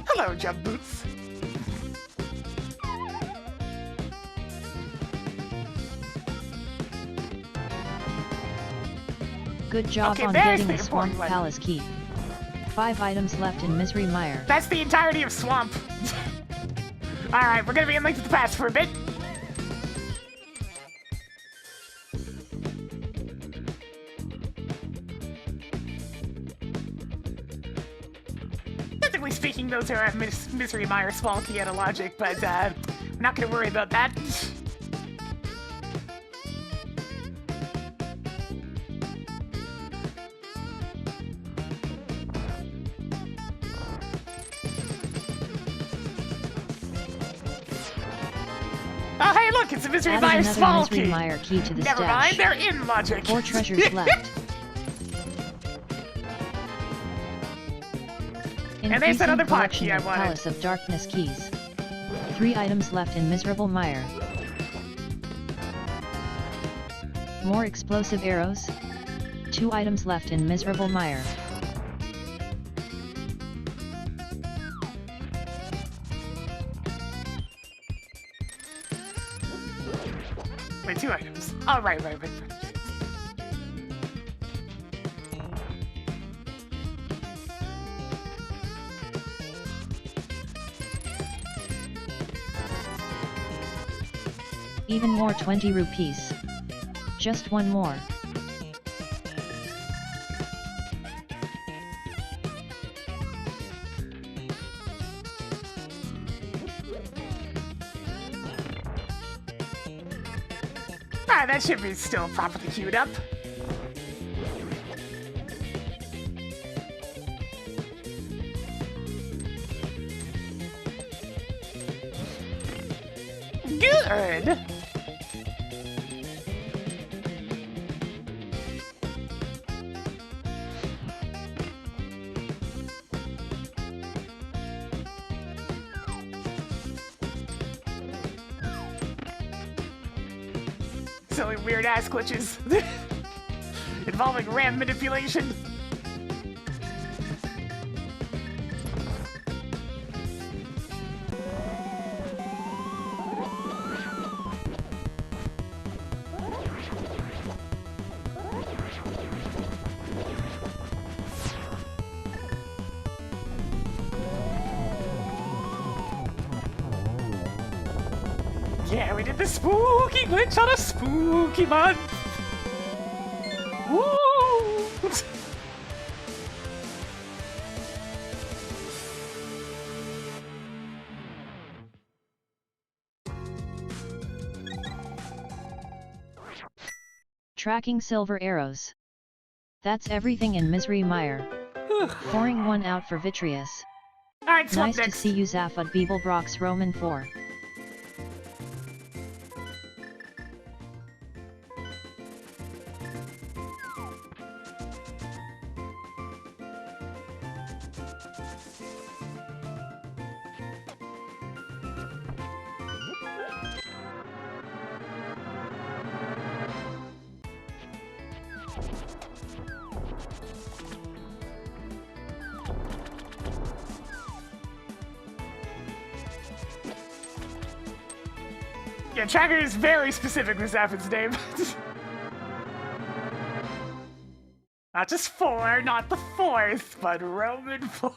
Hello, Jump Boots. Good job Okay, on there's getting the the Swamp important one. Palace key. 5 items left in Misery Mire. That's the entirety of Swamp. Alright, we're gonna be in Link to the Past for a bit. Technically speaking, those are Misery Mire small key out of logic, but I'm not gonna worry about that. Oh, hey, look, it's a Misery Added Mire another small Misery key. Mire key to the Never stash. mind, they're in logic. 4 treasures left. And there's that Increasing other pot collection key I of wanted. Palace of Darkness keys. 3 items left in Miserable Mire. More explosive arrows. 2 items left in Miserable Mire. 2 items. Oh, right. Even more 20 rupees. Just one more. Ah, that should be still properly queued up. Good! Silly weird ass glitches involving RAM manipulation. Yeah, we did the spooky glitch on a spooky month! Woo! Tracking silver arrows. That's everything in Misery Mire. Pouring one out for Vitreous. Alright, so Nice up to next. see you Zaphod Beeblebrox Roman 4. Yeah, Tracker is very specific with Zaphid's name. Not just 4, not the 4th, but Roman 4.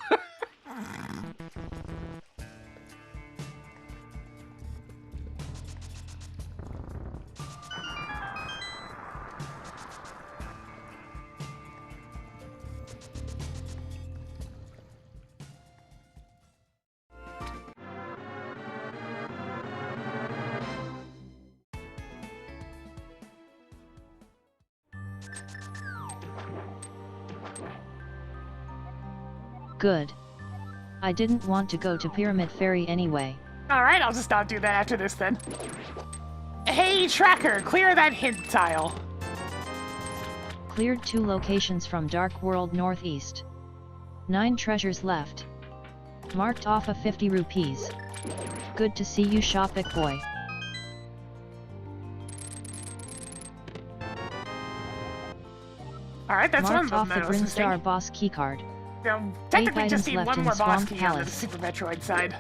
Good. I didn't want to go to Pyramid Ferry anyway. Alright, I'll just not do that after this then. Hey, Tracker, clear that hint tile. Cleared 2 locations from Dark World Northeast. 9 treasures left. Marked off of 50 rupees. Good to see you, Shoppick boy. Alright, that's Marked one off the of those. Brinstar boss keycard. Technically 8 just items need left one in more boss Swamp key on the Palace. Super Metroid side.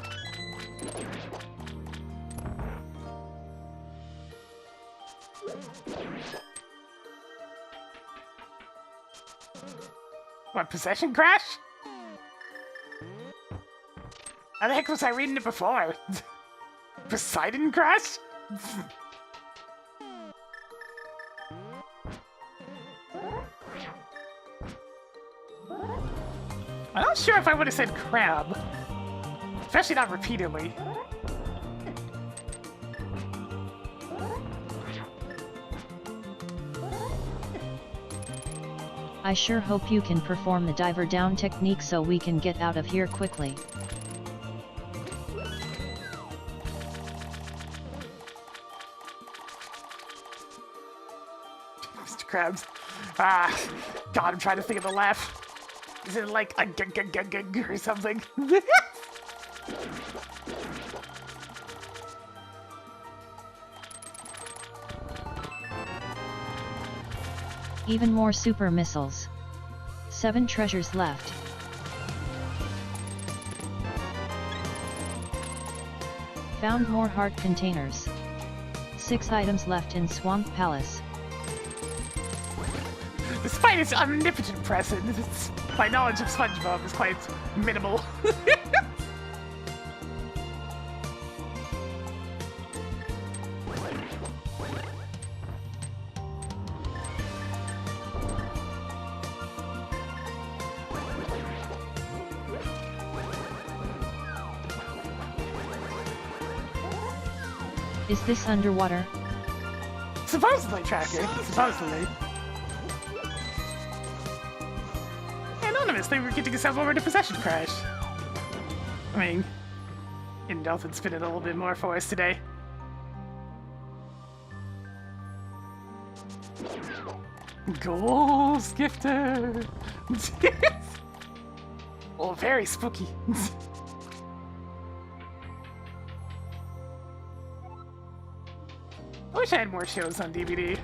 What, Possession Crash? How the heck was I reading it before? Poseidon Crash? I'm not sure if I would have said crab. Especially not repeatedly. I sure hope you can perform the diver down technique so we can get out of here quickly. Mr. Krabs. Ah, God, I'm trying to think of the laugh. Is it like a g or something? Even more super missiles. 7 treasures left. Found more heart containers. 6 items left in Swamp Palace. Despite its omnipotent presence, my knowledge of SpongeBob is quite minimal. Is this underwater? Supposedly, Tracker. Supposedly. Anonymous, they were getting yourself over to Possession Crash. I mean, Indulgence spin it a little bit more for us today. Ghost Gifter! Oh, very spooky. I wish I had more shows on DVD.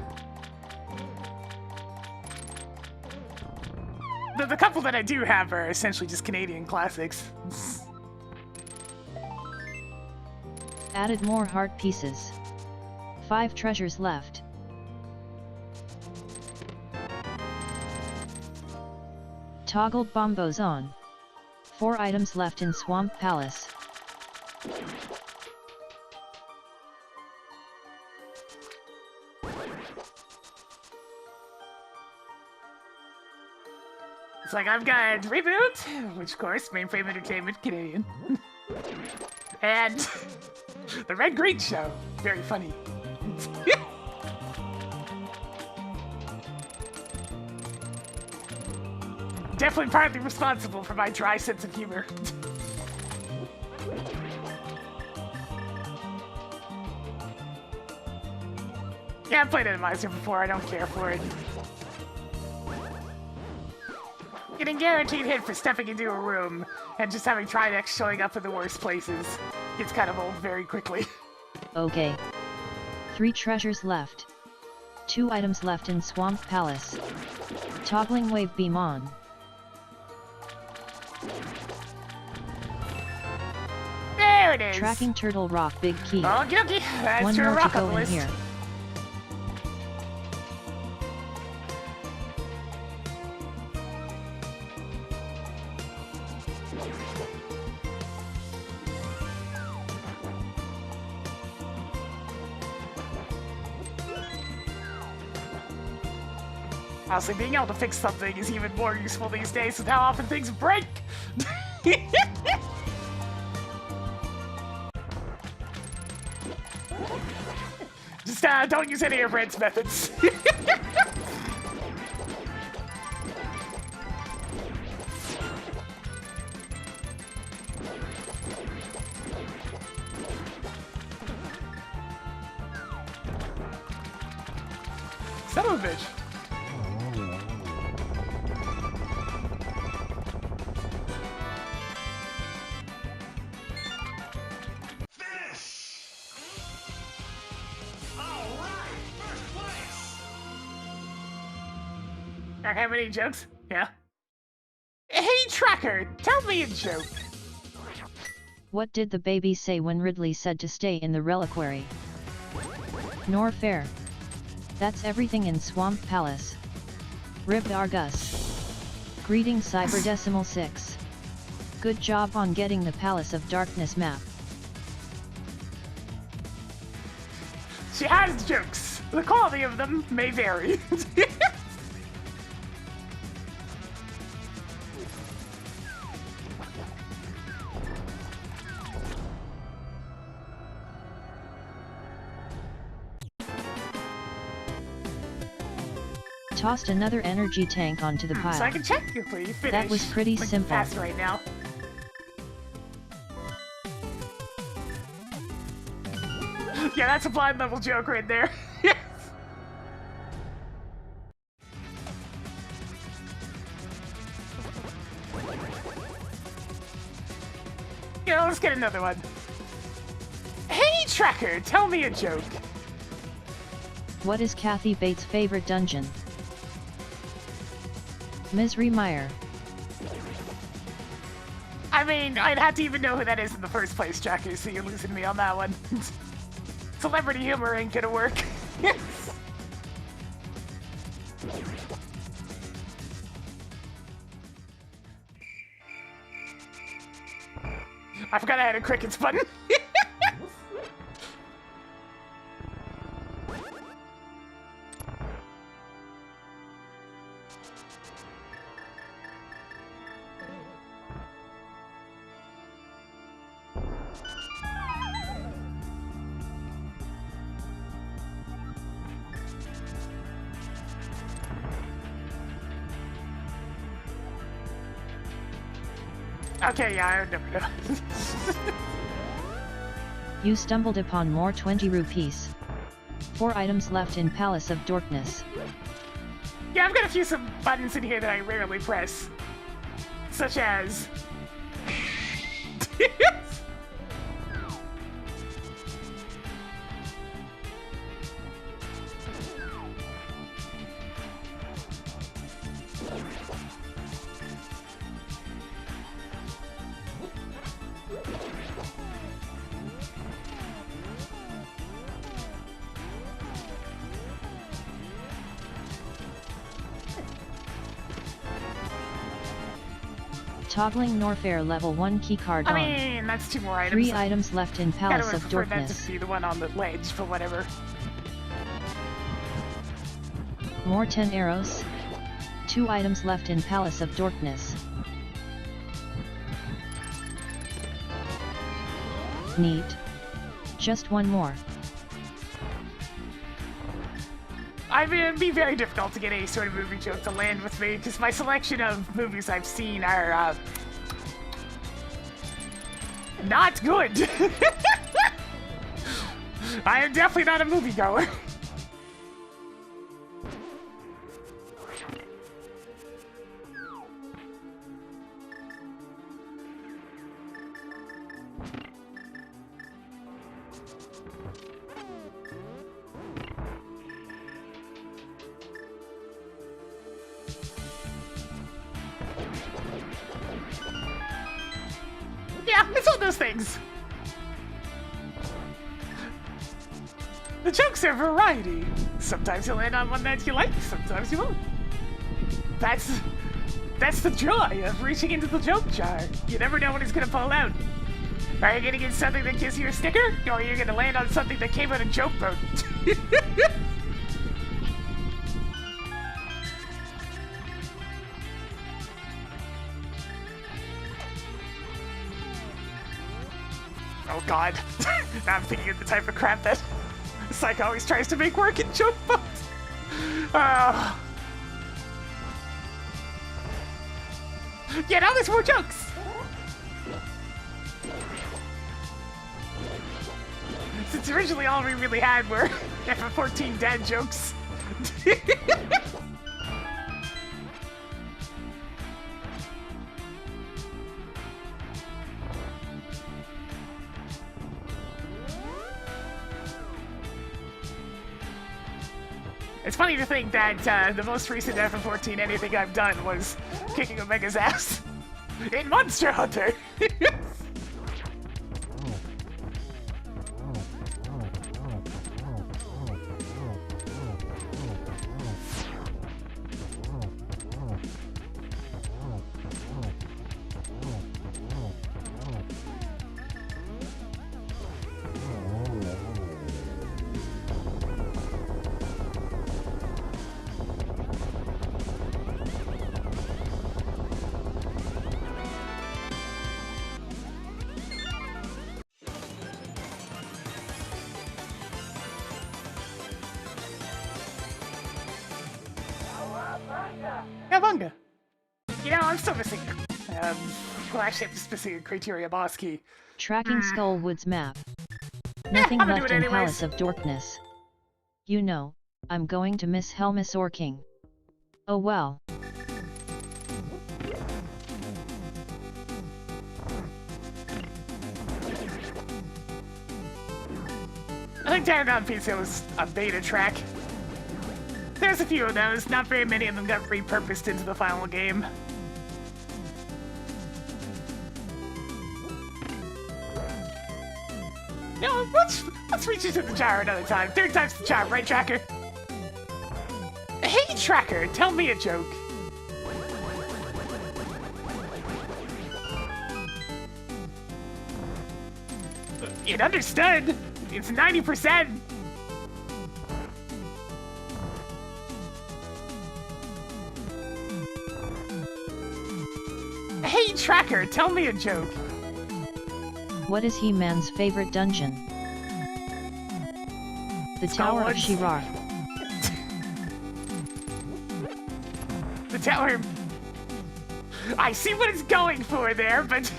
The couple that I do have are essentially just Canadian classics. Added more heart pieces. 5 treasures left. Toggled bombos on. 4 items left in Swamp Palace. It's like I've got Reboot, which of course, Mainframe Entertainment, Canadian. And The Red Green Show, very funny. Definitely partly responsible for my dry sense of humor. Yeah, I've played Randomizer before, I don't care for it. Getting guaranteed hit for stepping into a room and just having Tridex showing up in the worst places gets kind of old very quickly. Okay. 3 treasures left. 2 items left in Swamp Palace. Toggling wave beam on. There it is! Tracking Turtle Rock big key. Okie dokie, that's 1 your more to rock on go the in list. here. Honestly, being able to fix something is even more useful these days with how often things break! Just, don't use any of Red's methods. Son of a bitch. I have any jokes? Yeah. Hey, Tracker, tell me a joke. What did the baby say when Ridley said to stay in the reliquary? Nor fair. That's everything in Swamp Palace. Rip Argus. Greetings Cyberdecimal 6. Good job on getting the Palace of Darkness map. She has jokes. The quality of them may vary. Tossed another energy tank onto the pile. So I can check before you finish. That was pretty Like, simple. Fast right now. Yeah, that's a blind level joke right there. Yeah, let's get another one. Hey, Tracker, tell me a joke. What is Kathy Bates' favorite dungeon? Misery Mire. I mean, I'd have to even know who that is in the first place, Tracker, so you're losing me on that one. Celebrity humor ain't gonna work. I forgot I had a crickets button. Okay, yeah, I never know. You stumbled upon more 20 rupees. 4 items left in Palace of Darkness. Yeah, I've got a few some buttons in here that I rarely press. Such as... Toggling Norfair level 1 keycard on. I mean, that's 2 more items. 3 items left in Palace I of prefer that Darkness. to be the one on the ledge, but whatever. More 10 arrows. 2 items left in Palace of Darkness. Neat. Just 1 more. It'd be very difficult to get any sort of movie joke to land with me, because my selection of movies I've seen are, not good. I am definitely not a moviegoer. Yeah, it's one of those things. The jokes are variety. Sometimes you'll land on one that you like, sometimes you won't. That's the joy of reaching into the joke jar. You never know when it's gonna fall out. Are you gonna get something that gives you a sticker? Or are you gonna land on something that came out of joke boat? Oh god. Now I'm thinking of the type of crap that Psych always tries to make work in joke boats. Yeah, now there's more jokes! Since originally all we really had were FF14 dad jokes. It's funny to think that the most recent FF14 anything I've done was kicking Omega's ass in Monster Hunter. Cowabunga! You know, I'm still missing well, actually, I'm just missing a criteria boss key. Tracking Skullwood's map. Nothing I'm gonna do left it in anyways. Palace of Darkness. You know, I'm going to miss Helmus or King. Oh well. I think Paragon Pizza was a beta track. There's a few of those, not very many of them got repurposed into the final game. No, let's reach into the jar another time. 3rd time's the charm, right, Tracker? Hey, Tracker, tell me a joke. It understood. It's 90%. Hey, Tracker, tell me a joke. What is He-Man's favorite dungeon? The Tower of Shirar. The Tower... I see what it's going for there, but...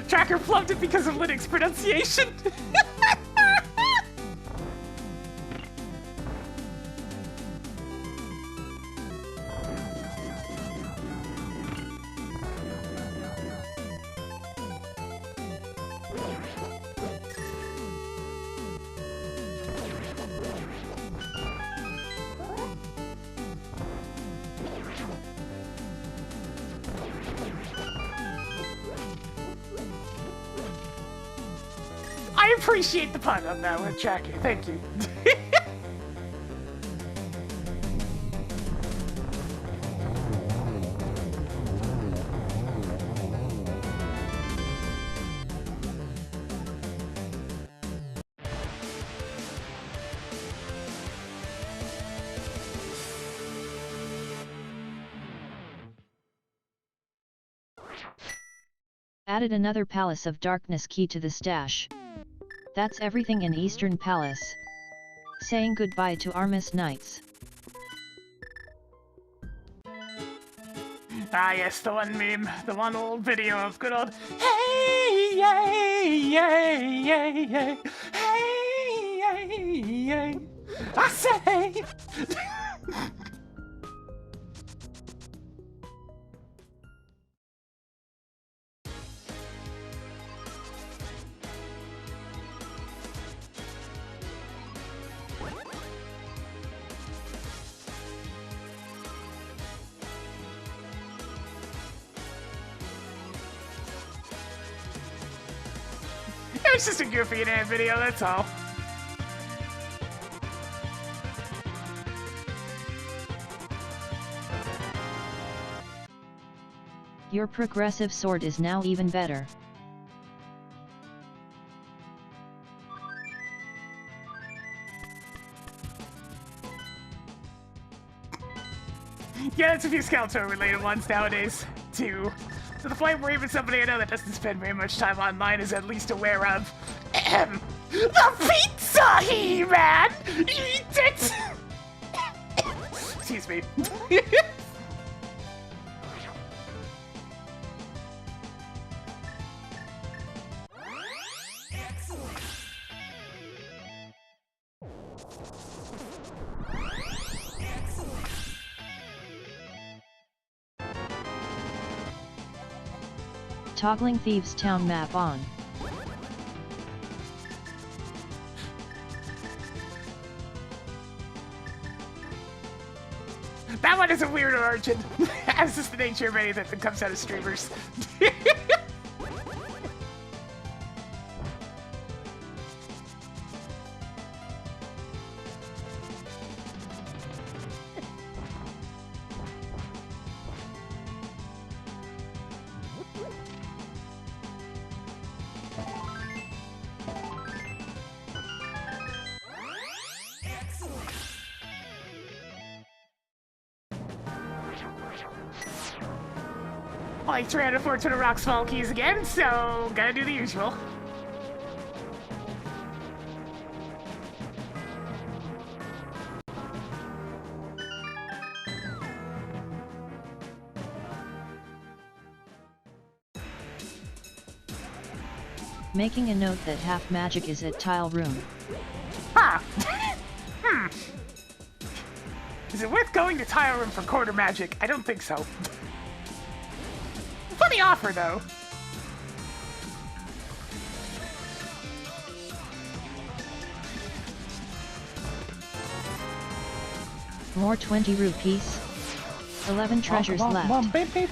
Tracker flubbed it because of Linux pronunciation. I appreciate the pun on that one, Tracker. Thank you. Added another Palace of Darkness key to the stash. That's everything in Eastern Palace. Saying goodbye to Armis Knights. Ah yes, the one meme, the one old video of good old hey yay yay yay yay hey yay yay I say. It's just a goofy and video, that's all. Your progressive sword is now even better. Yeah, that's a few Skeletor related ones nowadays, too. To the point where even somebody I know that doesn't spend very much time online is at least aware of the pizza, He-Man! Eat it! Excuse me. Toggling Thieves Town map on. That one is a weird origin, as is the nature of anything that comes out of streamers. Like 304 to the rock small keys again, so gotta do the usual. Making a note that half magic is at tile room. Huh. Is it worth going to tile room for quarter magic? I don't think so. Funny offer, though. More 20 rupees. 11 treasures left. Come on, babe, babe.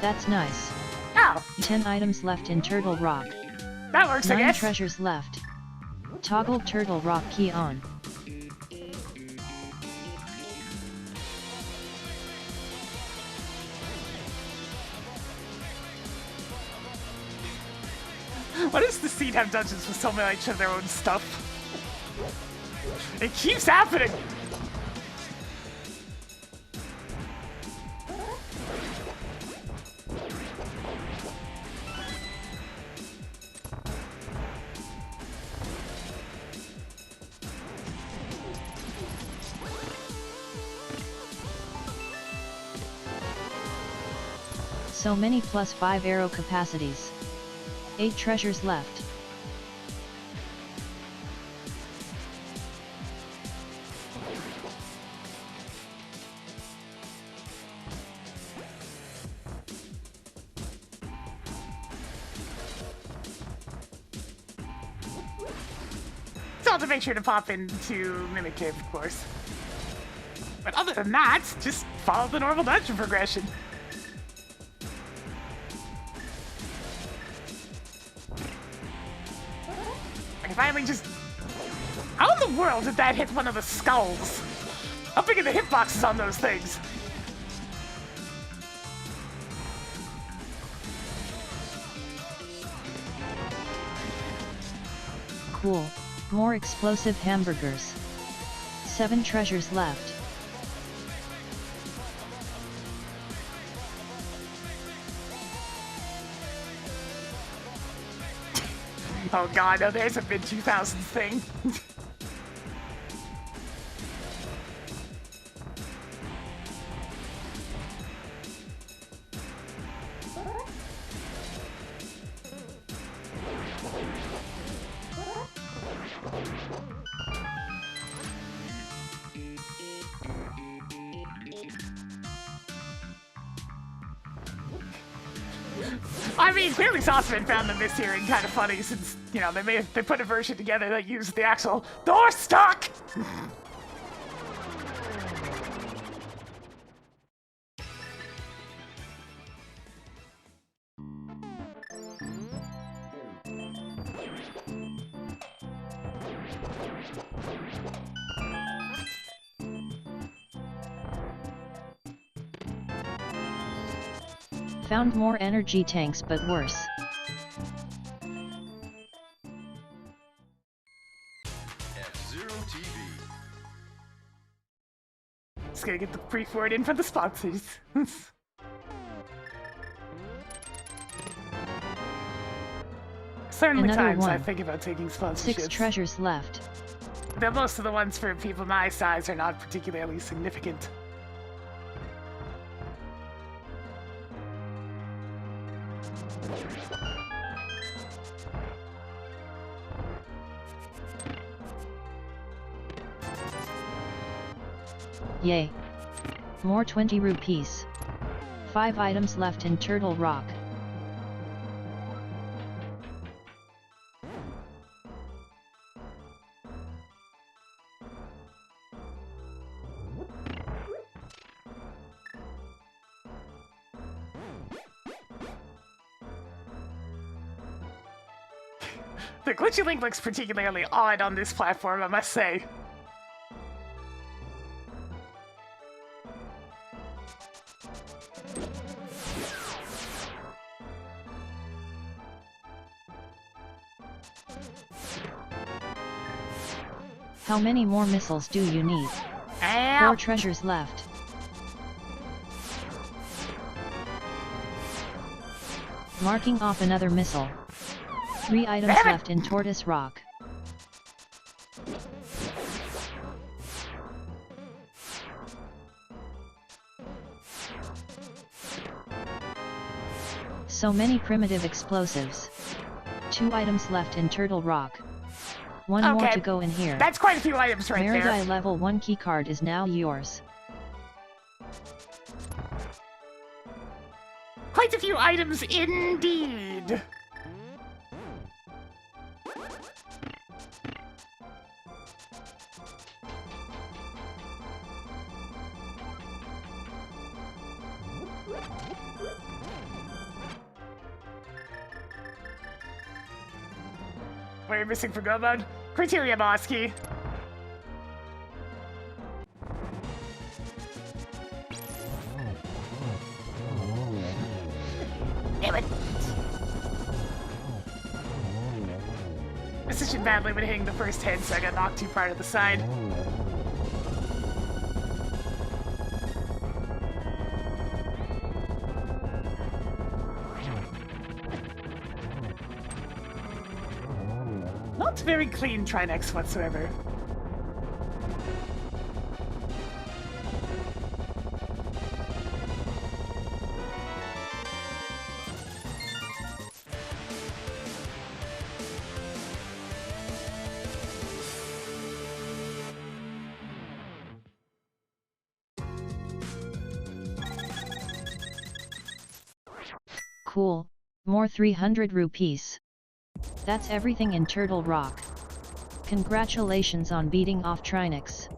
That's nice. Oh, 10 items left in Turtle Rock. that works, I 9 guess. treasures left. Toggle Turtle Rock key on. Why does the seed have dungeons with so much of their own stuff? It keeps happening! So many plus 5 arrow capacities. 8 treasures left. Still have to make sure to pop into Mimic Cave, of course. But other than that, just follow the normal dungeon progression. I finally just... How in the world did that hit one of the skulls? How big are the hitboxes on those things? Cool. More explosive hamburgers. 7 treasures left. Oh god, no, there's a mid-2000s thing. I mean, clearly Sauceman found the mishearing kind of funny since, you know, they put a version together that used the actual door stock! Found more energy tanks but worse. Just gonna get the brief word in for the sponsors. Certainly Another times I one. think about taking 6 sponsorships. treasures left. But most of the ones for people my size are not particularly significant. Yay. More 20 rupees. 5 items left in Turtle Rock. The glitchy link looks particularly odd on this platform, I must say. How many more missiles do you need? 4 treasures left. Marking off another missile. 3 items left in Tortoise Rock. So many primitive explosives. 2 items left in Turtle Rock. 1 more to go in here. That's quite a few items right there. Meridai level 1 keycard is now yours. Quite a few items indeed. we're missing for Go Mode? Criteria boss key. Damn it. Positioned badly when hitting the first hit, so I got knocked too far to the side. Not very clean Trinex whatsoever. Cool, more 300 rupees. That's everything in Turtle Rock. Congratulations on beating off Trinix.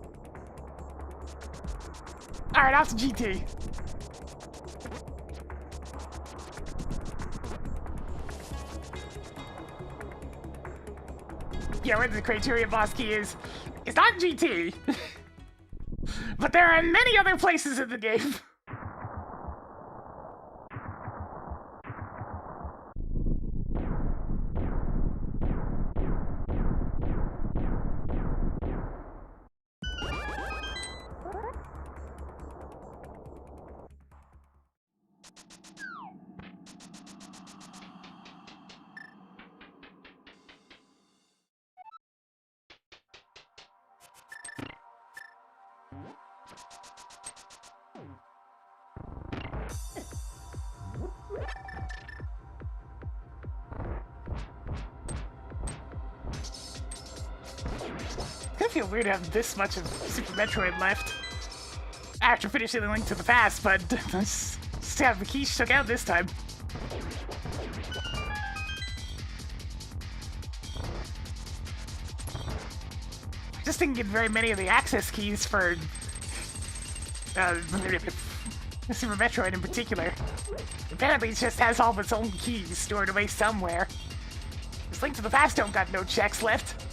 Alright, off to GT. Yeah, where the criteria boss key is, it's not GT. But there are many other places in the game. I feel weird to have this much of Super Metroid left after finishing the Link to the Past, but let's have the keys shook out this time. Just didn't get very many of the access keys for Super Metroid in particular. Apparently it just has all of its own keys stored away somewhere. This Link to the Past don't got no checks left.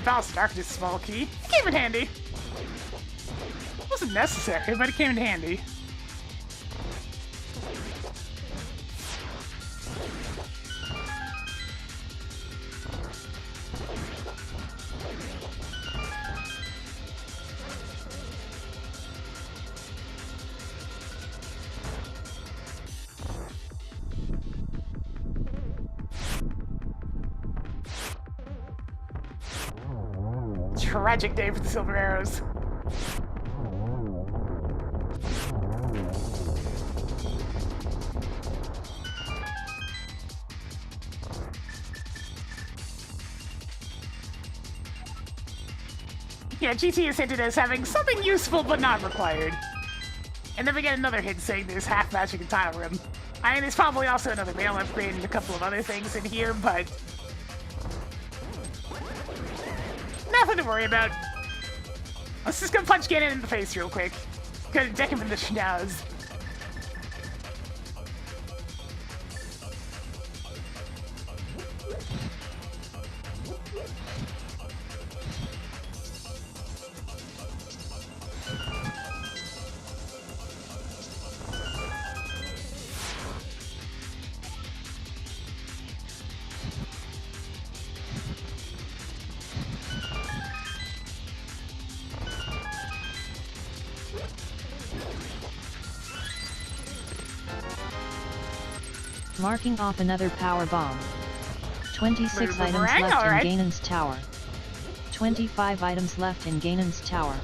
Balance of Darkness small key. It came in handy. It wasn't necessary, but it came in handy. Tragic day for the Silver Arrows. Yeah, GT is hinted as having something useful but not required. And then we get another hint saying there's half magic and tile room. I mean, there's probably also another mail upgrade and a couple of other things in here, but nothing to worry about. Let's just go punch Ganon in the face real quick. Gonna deck him in the schnoz. Marking off another power bomb. 26 items left in Ganon's tower. 25 items left in Ganon's tower.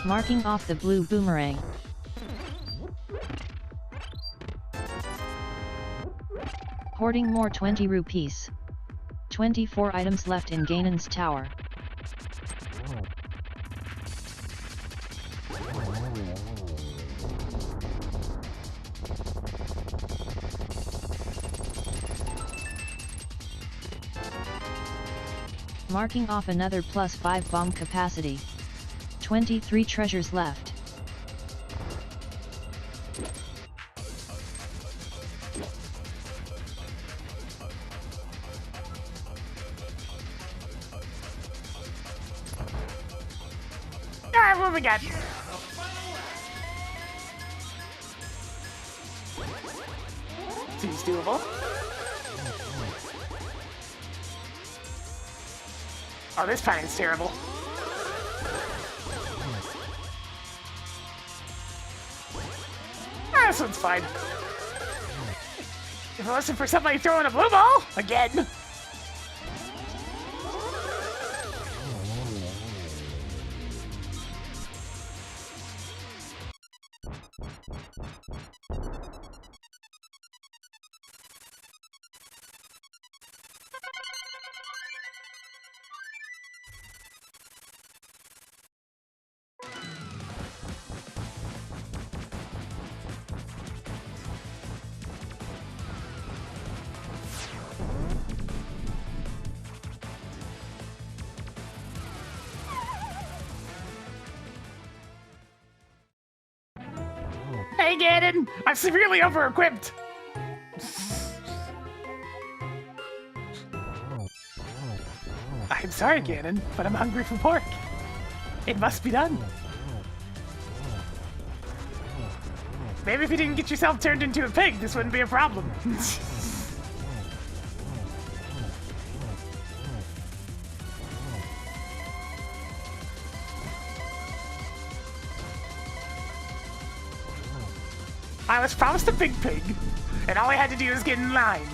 Marking off the blue boomerang. Hoarding more 20 rupees. 24 items left in Ganon's tower. Marking off another +5 bomb capacity. 23 treasures left. Alright, what we got? Seems doable. Oh, this pattern's terrible. Ah, this one's fine. If it wasn't for somebody throwing a blue ball, again. Hey, Ganon! I'm severely over-equipped! I'm sorry, Ganon, but I'm hungry for pork. It must be done. Maybe if you didn't get yourself turned into a pig, this wouldn't be a problem. I was promised a big pig, and all I had to do was get in line.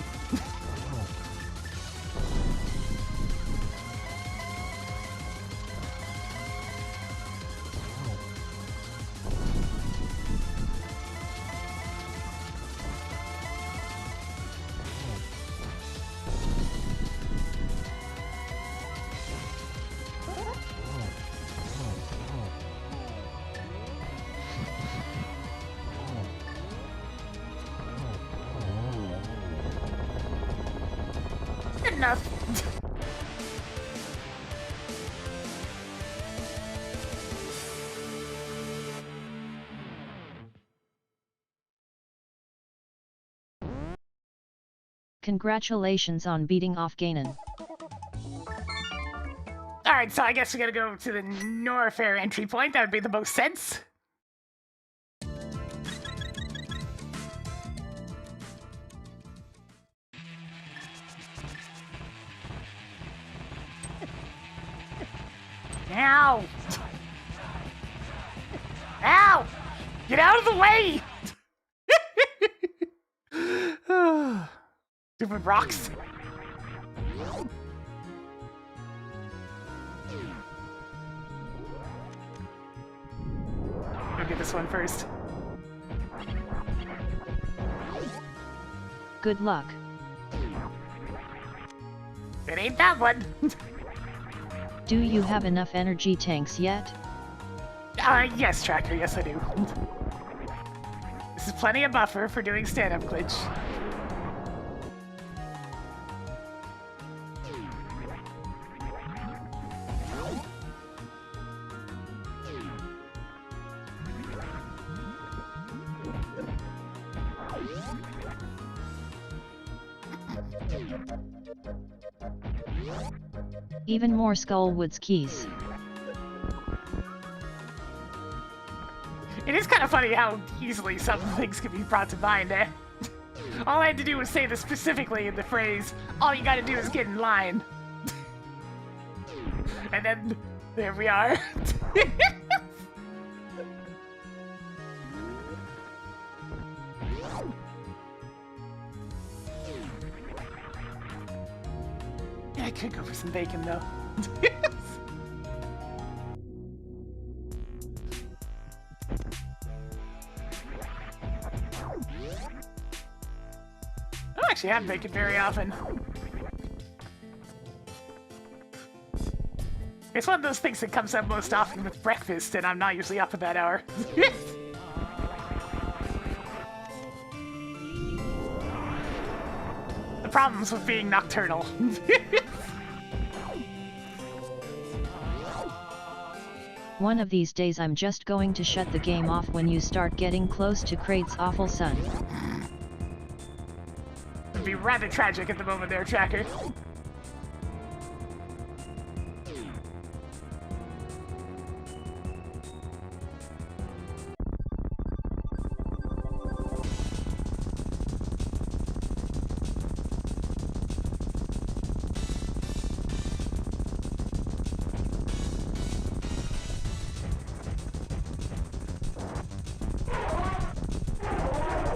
Enough. Congratulations on beating off Ganon. Alright, so I guess we gotta go to the Norfair entry point. That would be the most sense. Ow! Ow! Get out of the way! Stupid rocks. I'll get this one first. Good luck. It ain't that one. Do you have enough energy tanks yet? Yes, Tracker, yes I do. This is plenty of buffer for doing stand-up glitch. Even more Skullwood's keys. It is kind of funny how easily some things can be brought to mind, eh? All I had to do was say this specifically in the phrase, all you gotta do is get in line. And then, there we are. I could go for some bacon, though. actually have bacon very often. It's one of those things that comes up most often with breakfast, and I'm not usually up at that hour. The problems with being nocturnal. One of these days I'm just going to shut the game off when you start getting close to Kraid's awful son. It'd be rather tragic at the moment there, Tracker.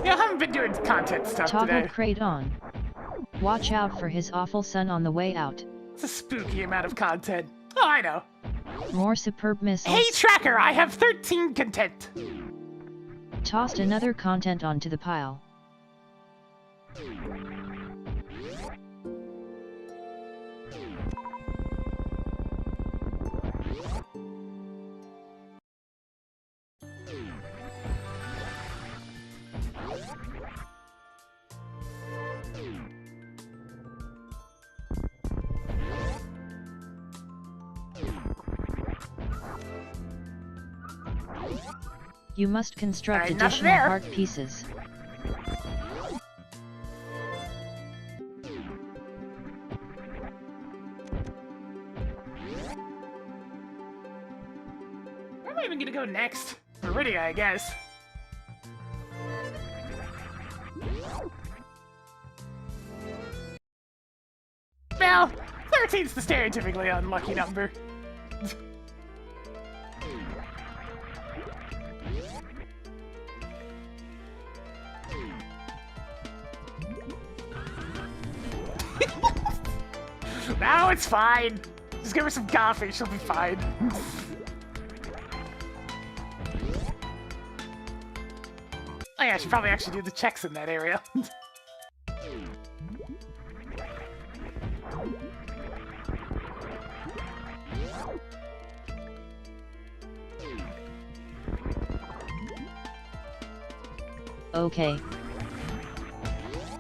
Yeah, I haven't been doing content stuff Toggle today. Kraid on. Watch out for his awful son on the way out. It's a spooky amount of content. Oh, I know. More superb missiles. Hey, Tracker, I have 13 content. Tossed another content onto the pile. You must construct Nothing additional there. heart pieces. Where am I even gonna go next? Meridia, I guess. Well, 13's the stereotypically unlucky number. No, it's fine. Just give her some coffee, she'll be fine. Oh yeah, I should probably actually do the checks in that area. Okay.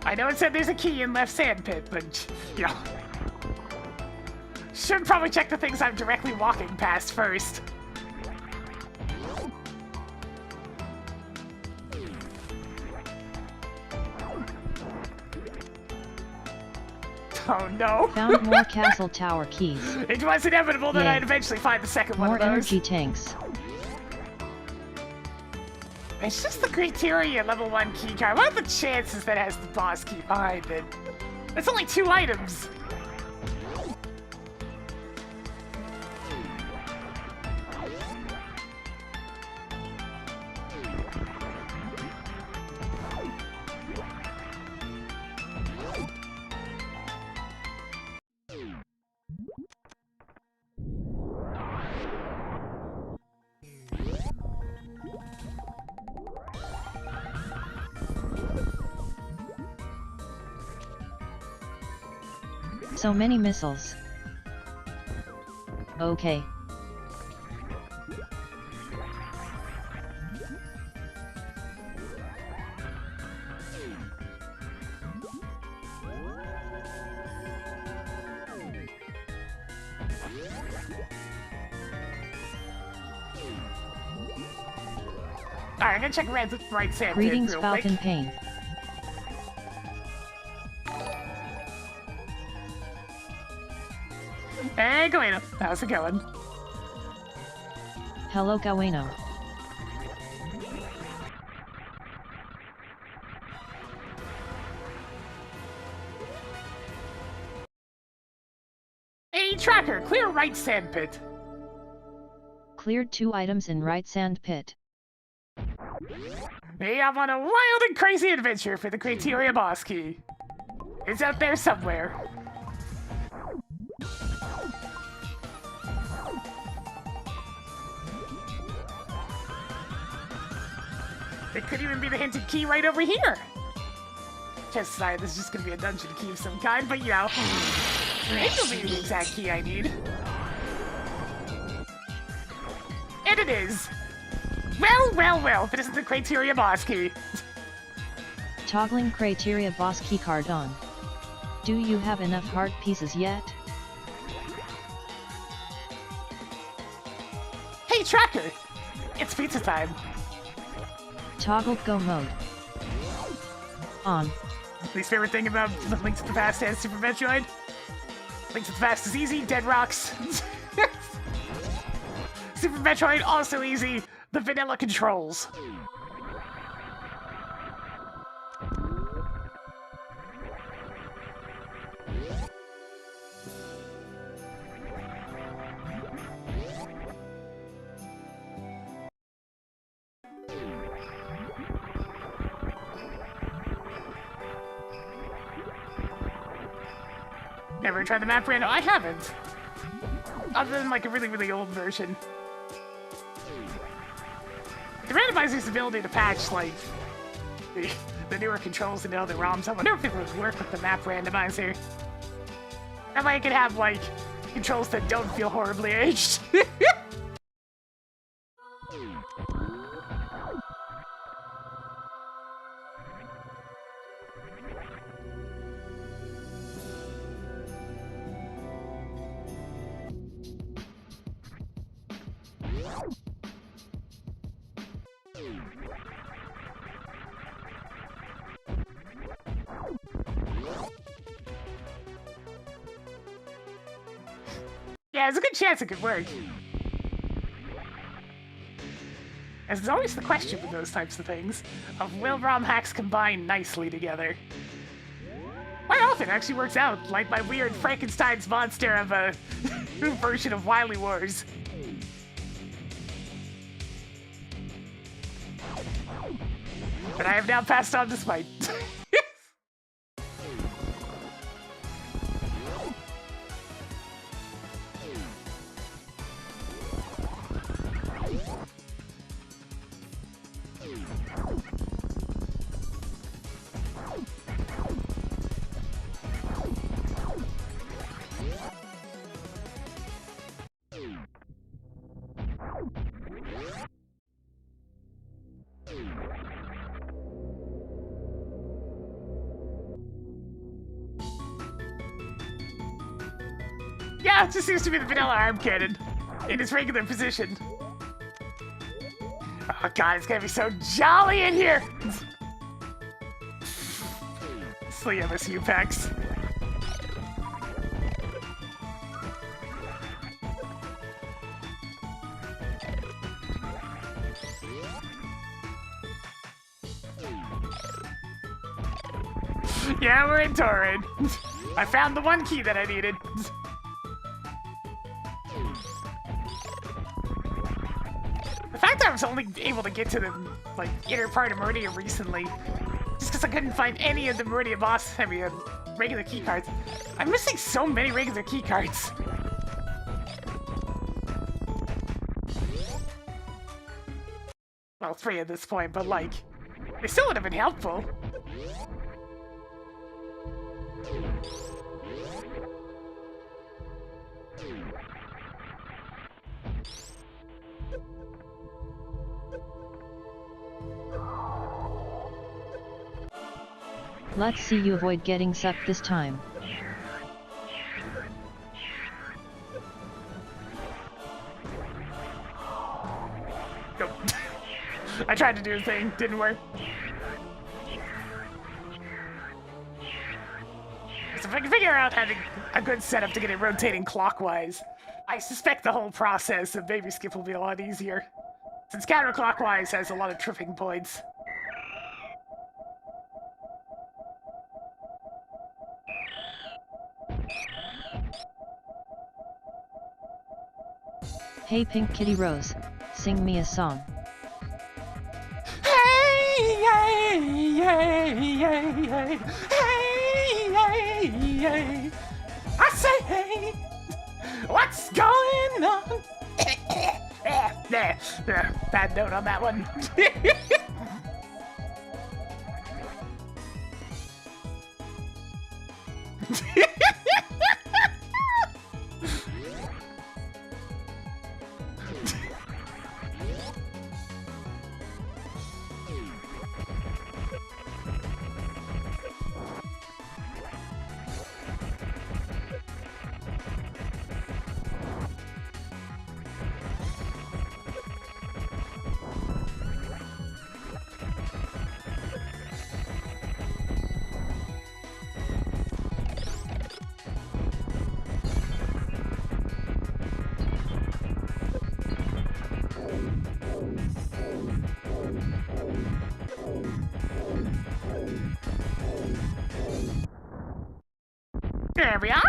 I know it said there's a key in left sand pit, but, you know. Should probably check the things I'm directly walking past first. Oh no. Found more castle tower keys. It was inevitable that Yay. I'd eventually find the second one More of those. energy tanks. It's just the criteria level 1 keycard. What are the chances that has the boss key behind it? It's only 2 items. So many missiles. Okay. Alright, I'm gonna check right sand pit Greetings, real Falcon quick. Pain. Hey, Galena. How's it going? Hello, Gaweno. Hey, Tracker, clear right sand pit. Cleared 2 items in right sand pit. Hey, I'm on a wild and crazy adventure for the criteria boss key. It's out there somewhere. It could even be the hinted key right over here. Just sorry, this is just gonna be a dungeon key of some kind, but you know, it'll be the exact key I need. And it is. Well, if it isn't the criteria boss key. Toggling criteria boss keycard on. Do you have enough heart pieces yet? Hey, Tracker! It's pizza time. Toggle go mode. On. Least favorite thing about Link to the Past and Super Metroid? Link to the Past is easy, dead rocks. Super Metroid also easy, the vanilla controls. Never tried the map random? I haven't. Other than like a really old version. The randomizer's ability to patch like the newer controls into other ROMs. I wonder if it would work with the map randomizer. That way I could have like controls that don't feel horribly aged. Yeah, there's a good chance it could work. As is always the question with those types of things, of will ROM hacks combine nicely together? Quite often it actually works out, like my weird Frankenstein's monster of a version of Wily Wars. But I have now passed on this fight. Yeah, it just seems to be the vanilla arm cannon in its regular position. Oh god, it's gonna be so jolly in here! Silly MSU packs. Yeah, we're in Torrid. I found the one key that I needed. The fact that I was only able to get to the like inner part of Meridia recently, just because I couldn't find any of the Meridia boss, regular key cards. I'm missing so many regular key cards. Well, 3 at this point, but like, they still would have been helpful. Let's see you avoid getting sucked this time. Go. I tried to do a thing, didn't work. So if I can figure out having a good setup to get it rotating clockwise, I suspect the whole process of Baby Skip will be a lot easier, since counterclockwise has a lot of tripping points. Hey PinkKittyRose, sing me a song. Hey, hey, hey, hey, hey, hey, hey, I say hey, what's going on? Bad note on that one. There we are.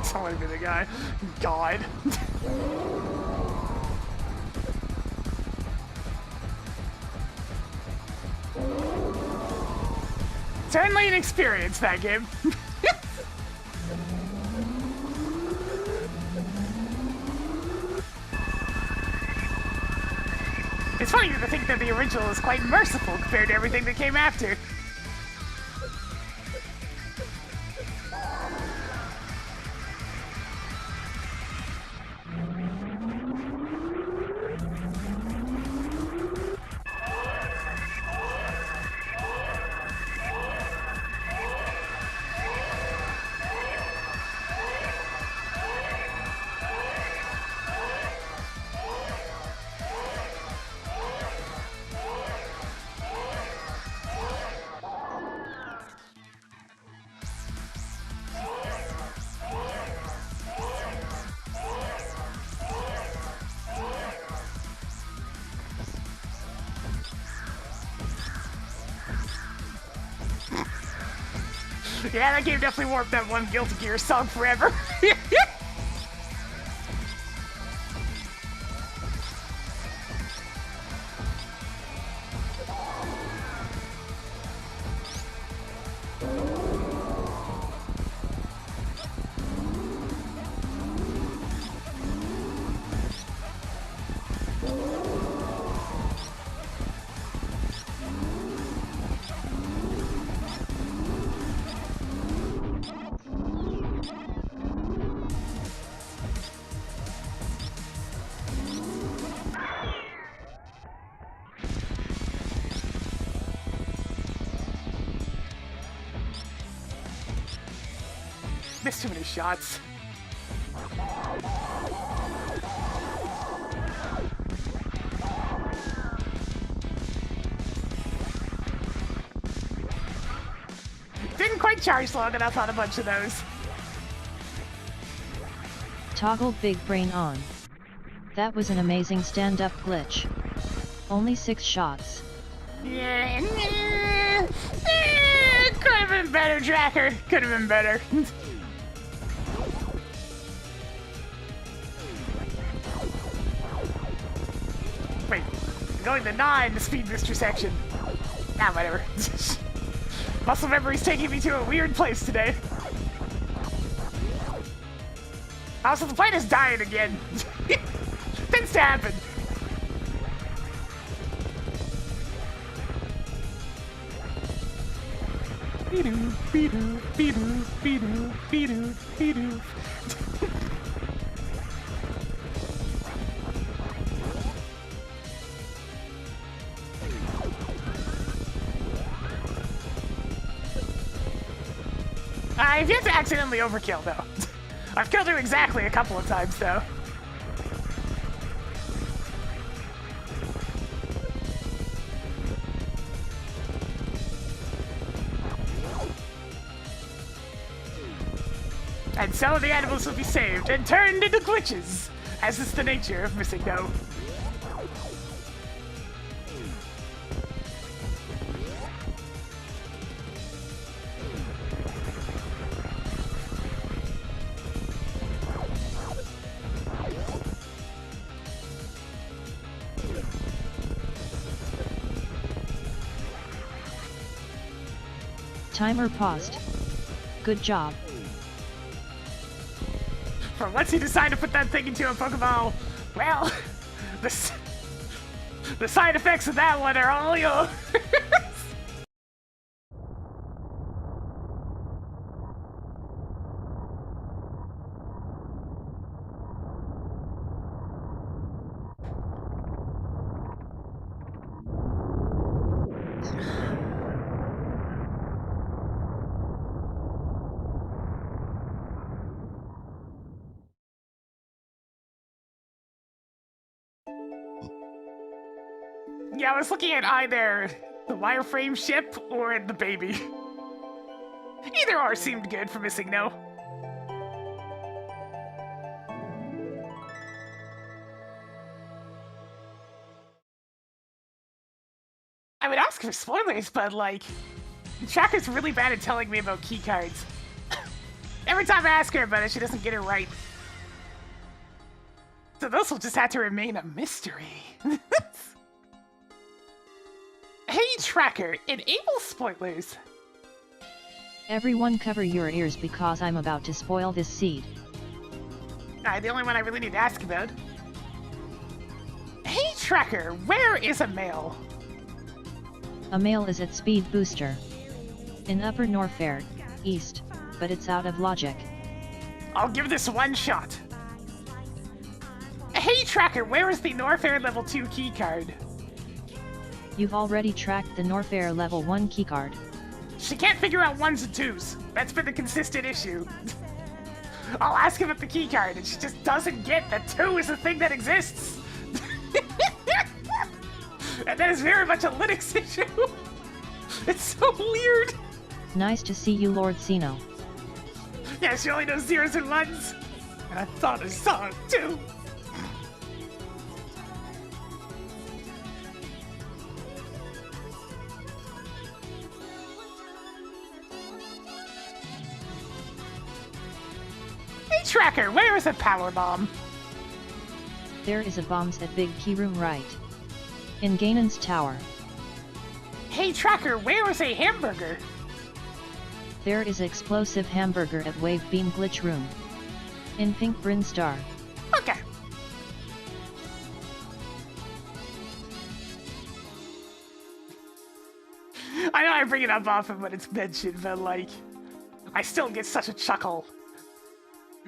Someone be the guy. God. Certainly an experience, that game. It's funny to think that the original is quite merciful compared to everything that came after. Yeah, that game definitely warped that one Guilty Gear song forever. Missed too many shots. Didn't quite charge long enough on a bunch of those. Toggle big brain on. That was an amazing stand-up glitch. Only 6 shots. Yeah, could have been better, Tracker. Could have been better. Wait, I'm going to 9 to Speed Booster section. Ah, whatever. Muscle memory's taking me to a weird place today. Also, the plane is dying again. Tends to happen. Be-doo, be-doo, be-doo, be-doo, be-doo, be-doo. I've yet to accidentally overkill, though. I've killed her exactly a couple of times, though. And so the animals will be saved and turned into glitches, as is the nature of Missing No. Timer paused. Good job. For once he decided to put that thing into a Pokeball, well, the side effects of that one are all yours. Yeah, I was looking at either the wireframe ship or the baby. Either or seemed good for missing no. I would ask for spoilers, but like, Tracker's really bad at telling me about keycards. Every time I ask her about it, she doesn't get it right. So those will just have to remain a mystery. Hey Tracker, enable spoilers. Everyone cover your ears because I'm about to spoil this seed. Alright, the only one I really need to ask about. Hey Tracker, where is a male? A male is at Speed Booster. In Upper Norfair, East, but it's out of logic. I'll give this one shot. Hey Tracker, where is the Norfair level 2 keycard? You've already tracked the Norfair level 1 keycard. She can't figure out 1s and 2s. That's been the consistent issue. I'll ask about the keycard, and she just doesn't get that 2 is a thing that exists. And that is very much a Linux issue. It's so weird. Nice to see you, Lord Sino. Yeah, she only knows 0s and 1s. And I thought I saw it too. Hey Tracker, where is a power bomb? There is a bombs at Big Key Room right. In Ganon's tower. Hey Tracker, where is a hamburger? There is explosive hamburger at Wave Beam Glitch Room. In Pink Bryn Star. Okay. I know I bring it up often when it's mentioned, but like, I still get such a chuckle.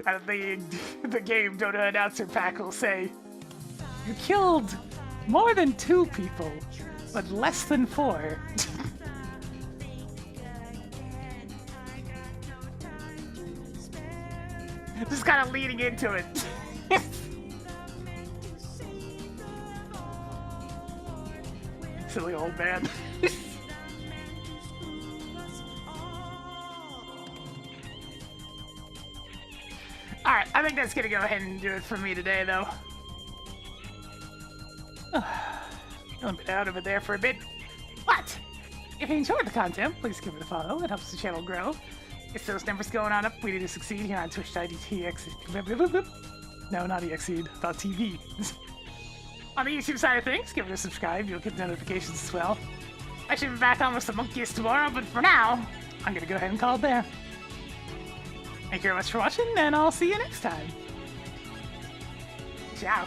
Out of the game Dota announcer pack will say, "You killed more than 2 people, but less than 4." Just kind of leading into it. Silly old man. Alright, I think that's gonna go ahead and do it for me today, though. I've been out of it there for a bit. But, if you enjoyed the content, please give it a follow. It helps the channel grow. It's those numbers going on up. We need to succeed here on Twitch.tv. No, not exceed.tv. On the YouTube side of things, give it a subscribe. You'll get notifications as well. I should be back on with some monkeys tomorrow, but for now, I'm gonna go ahead and call it there. Thank you very much for watching, and I'll see you next time. Ciao.